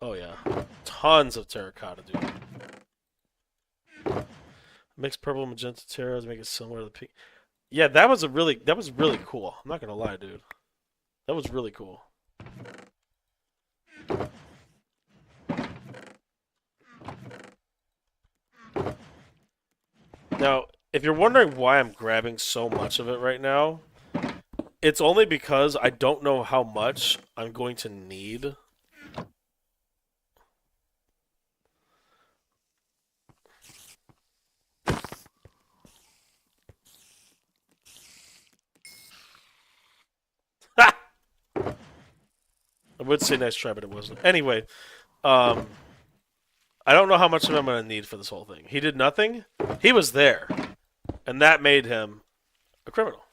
Oh yeah. Tons of terracotta, dude. Mix purple magenta terra to make it similar to the pink. Yeah, that was really cool. I'm not gonna lie, dude. That was really cool. Now, if you're wondering why I'm grabbing so much of it right now, it's only because I don't know how much I'm going to need. I would say nice try, but it wasn't. Anyway, I don't know how much of him I'm going to need for this whole thing. He did nothing. He was there. And that made him a criminal.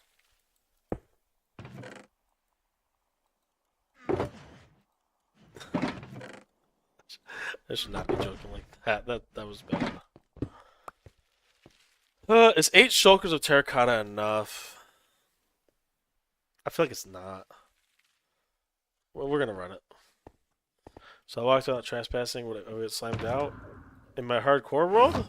I should not be joking like that. That was bad. Is 8 shulkers of terracotta enough? I feel like it's not. Well, we're gonna run it. So I walked out trespassing. Would I get slammed out? In my hardcore world?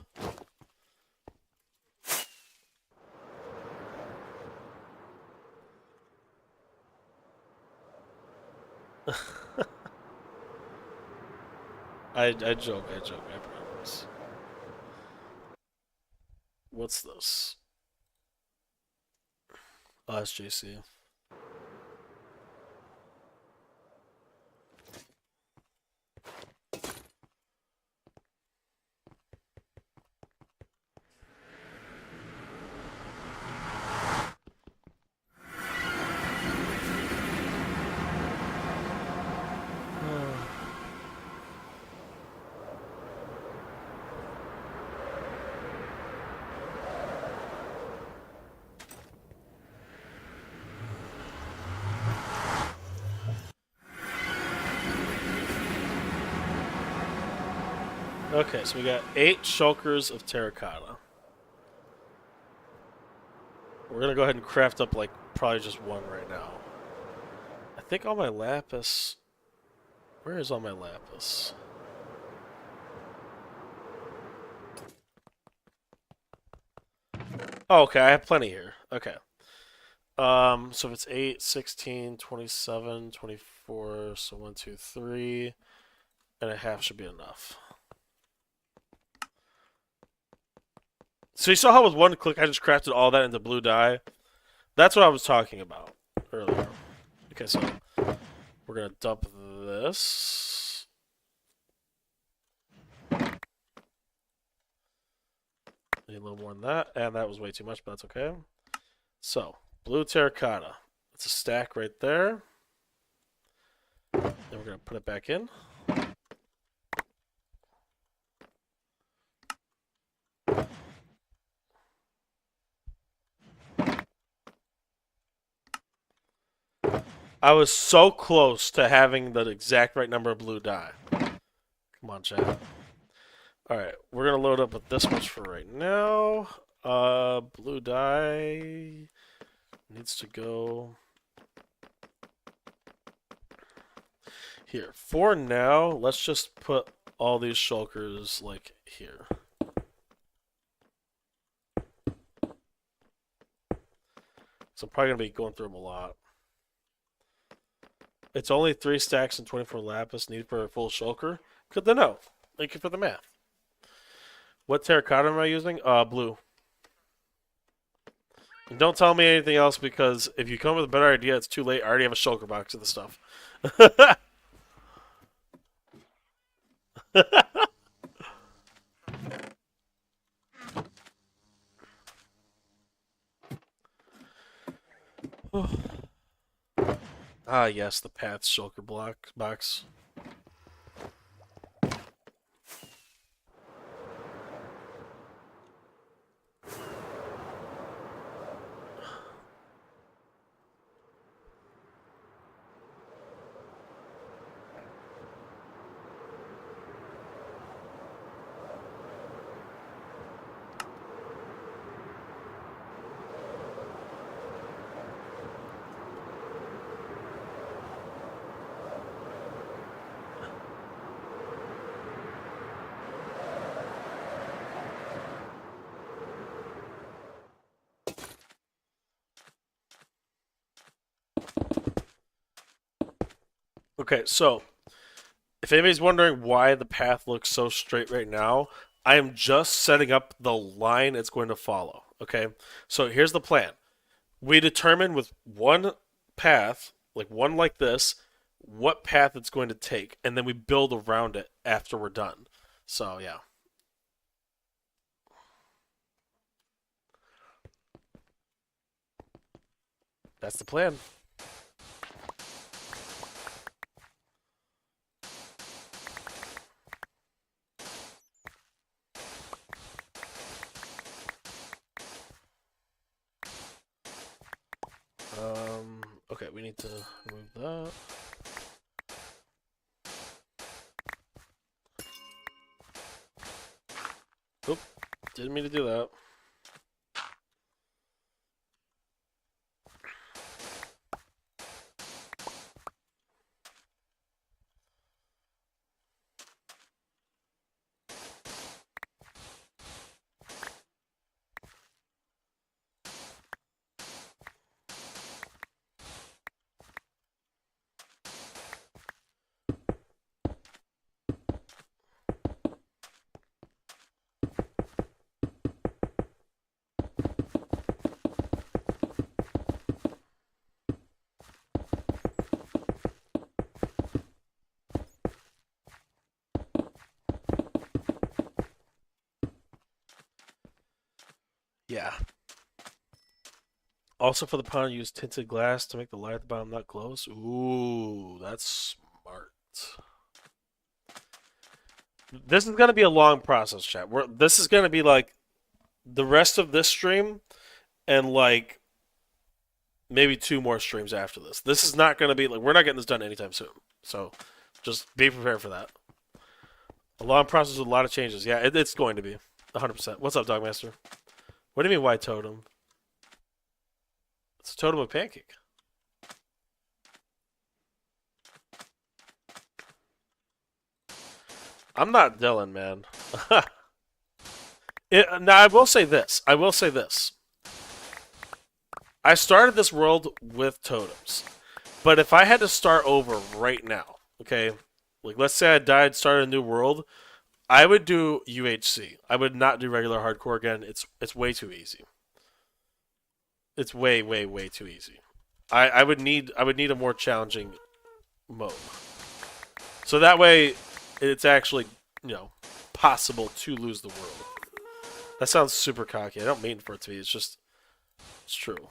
I joke, I promise. What's this? Oh, that's JC. Okay, so we got 8 shulkers of terracotta. We're gonna go ahead and craft up like probably just one right now. I think all my lapis. Where is all my lapis? Oh, okay, I have plenty here. Okay. So if it's 8, 16, 27, 24, so 1, 2, 3, and a half should be enough. So you saw how with one click I just crafted all that into blue dye? That's what I was talking about earlier. Okay, so we're gonna dump this. Need a little more than that, and that was way too much, but that's okay. So, blue terracotta. It's a stack right there. Then we're gonna put it back in. I was so close to having the exact right number of blue dye. Come on, chat. Alright, we're gonna load up with this much for right now. Blue dye needs to go here. For now, let's just put all these shulkers like here. So I'm probably gonna be going through them a lot. It's only 3 stacks and 24 lapis needed for a full shulker. Good to know. Thank you for the math. What terracotta am I using? Blue. And don't tell me anything else because if you come with a better idea, it's too late. I already have a shulker box of the stuff. Ah, yes, the path shulker block box. Okay, so if anybody's wondering why the path looks so straight right now, I am just setting up the line it's going to follow. Okay, so here's the plan. We determine with one path, like one like this, what path it's going to take, and then we build around it after we're done. So yeah, that's the plan. Okay, we need to remove that. Oop, didn't mean to do that. Yeah. Also for the pond, use tinted glass to make the light at the bottom not glows. Ooh, that's smart. This is gonna be a long process, chat. This is gonna be like the rest of this stream and like maybe 2 more streams after this. This is not gonna be like we're not getting this done anytime soon. So just be prepared for that. A long process with a lot of changes. Yeah, it's going to be 100%. What's up, Dogmaster? What do you mean white totem? It's a totem of pancake. I'm not Dylan, man. Now, I will say this. I will say this. I started this world with totems. But if I had to start over right now, okay, like let's say I died, started a new world, I would do UHC. I would not do regular hardcore again. It's way too easy. It's way, way, way too easy. I would need a more challenging mode. So that way it's actually, you know, possible to lose the world. That sounds super cocky. I don't mean for it to be. It's just it's true.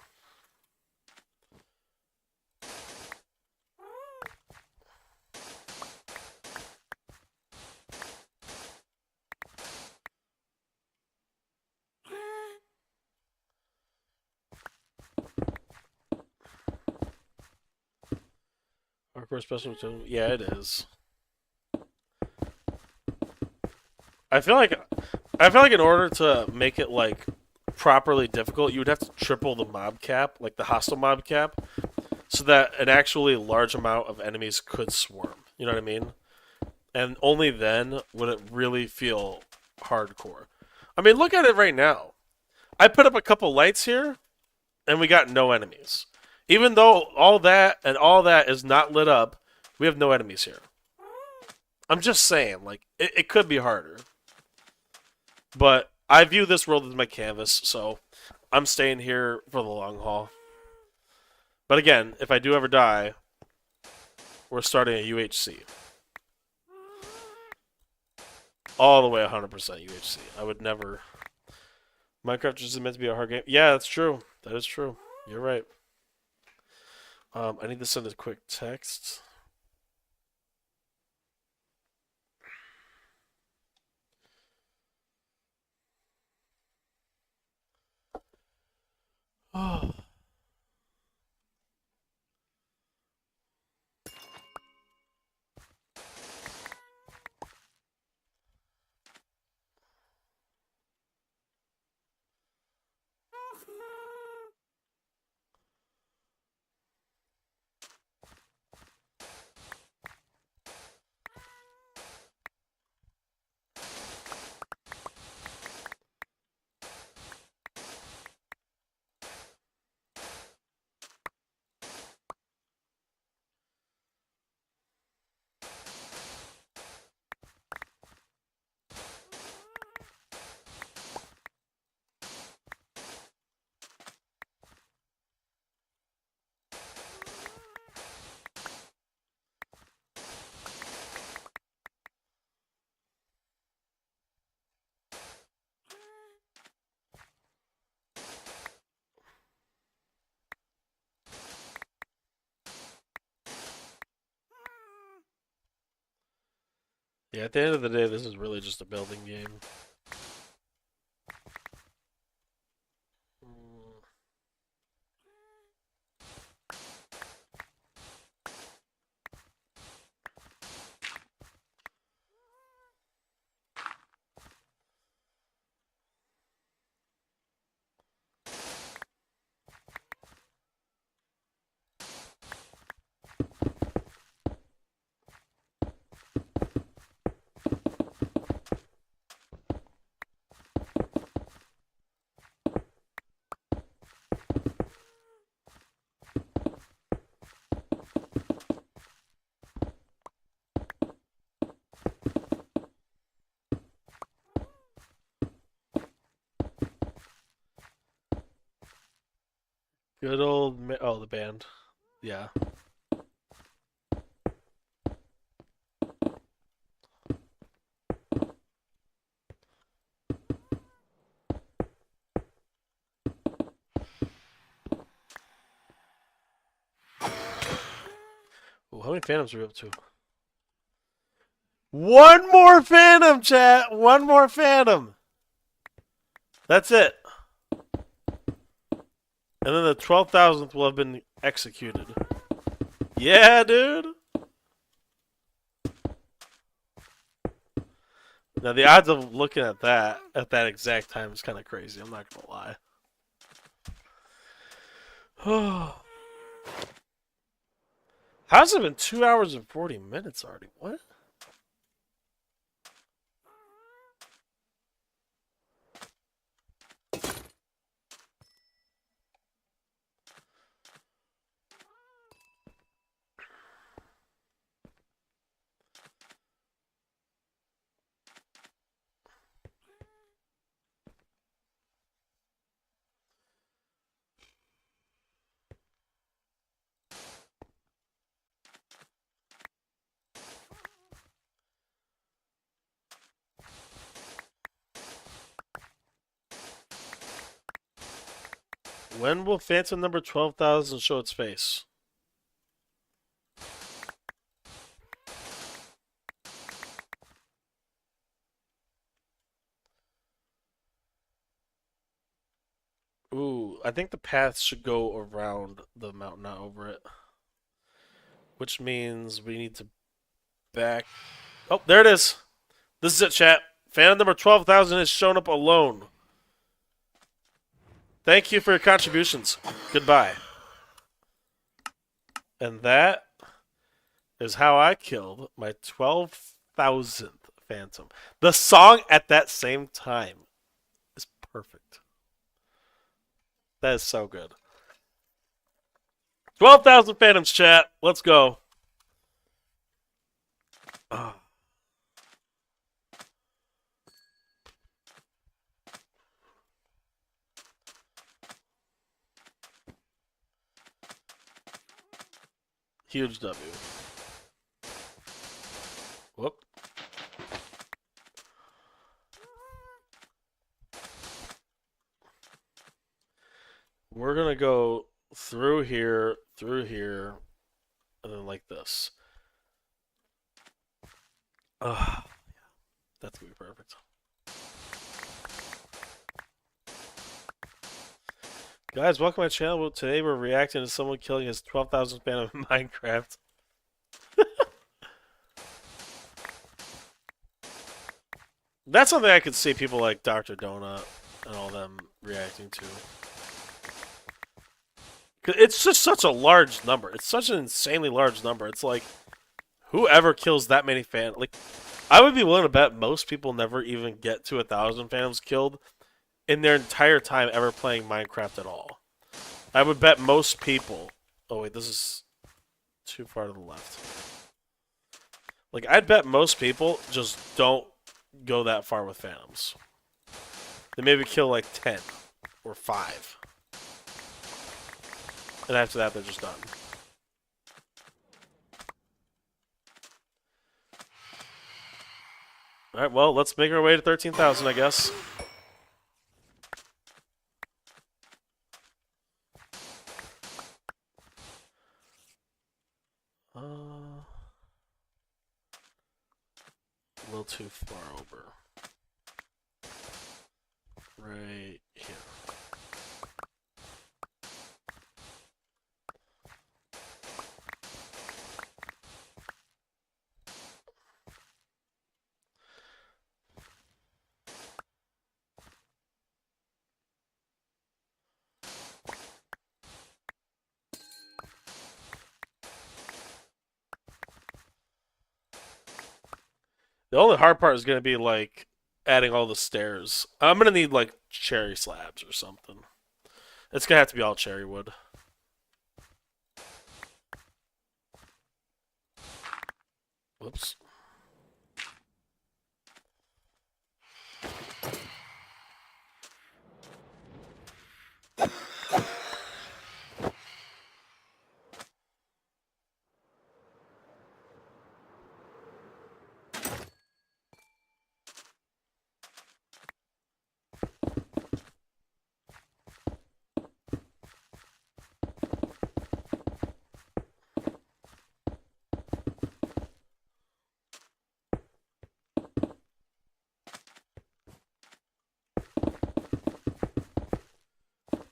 Hardcore special totem. Yeah, it is. I feel like I feel like in order to make it like properly difficult, you would have to triple the mob cap, like the hostile mob cap, so that an actually large amount of enemies could swarm. You know what I mean? And only then would it really feel hardcore. I mean, look at it right now. I put up a couple lights here, and we got no enemies. Even though all that is not lit up, we have no enemies here. I'm just saying, like, it could be harder. But I view this world as my canvas, so I'm staying here for the long haul. But again, if I do ever die, we're starting a UHC. All the way 100% UHC. I would never... Minecraft just isn't meant to be a hard game. Yeah, that's true. That is true. You're right. I need to send a quick text. Oh. Yeah, at the end of the day, this is really just a building game. Mm. Good old... Oh, the band. Yeah. Ooh, how many phantoms are we up to? One more phantom, chat! One more phantom! That's it. And then the 12,000th will have been executed. Yeah, dude! Now, the odds of looking at that exact time is kind of crazy. I'm not gonna lie. How's it been 2 hours and 40 minutes already? What? When will Phantom number 12,000 show its face? Ooh, I think the path should go around the mountain, not over it. Which means we need to back. Oh, there it is. This is it, chat. Phantom number 12,000 has shown up alone. Thank you for your contributions. Goodbye. And that is how I killed my 12,000th Phantom. The song at that same time is perfect. That is so good. 12,000 Phantoms, chat. Let's go. Oh. Huge W. Whoop. We're going to go through here, and then like this. That's going to be perfect. Guys, welcome to my channel. Today we're reacting to someone killing his 12,000 fan in Minecraft. That's something I could see people like Dr. Donut and all them reacting to. It's just such a large number. It's such an insanely large number. It's like, whoever kills that many fans, like, I would be willing to bet most people never even get to 1,000 phantoms killed in their entire time ever playing Minecraft at all. I would bet most people. Oh wait, this is too far to the left. Like, I'd bet most people just don't go that far with phantoms. They maybe kill like 10 or 5. And after that, they're just done. Alright, well, let's make our way to 13,000, I guess. A little too far over. Right here. The only hard part is going to be, like, adding all the stairs. I'm going to need, like, cherry slabs or something. It's going to have to be all cherry wood. Whoops.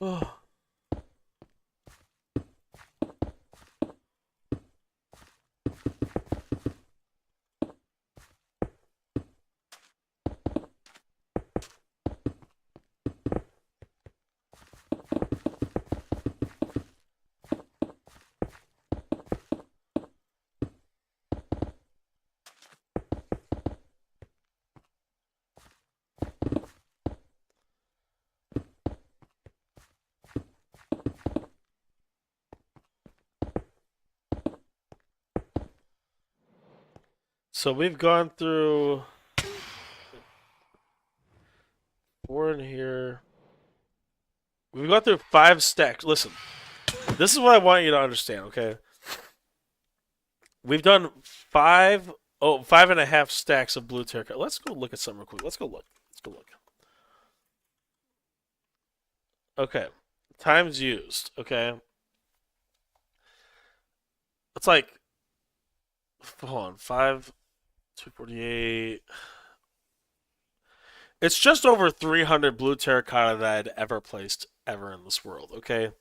Oh. So we've gone through 4 in here. We've gone through 5 stacks. Listen, this is what I want you to understand, okay? We've done 5.5 stacks of blue terracotta. Let's go look at something real quick. Let's go look. Okay. Times used. Okay. It's like, hold on, 248. It's just over 300 blue terracotta that I'd ever placed ever in this world. Okay.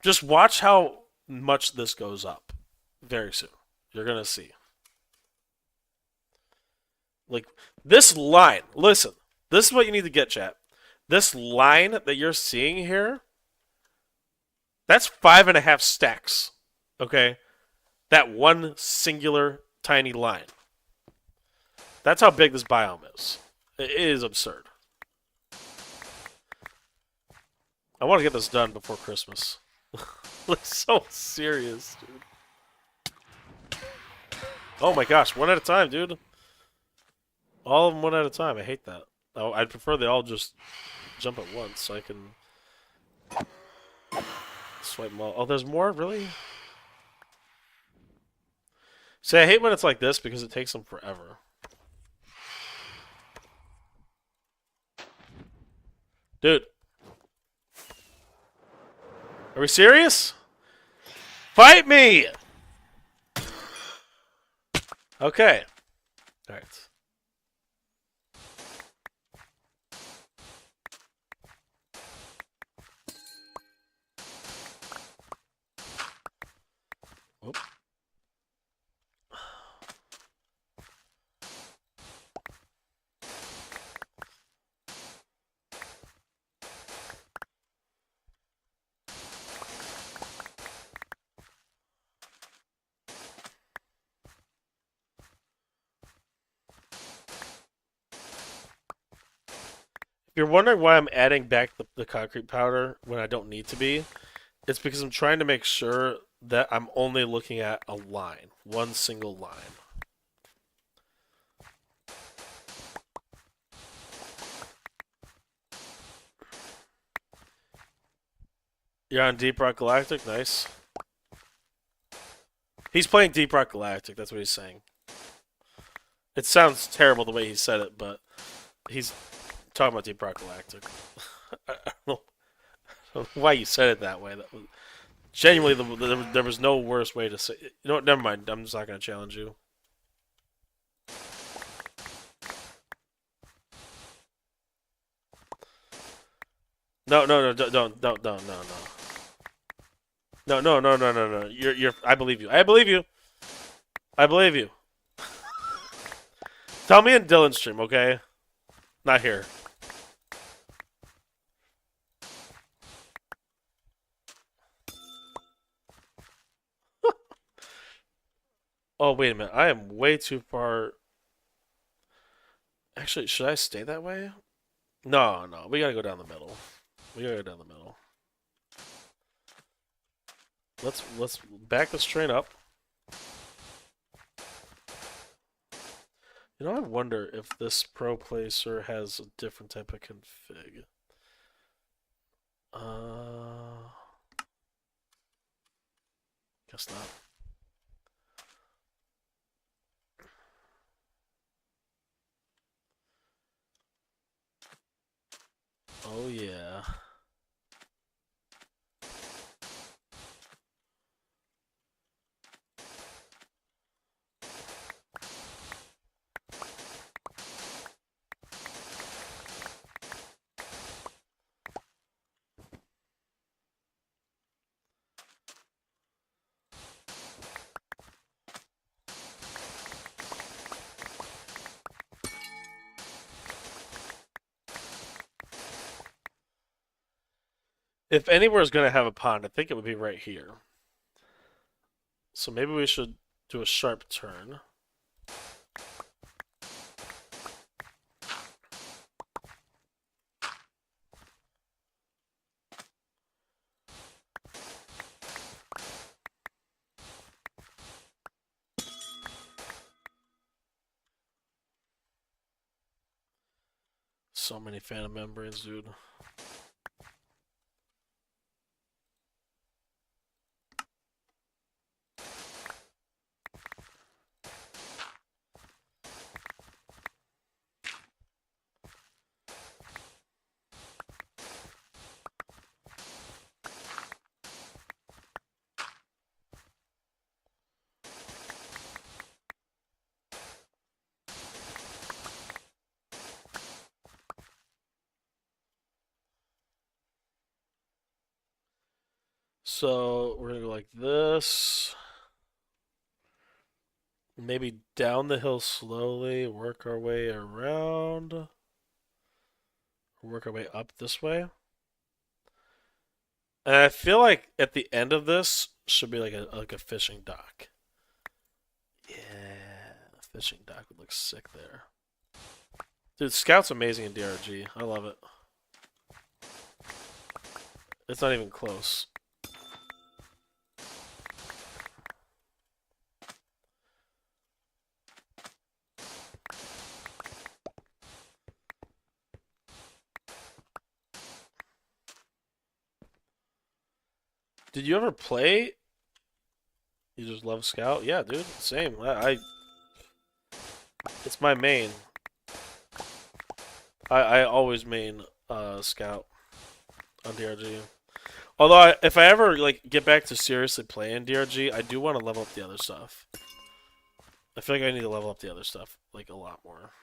Just watch how much this goes up very soon. You're gonna see. Like this line. Listen, this is what you need to get, chat. This line that you're seeing here, that's 5.5 stacks. Okay, that one singular tiny line. That's how big this biome is. It is absurd. I want to get this done before Christmas. Looks so serious, dude. Oh my gosh, one at a time, dude. All of them one at a time. I hate that. Oh, I'd prefer they all just jump at once so I can swipe them all. Oh, there's more? Really? See, I hate when it's like this because it takes them forever. Dude. Are we serious? Fight me! Okay. Alright. Whoop. If you're wondering why I'm adding back the concrete powder when I don't need to be, it's because I'm trying to make sure that I'm only looking at a line. One single line. You're on Deep Rock Galactic? Nice. He's playing Deep Rock Galactic, that's what he's saying. It sounds terrible the way he said it, but he's talking about Deep Rock Galactic. I don't know why you said it that way. That was, genuinely, there was no worse way to say it. You know what? Never mind. I'm just not going to challenge you. No, don't, no. No. You're. I believe you. I believe you. I believe you. Tell me in Dylan's stream, okay? Not here. Oh, wait a minute. I am way too far. Actually, should I stay that way? No. We gotta go down the middle. We gotta go down the middle. Let's back this train up. You know, I wonder if this Pro Placer has a different type of config. Guess not. Oh yeah. If anywhere is going to have a pond, I think it would be right here. So maybe we should do a sharp turn. So many phantom membranes, dude. So we're gonna go like this. Maybe down the hill slowly, work our way around. Work our way up this way. And I feel like at the end of this should be like a fishing dock. Yeah, a fishing dock would look sick there. Dude, Scout's amazing in DRG. I love it. It's not even close. Did you ever play? You just love Scout? Yeah, dude. Same. It's my main. I always main Scout on DRG. Although if I ever like get back to seriously playing DRG, I do want to level up the other stuff. I feel like I need to level up the other stuff like a lot more.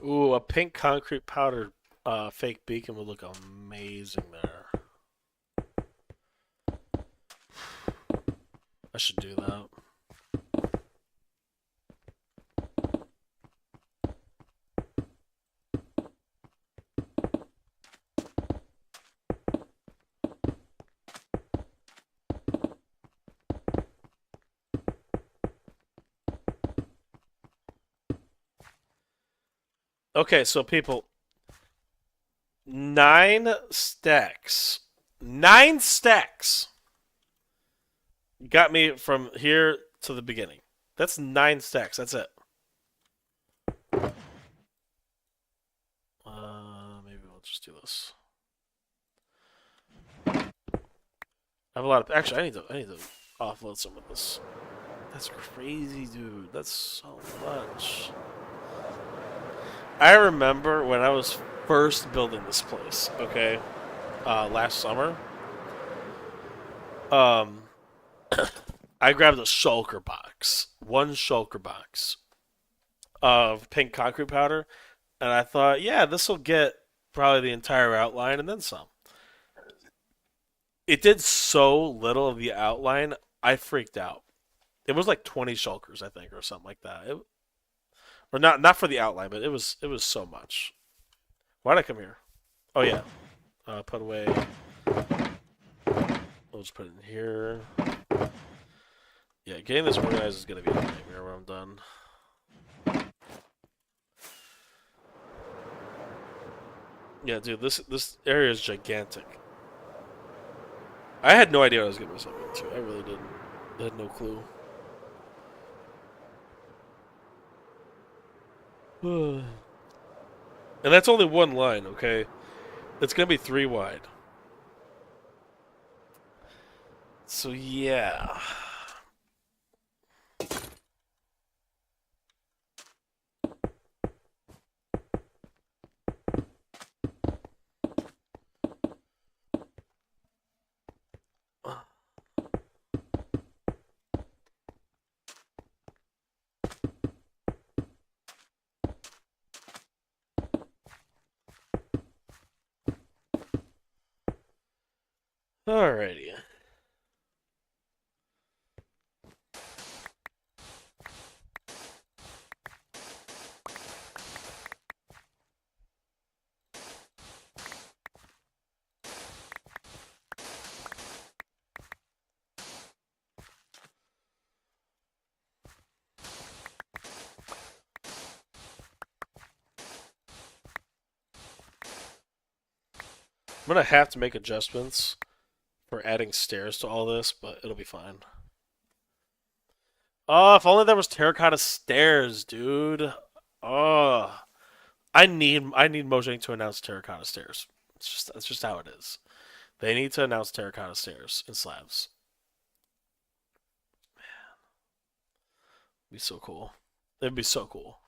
Ooh, a pink concrete powder fake beacon would look amazing there. I should do that. Okay, so people, 9 stacks. 9 stacks got me from here to the beginning. That's 9 stacks. That's it. Maybe we'll just do this. I have a lot of. Actually, I need to offload some of this. That's crazy, dude. That's so much. I remember when I was first building this place. Okay, last summer. Um, I grabbed a shulker box, one shulker box of pink concrete powder, and I thought, yeah, this will get probably the entire outline and then some. It did so little of the outline, I freaked out. It was like 20 shulkers, I think, or something like that. Or not for the outline, but it was so much. Why'd I come here? Oh yeah, put away. We'll just put it in here. Yeah, getting this organized is gonna be a nightmare when I'm done. Yeah, dude, this area is gigantic. I had no idea what I was getting myself into. I really didn't. I had no clue. And that's only one line, okay? It's gonna be 3 wide. So yeah. Alrighty. I'm gonna have to make adjustments for adding stairs to all this, but it'll be fine. Oh, if only there was terracotta stairs, dude. Oh, I need Mojang to announce terracotta stairs. That's just how it is. They need to announce terracotta stairs and slabs. It'd be so cool. It'd be so cool.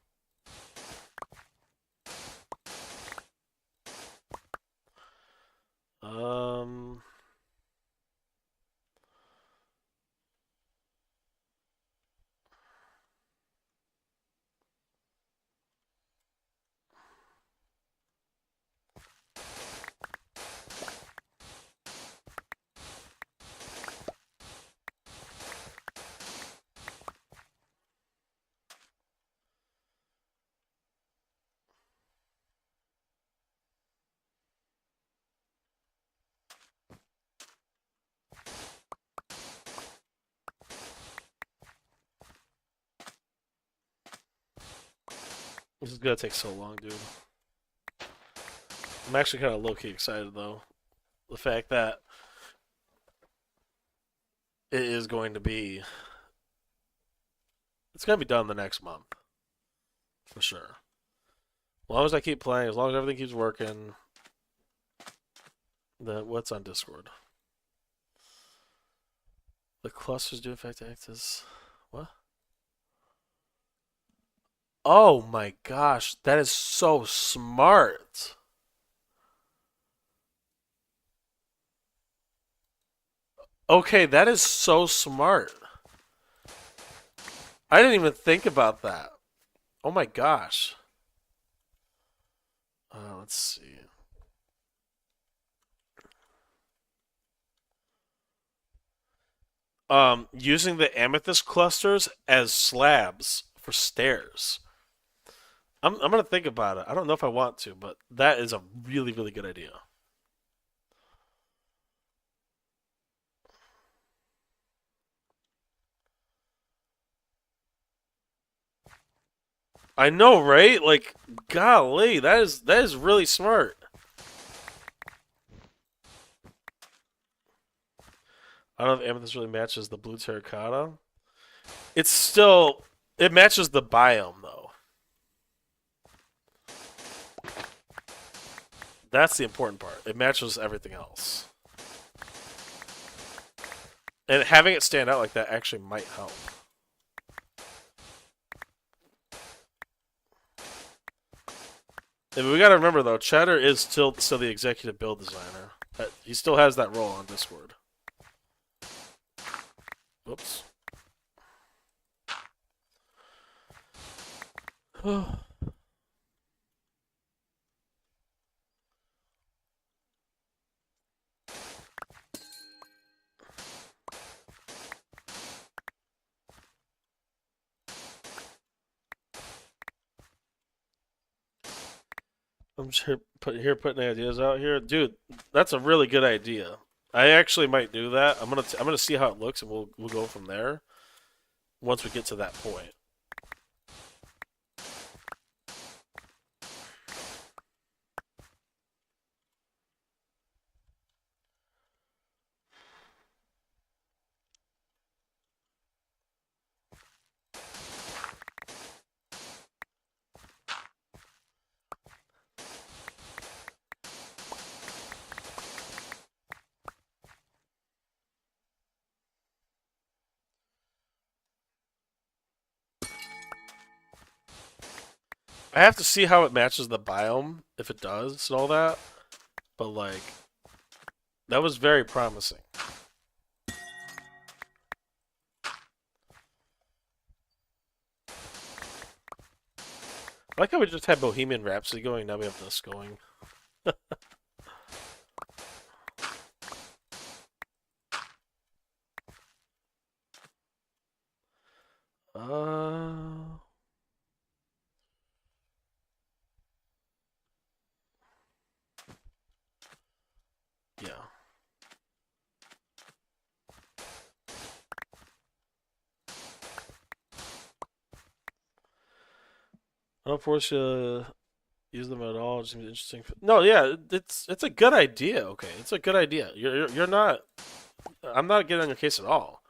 Um, this is gonna take so long, dude. I'm actually kind of low key excited though. The fact that it is going to be, it's gonna be done the next month for sure. As long as I keep playing, as long as everything keeps working. The what's on Discord? The clusters do affect actors. What? Oh my gosh, that is so smart. Okay, that is so smart. I didn't even think about that. Oh my gosh. Let's see. Using the amethyst clusters as slabs for stairs. I'm gonna think about it. I don't know if I want to, but that is a really really good idea. I know, right? Like, golly, that is really smart. I don't know if amethyst really matches the blue terracotta. It's still it matches the biome though. That's the important part. It matches everything else. And having it stand out like that actually might help. And we gotta remember though, Chatter is still the executive build designer. He still has that role on Discord. Whoops. I'm just putting ideas out here, dude. That's a really good idea. I actually might do that. I'm gonna see how it looks, and we'll go from there once we get to that point. I have to see how it matches the biome, if it does and all that. But like, that was very promising. I like how we just had Bohemian Rhapsody going. Now we have this going. Uh, yeah. I don't force you to use them at all. It seems interesting. No, yeah, it's a good idea. Okay, it's a good idea. You're not. I'm not getting on your case at all.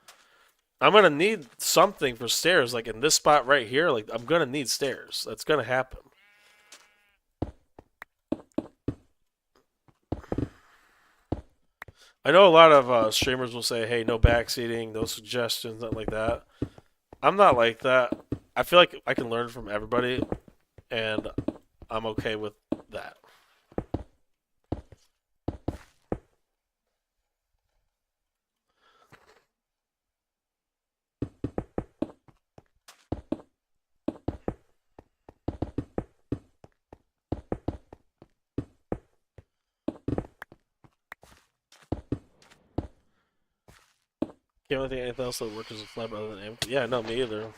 I'm gonna need something for stairs, like in this spot right here. Like I'm gonna need stairs. That's gonna happen. I know a lot of streamers will say, "Hey, no backseating, no suggestions, nothing like that." I'm not like that. I feel like I can learn from everybody, and I'm okay with that. Can't really think of anything else that works as a flap other than amethyst. Yeah, no, me either.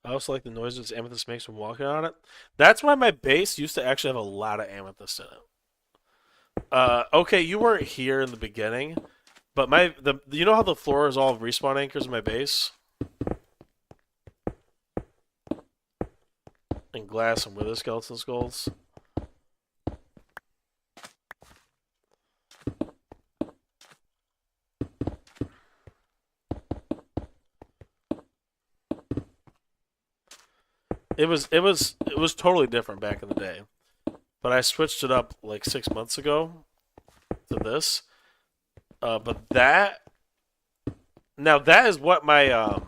'I also like the noises amethyst makes when walking on it. That's why my base used to actually have a lot of amethyst in it. Okay, you weren't here in the beginning, but you know how the floor is all respawn anchors in my base and glass and wither skeleton skulls. It was totally different back in the day, but I switched it up like 6 months ago to this. But that is what my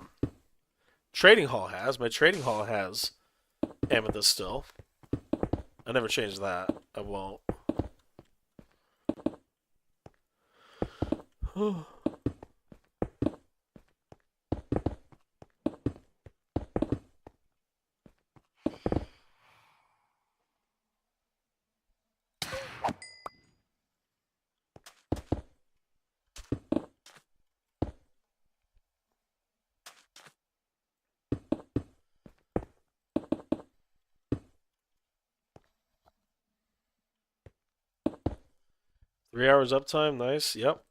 trading hall has. My trading hall has amethyst still. I never changed that. I won't. 3 hours uptime, nice. Yep,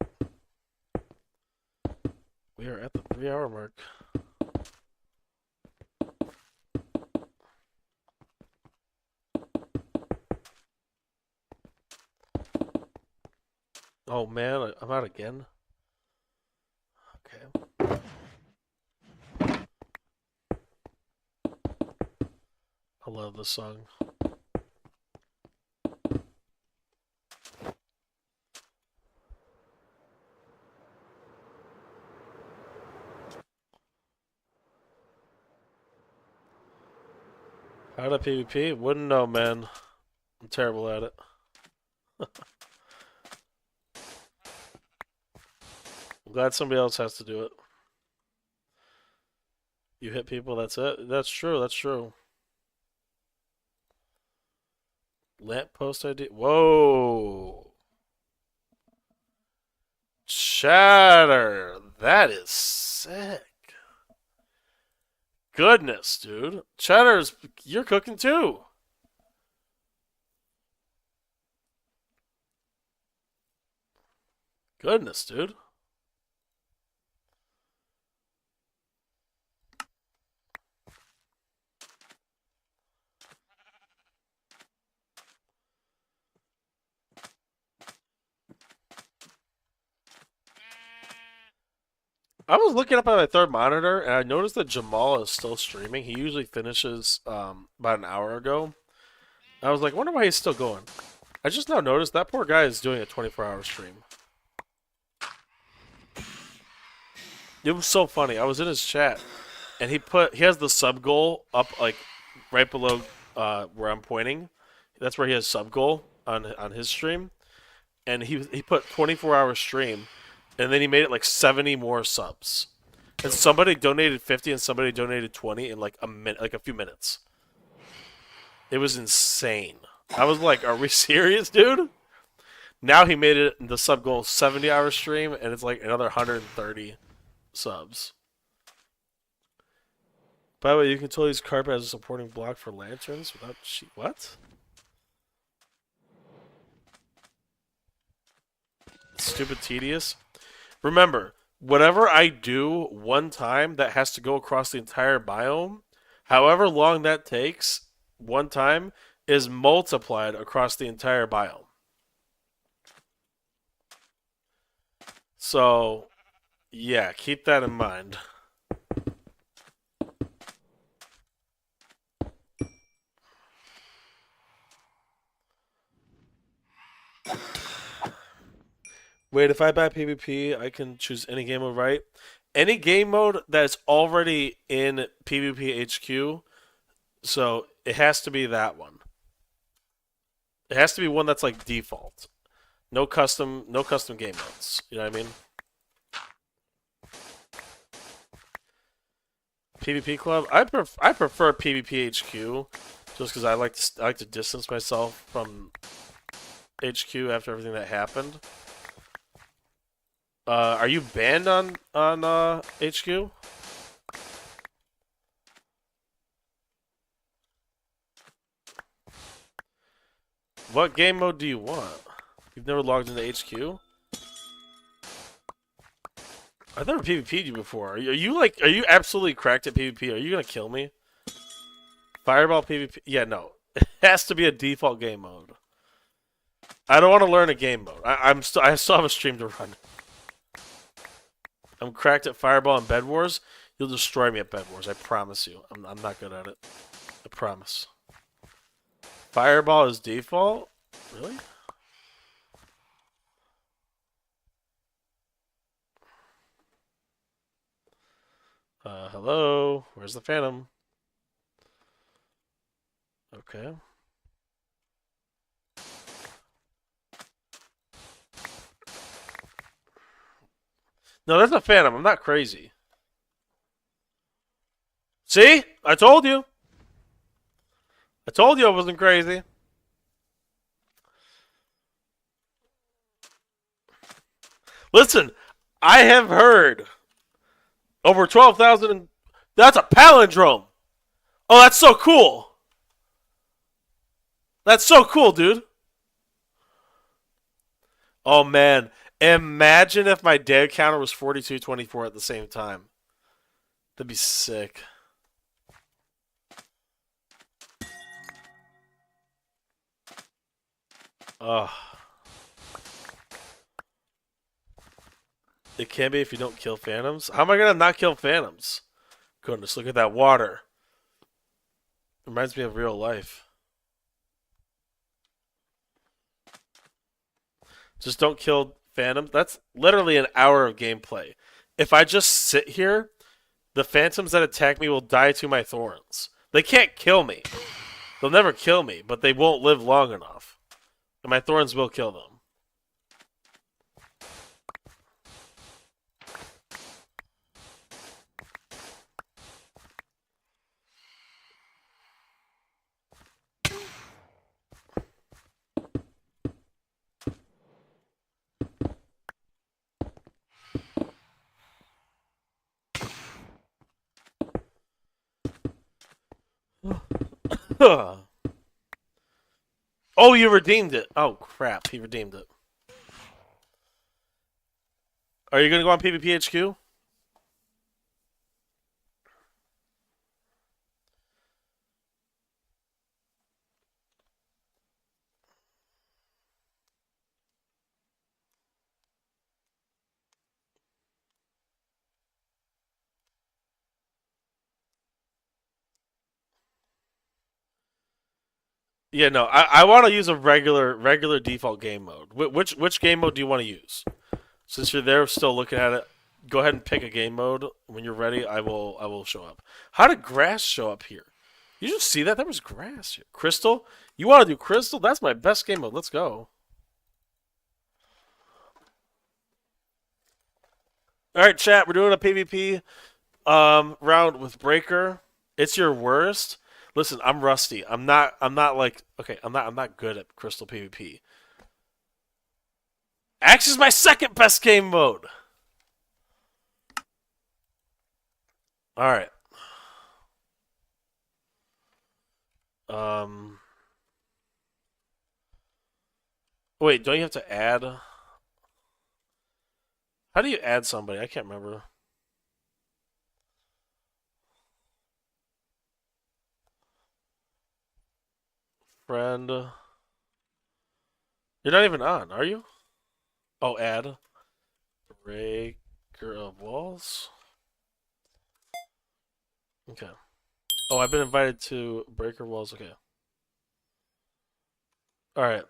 we are at the 3 hour mark. Oh man, I'm out again. Okay. I love this song. How to PvP? Wouldn't know, man. I'm terrible at it. I'm glad somebody else has to do it. You hit people, that's it. That's true. That's true. Lamppost ID. Whoa. Shatter. That is sick. Goodness, dude. Cheddar's, you're cooking too. Goodness, dude. I was looking up at my third monitor, and I noticed that Jamal is still streaming. He usually finishes about an hour ago. I was like, I wonder why he's still going. I just now noticed that poor guy is doing a 24-hour stream. It was so funny. I was in his chat, and he has the sub goal up like right below where I'm pointing. That's where he has sub goal on his stream, and he put 24-hour stream, and then he made it like 70 more subs. And somebody donated 50 and somebody donated 20 in like a minute, like a few minutes. It was insane. I was like, "Are we serious, dude?" Now he made it the sub goal 70-hour stream, and it's like another 130 subs. By the way, you can totally use carpet as a supporting block for lanterns without what? Stupid tedious. Remember, whatever I do one time that has to go across the entire biome, however long that takes, one time is multiplied across the entire biome. So, yeah, keep that in mind. Wait, if I buy PvP, I can choose any game mode, right? Any game mode that's already in PvP HQ, so it has to be that one. It has to be one that's like default. No custom game modes. You know what I mean? PvP club. I prefer PvP HQ, just because I like to distance myself from HQ after everything that happened. Are you banned on HQ? What game mode do you want? You've never logged into HQ? I've never PvP'd you before. Are you absolutely cracked at PvP? Are you gonna kill me? Fireball PvP? Yeah, no. It has to be a default game mode. I don't want to learn a game mode. I still have a stream to run. I'm cracked at Fireball and Bed Wars. You'll destroy me at Bed Wars. I promise you. I'm not good at it. I promise. Fireball is default? Really? Hello? Where's the Phantom? Okay. No, that's a Phantom. I'm not crazy. See? I told you. I told you I wasn't crazy. Listen, I have heard over 12,000. That's a palindrome. Oh, that's so cool. That's so cool, dude. Oh, man. Imagine if my dead counter was 4224 at the same time. That'd be sick. Ugh. It can be if you don't kill phantoms. How am I gonna not kill phantoms? Goodness, look at that water. Reminds me of real life. Just don't kill phantoms. That's literally an hour of gameplay. If I just sit here, the phantoms that attack me will die to my thorns. They can't kill me. They'll never kill me, but they won't live long enough. And my thorns will kill them. Oh, you redeemed it. Oh, crap. He redeemed it. Are you going to go on PvP HQ? Yeah, no, I want to use a regular default game mode. Which game mode do you want to use? Since you're there still looking at it, go ahead and pick a game mode. When you're ready, I will show up. How did grass show up here? You just see that? There was grass here. Crystal? You want to do Crystal? That's my best game mode. Let's go. All right, chat. We're doing a PvP round with Breaker. It's your worst. Listen, I'm rusty. I'm not like okay. I'm not good at Crystal PvP. Axe is my second best game mode. All right. Um. Wait, don't you have to add? How do you add somebody? I can't remember. Friend. You're not even on, are you? Oh, add. Breaker of walls. Okay. Oh, I've been invited to Breaker walls. Okay. All right.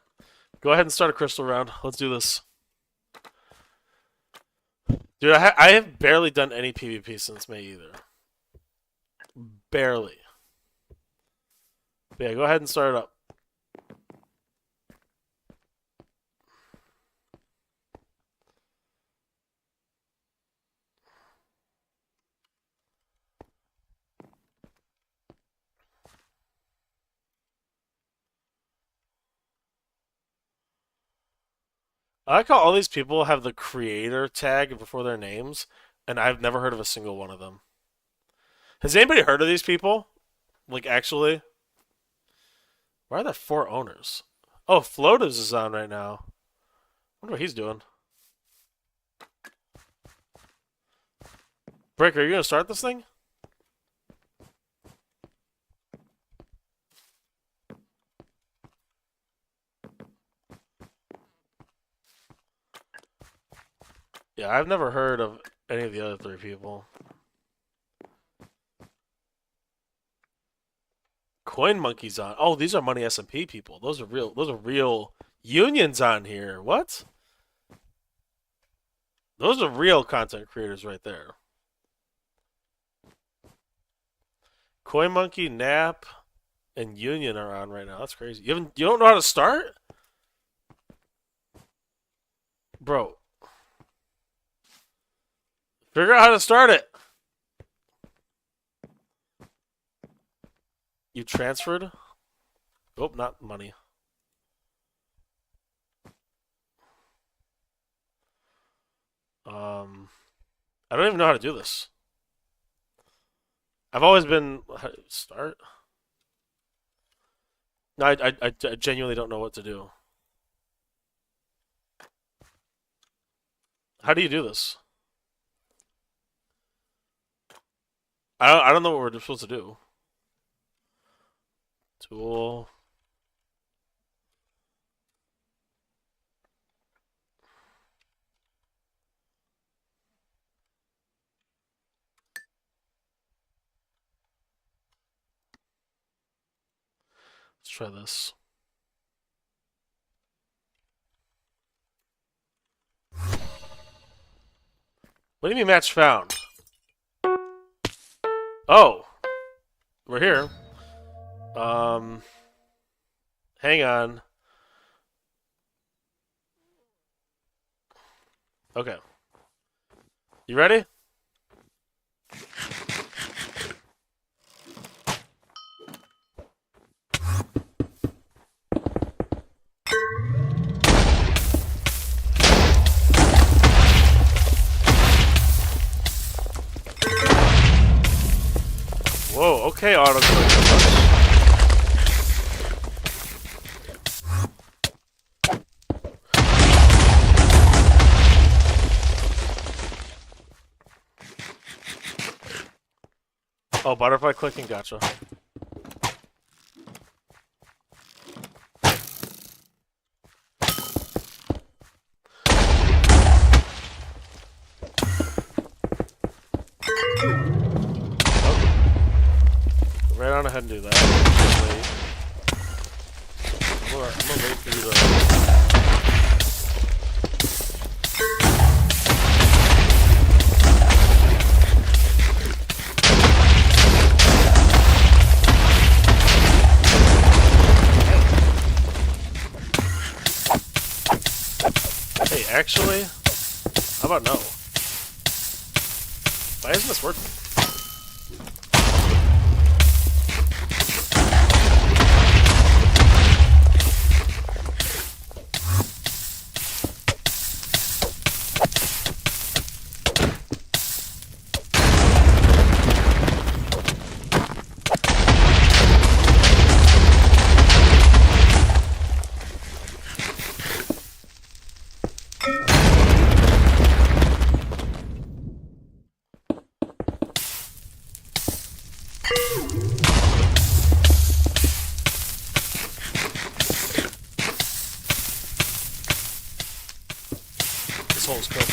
Go ahead and start a crystal round. Let's do this. Dude, I have barely done any PvP since May either. Barely. But yeah, go ahead and start it up. I like how all these people have the creator tag before their names, and I've never heard of a single one of them. Has anybody heard of these people? Like, actually? Why are there four owners? Oh, Floatus is on right now. I wonder what he's doing. Breaker, are you gonna start this thing? Yeah, I've never heard of any of the other three people. Coin Monkey's on. Oh, these are Money SMP people. Those are real. Those are real unions on here. What? Those are real content creators right there. Coin Monkey, Nap, and Union are on right now. That's crazy. You don't know how to start, bro. Figure out how to start it. You transferred? Oh, not money. I don't even know how to do this. I've always been start. No, I genuinely don't know what to do. How do you do this? I don't know what we're supposed to do. Tool. Let's try this. What do you mean match found? Oh, we're here. Hang on. Okay. You ready? Whoa, okay, autocorrect. Oh, butterfly clicking, gotcha. Right on ahead and do that. I'm gonna wait for you to... Hey, actually, how about no? Why isn't this working? This hole's cooked.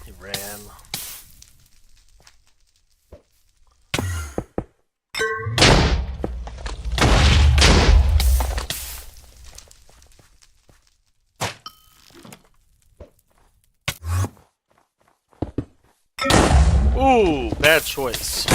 He ran. Ooh, bad choice.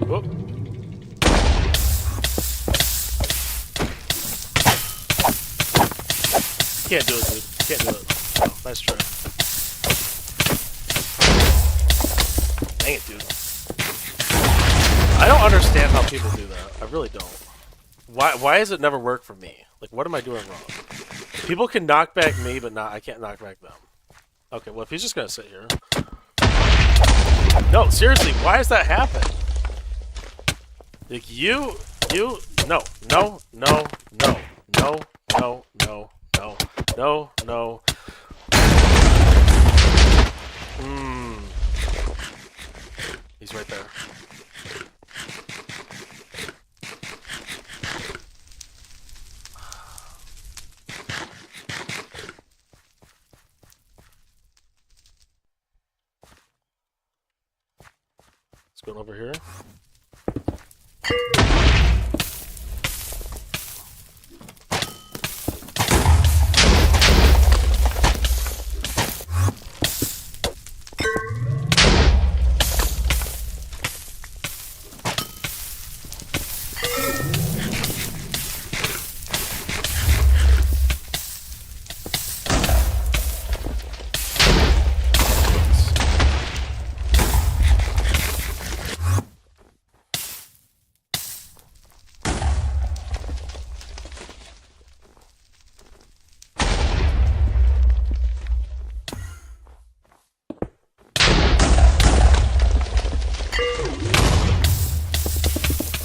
Whoop. Can't do it, dude. Can't do it. Oh, nice try. Dang it, dude. I don't understand how people do that. I really don't. Why does it never work for me? Like, what am I doing wrong? People can knock back me, but I can't knock back them. Okay, well, if he's just gonna sit here. No, seriously, why does that happen? Like, no, no, no, no, no, no, no, no, no, no, no. He's right there. Let's go over here.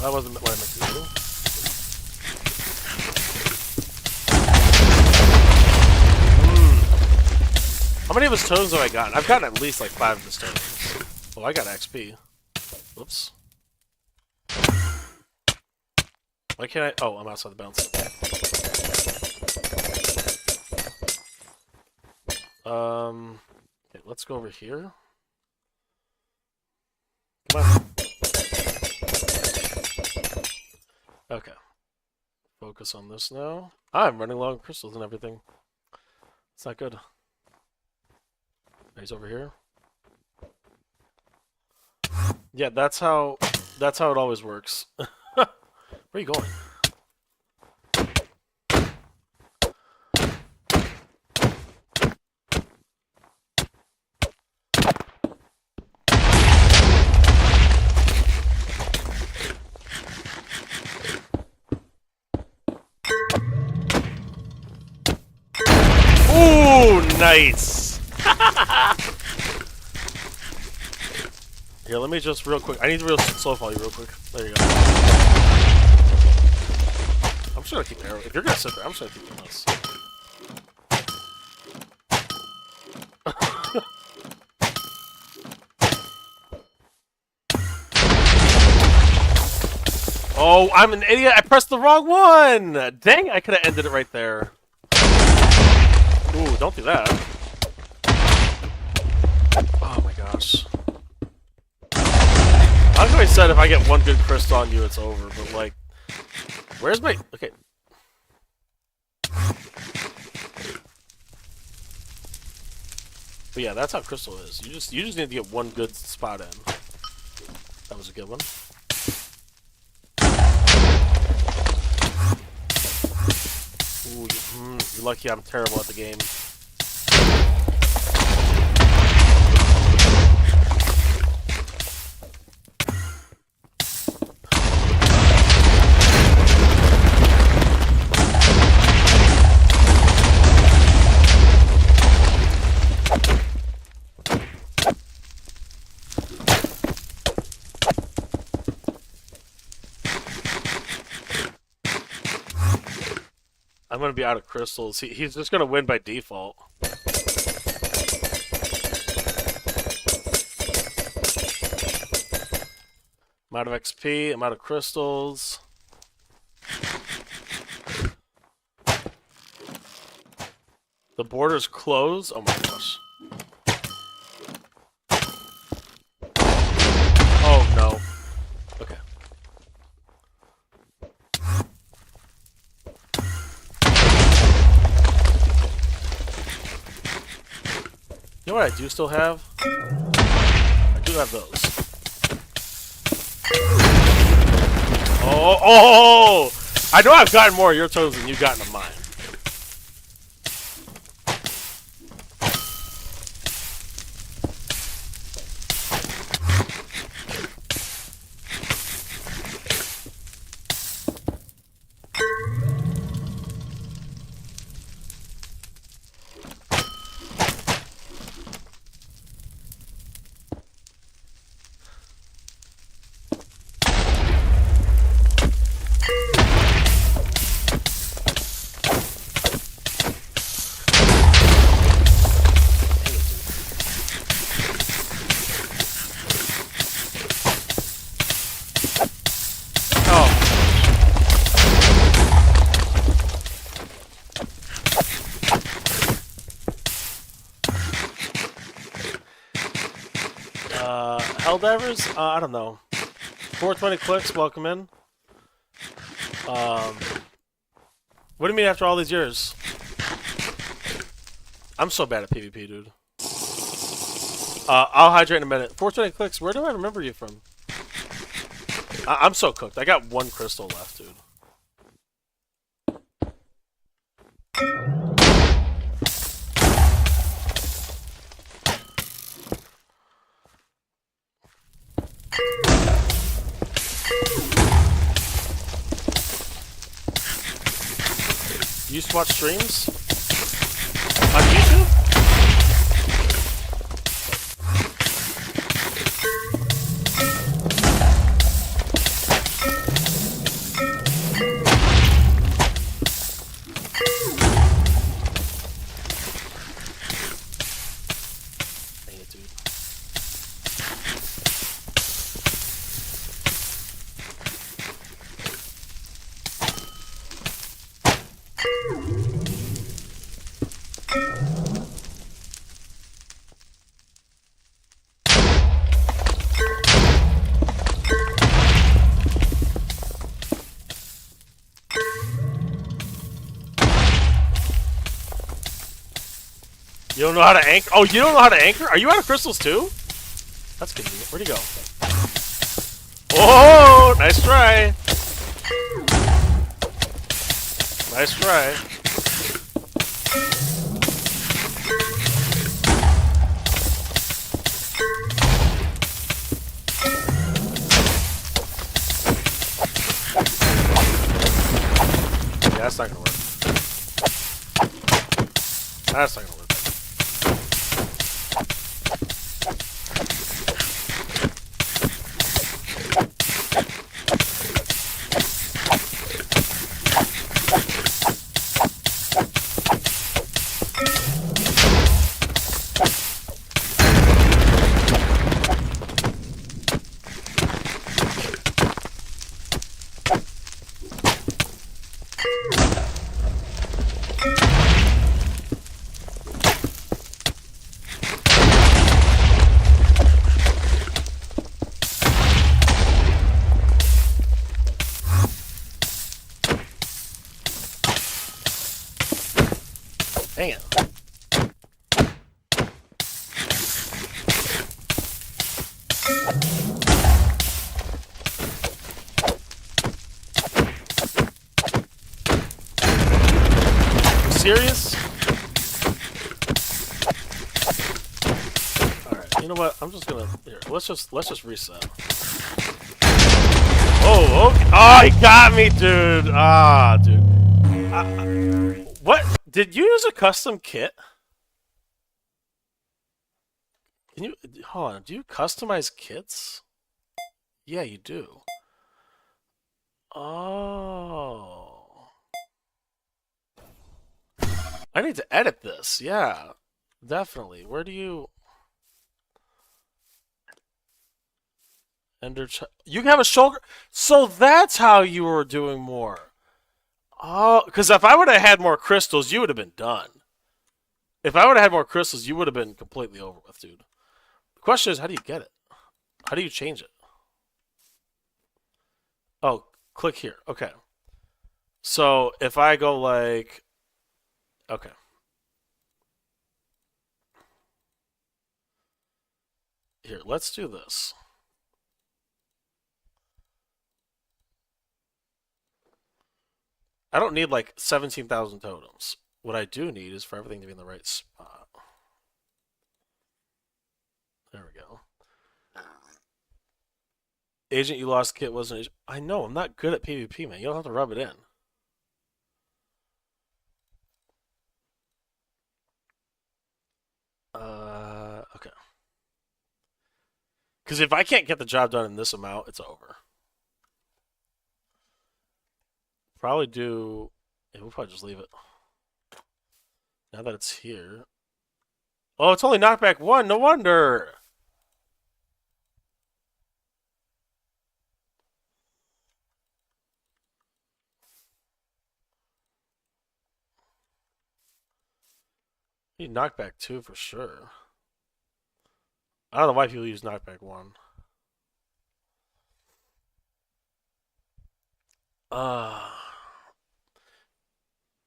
That wasn't what I meant to do. How many of his totems have I gotten? I've gotten at least like 5 of his totems. Oh, I got XP. Whoops. Why can't I? Oh, I'm outside the bounce. Okay, let's go over here. Come on. Okay. Focus on this now. I'm running low on crystals and everything. It's not good. He's over here. Yeah, that's how it always works. Where are you going? Nice. Here, let me just real quick. I need to real slow fall you real quick. There you go. I'm just gonna keep arrow. If you're gonna sit there, I'm just gonna keep doing this. Oh, I'm an idiot. I pressed the wrong one. Dang, I could have ended it right there. Ooh, don't do that. Oh my gosh. I've always said if I get one good crystal on you, it's over, but like, where's my... Okay. But yeah, that's how crystal is. You just need to get one good spot in. That was a good one. Ooh, you're lucky I'm terrible at the game. I'm gonna be out of crystals. He's just gonna win by default. I'm out of XP. I'm out of crystals. The border's closed. Oh my gosh. Oh no. Okay. You know what I do still have? I do have those. Oh! I know I've gotten more of your toes than you've gotten of mine. Helldivers? I don't know. 420 clicks, welcome in. What do you mean after all these years? I'm so bad at PvP, dude. I'll hydrate in a minute. 420 clicks, where do I remember you from? I'm so cooked. I got one crystal left, dude. You used to watch streams? On YouTube? Dang it, dude. You don't know how to anchor? Oh, you don't know how to anchor? Are you out of crystals too? That's convenient. Where'd he go? Oh, nice try. Nice try. Yeah, that's not gonna work. That's not gonna work. You serious? All right. You know what? I'm just gonna here. Let's just reset. Oh, okay. Oh, he got me, dude. Ah, dude. What? Did you use a custom kit? Can you hold on? Do you customize kits? Yeah, you do. Oh, I need to edit this. Yeah, definitely. Where do you enter? You have a shoulder. So that's how you were doing more. Oh, because if I would have had more crystals, you would have been done. If I would have had more crystals, you would have been completely over with, dude. The question is, how do you get it? How do you change it? Oh, click here. Okay. So if I go like, okay, here, let's do this. I don't need like 17,000 totems. What I do need is for everything to be in the right spot. There we go. Agent you lost kit wasn't. I know, I'm not good at PvP, man. You don't have to rub it in. Okay. Because if I can't get the job done in this amount, it's over. Probably do. Yeah, we'll probably just leave it. Now that it's here. Oh, it's only knockback one. No wonder. You need knockback two for sure. I don't know why people use knockback one. Uh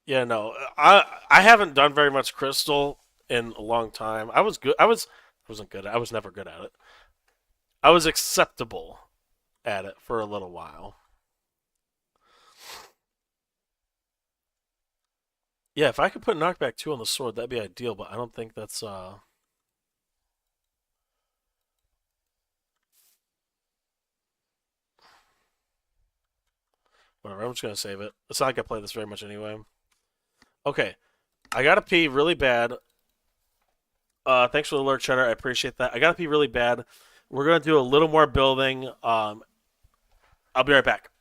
yeah, no. I haven't done very much crystal in a long time. I was good. I wasn't good. I was never good at it. I was acceptable at it for a little while. Yeah, if I could put knockback two on the sword, that'd be ideal. But I don't think that's whatever. I'm just gonna save it. It's not like I play this very much anyway. Okay, I gotta pee really bad. Thanks for the alert, Cheddar. I appreciate that. I gotta pee really bad. We're gonna do a little more building. I'll be right back.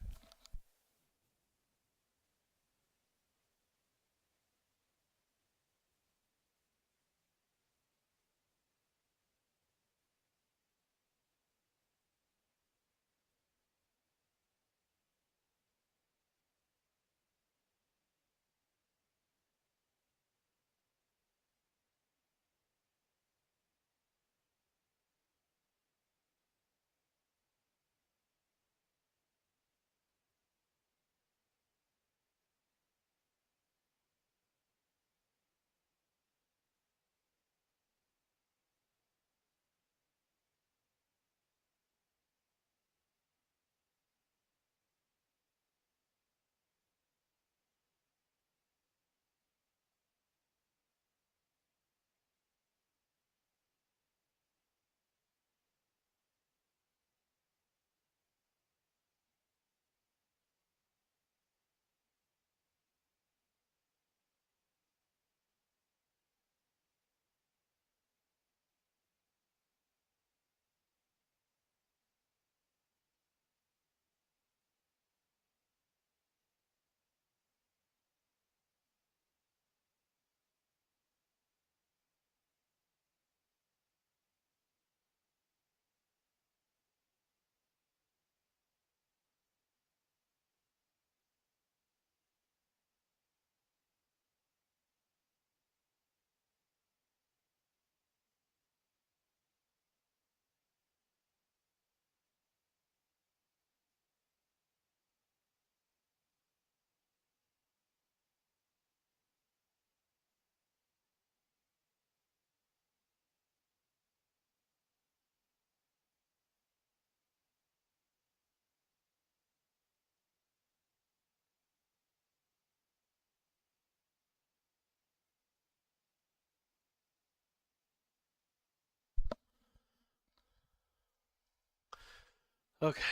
Okay,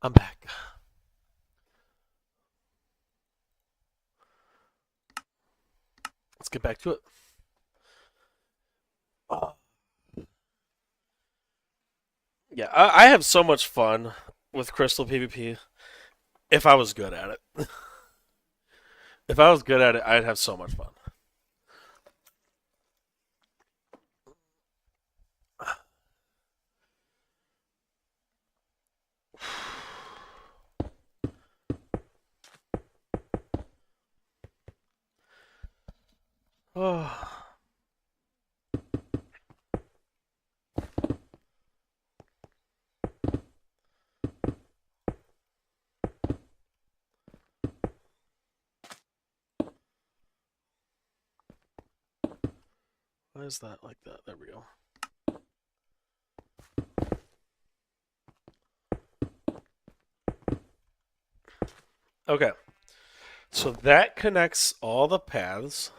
I'm back. Let's get back to it. Oh. Yeah, I have so much fun with Crystal PvP. If I was good at it, if I was good at it, I'd have so much fun. Oh, why is that like that? There we go. Okay, so that connects all the paths.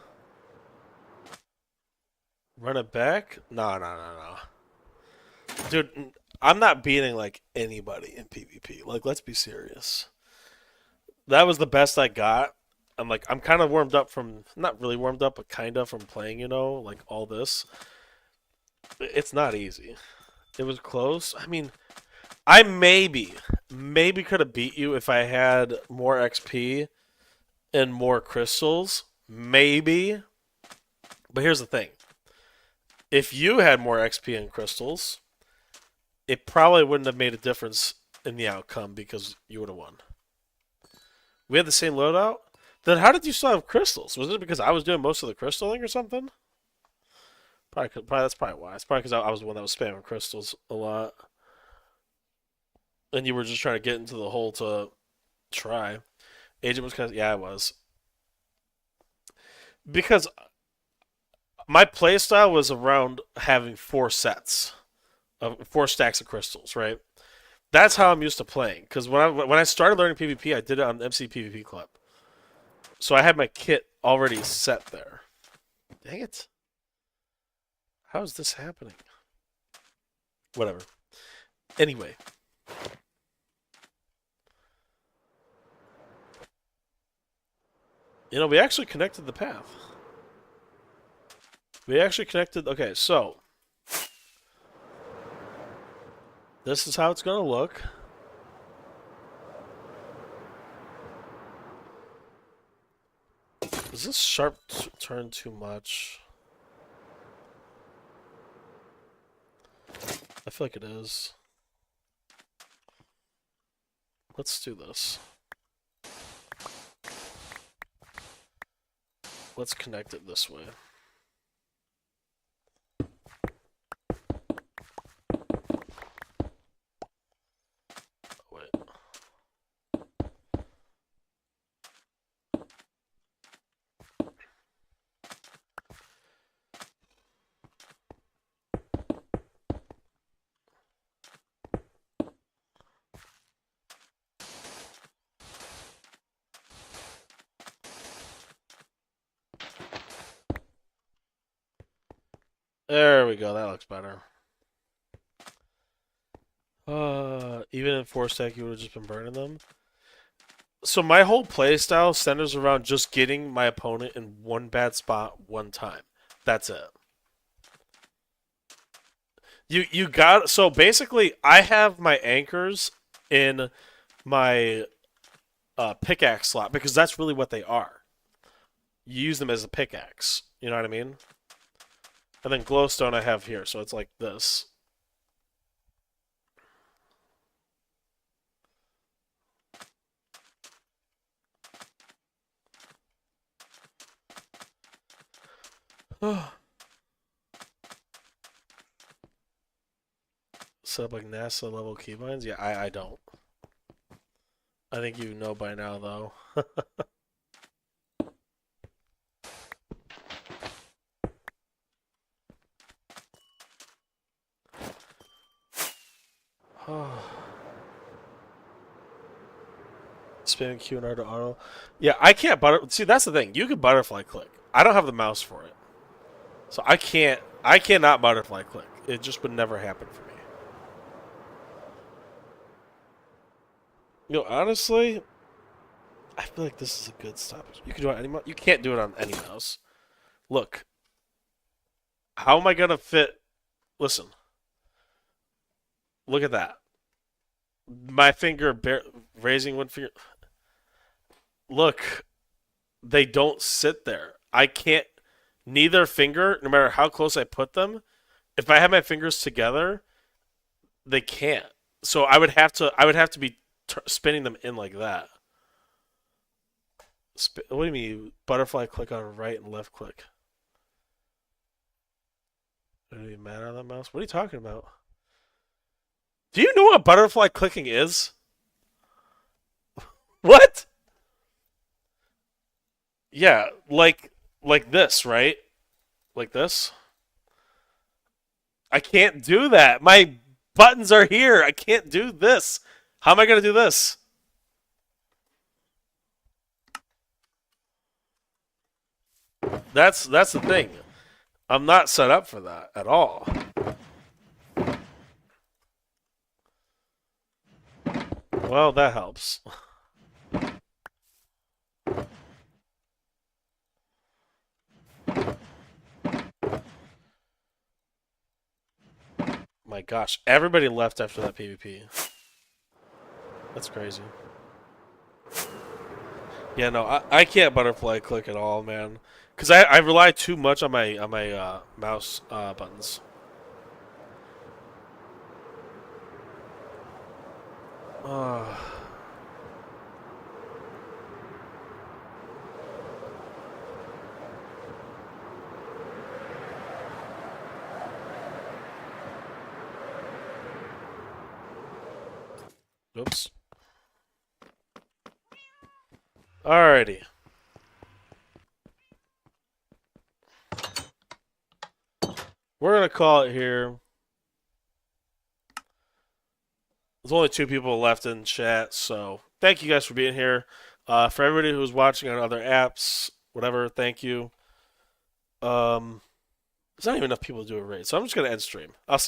Run it back? No, no, no, no. Dude, I'm not beating like anybody in PvP. Like, let's be serious. That was the best I got. I'm kind of warmed up from, not really warmed up, but kind of from playing, like all this. It's not easy. It was close. I mean, I maybe could have beat you if I had more XP and more crystals. Maybe. But here's the thing. If you had more XP and crystals, it probably wouldn't have made a difference in the outcome because you would have won. We had the same loadout? Then how did you still have crystals? Was it because I was doing most of the crystalling or something? Probably that's probably why. It's probably because I was the one that was spamming crystals a lot, and you were just trying to get into the hole to try. Agent was kind of yeah, I was because my playstyle was around having four sets of four stacks of crystals, right? That's how I'm used to playing. Because when I started learning PvP, I did it on MC PvP Club, so I had my kit already set there. Dang it! How is this happening? Whatever. Anyway, we actually connected the path. We actually connected. Okay, so this is how it's gonna look. Is this sharp turn too much? I feel like it is. Let's do this. Let's connect it this way. Wait. There we go. That looks better. Even in 4 stack, you would have just been burning them. So my whole playstyle centers around just getting my opponent in one bad spot one time. That's it. You got so basically I have my anchors in my pickaxe slot because that's really what they are. You use them as a pickaxe. You know what I mean? And then glowstone I have here, so it's like this. Set up like NASA level keybinds? Yeah, I don't. I think you know by now though. Spam Q and R to auto. Yeah, I can't see that's the thing. You can butterfly click. I don't have the mouse for it. So I cannot butterfly click. It just would never happen for me. Honestly, I feel like this is a good stoppage. You can do it on any mouse. You can't do it on any mouse. Look, how am I gonna fit? Listen, look at that. My finger raising one finger. Look, they don't sit there. I can't. Neither finger, no matter how close I put them, if I have my fingers together, they can't. So I would have to. I would have to be spinning them in like that. What do you mean? Butterfly click on right and left click. Are you mad on that mouse? What are you talking about? Do you know what butterfly clicking is? What? Yeah, like this, right? Like this. I can't do that. My buttons are here. I can't do this. How am I gonna do this? That's the thing. I'm not set up for that at all. Well, that helps. My gosh, everybody left after that PvP. That's crazy. Yeah, no, I can't butterfly click at all, man. Cause I rely too much on my mouse buttons. Uh, oops. Alrighty. We're gonna call it here. There's only two people left in chat, so thank you guys for being here. For everybody who's watching on other apps, whatever, thank you. There's not even enough people to do a raid, so I'm just gonna end stream. I'll see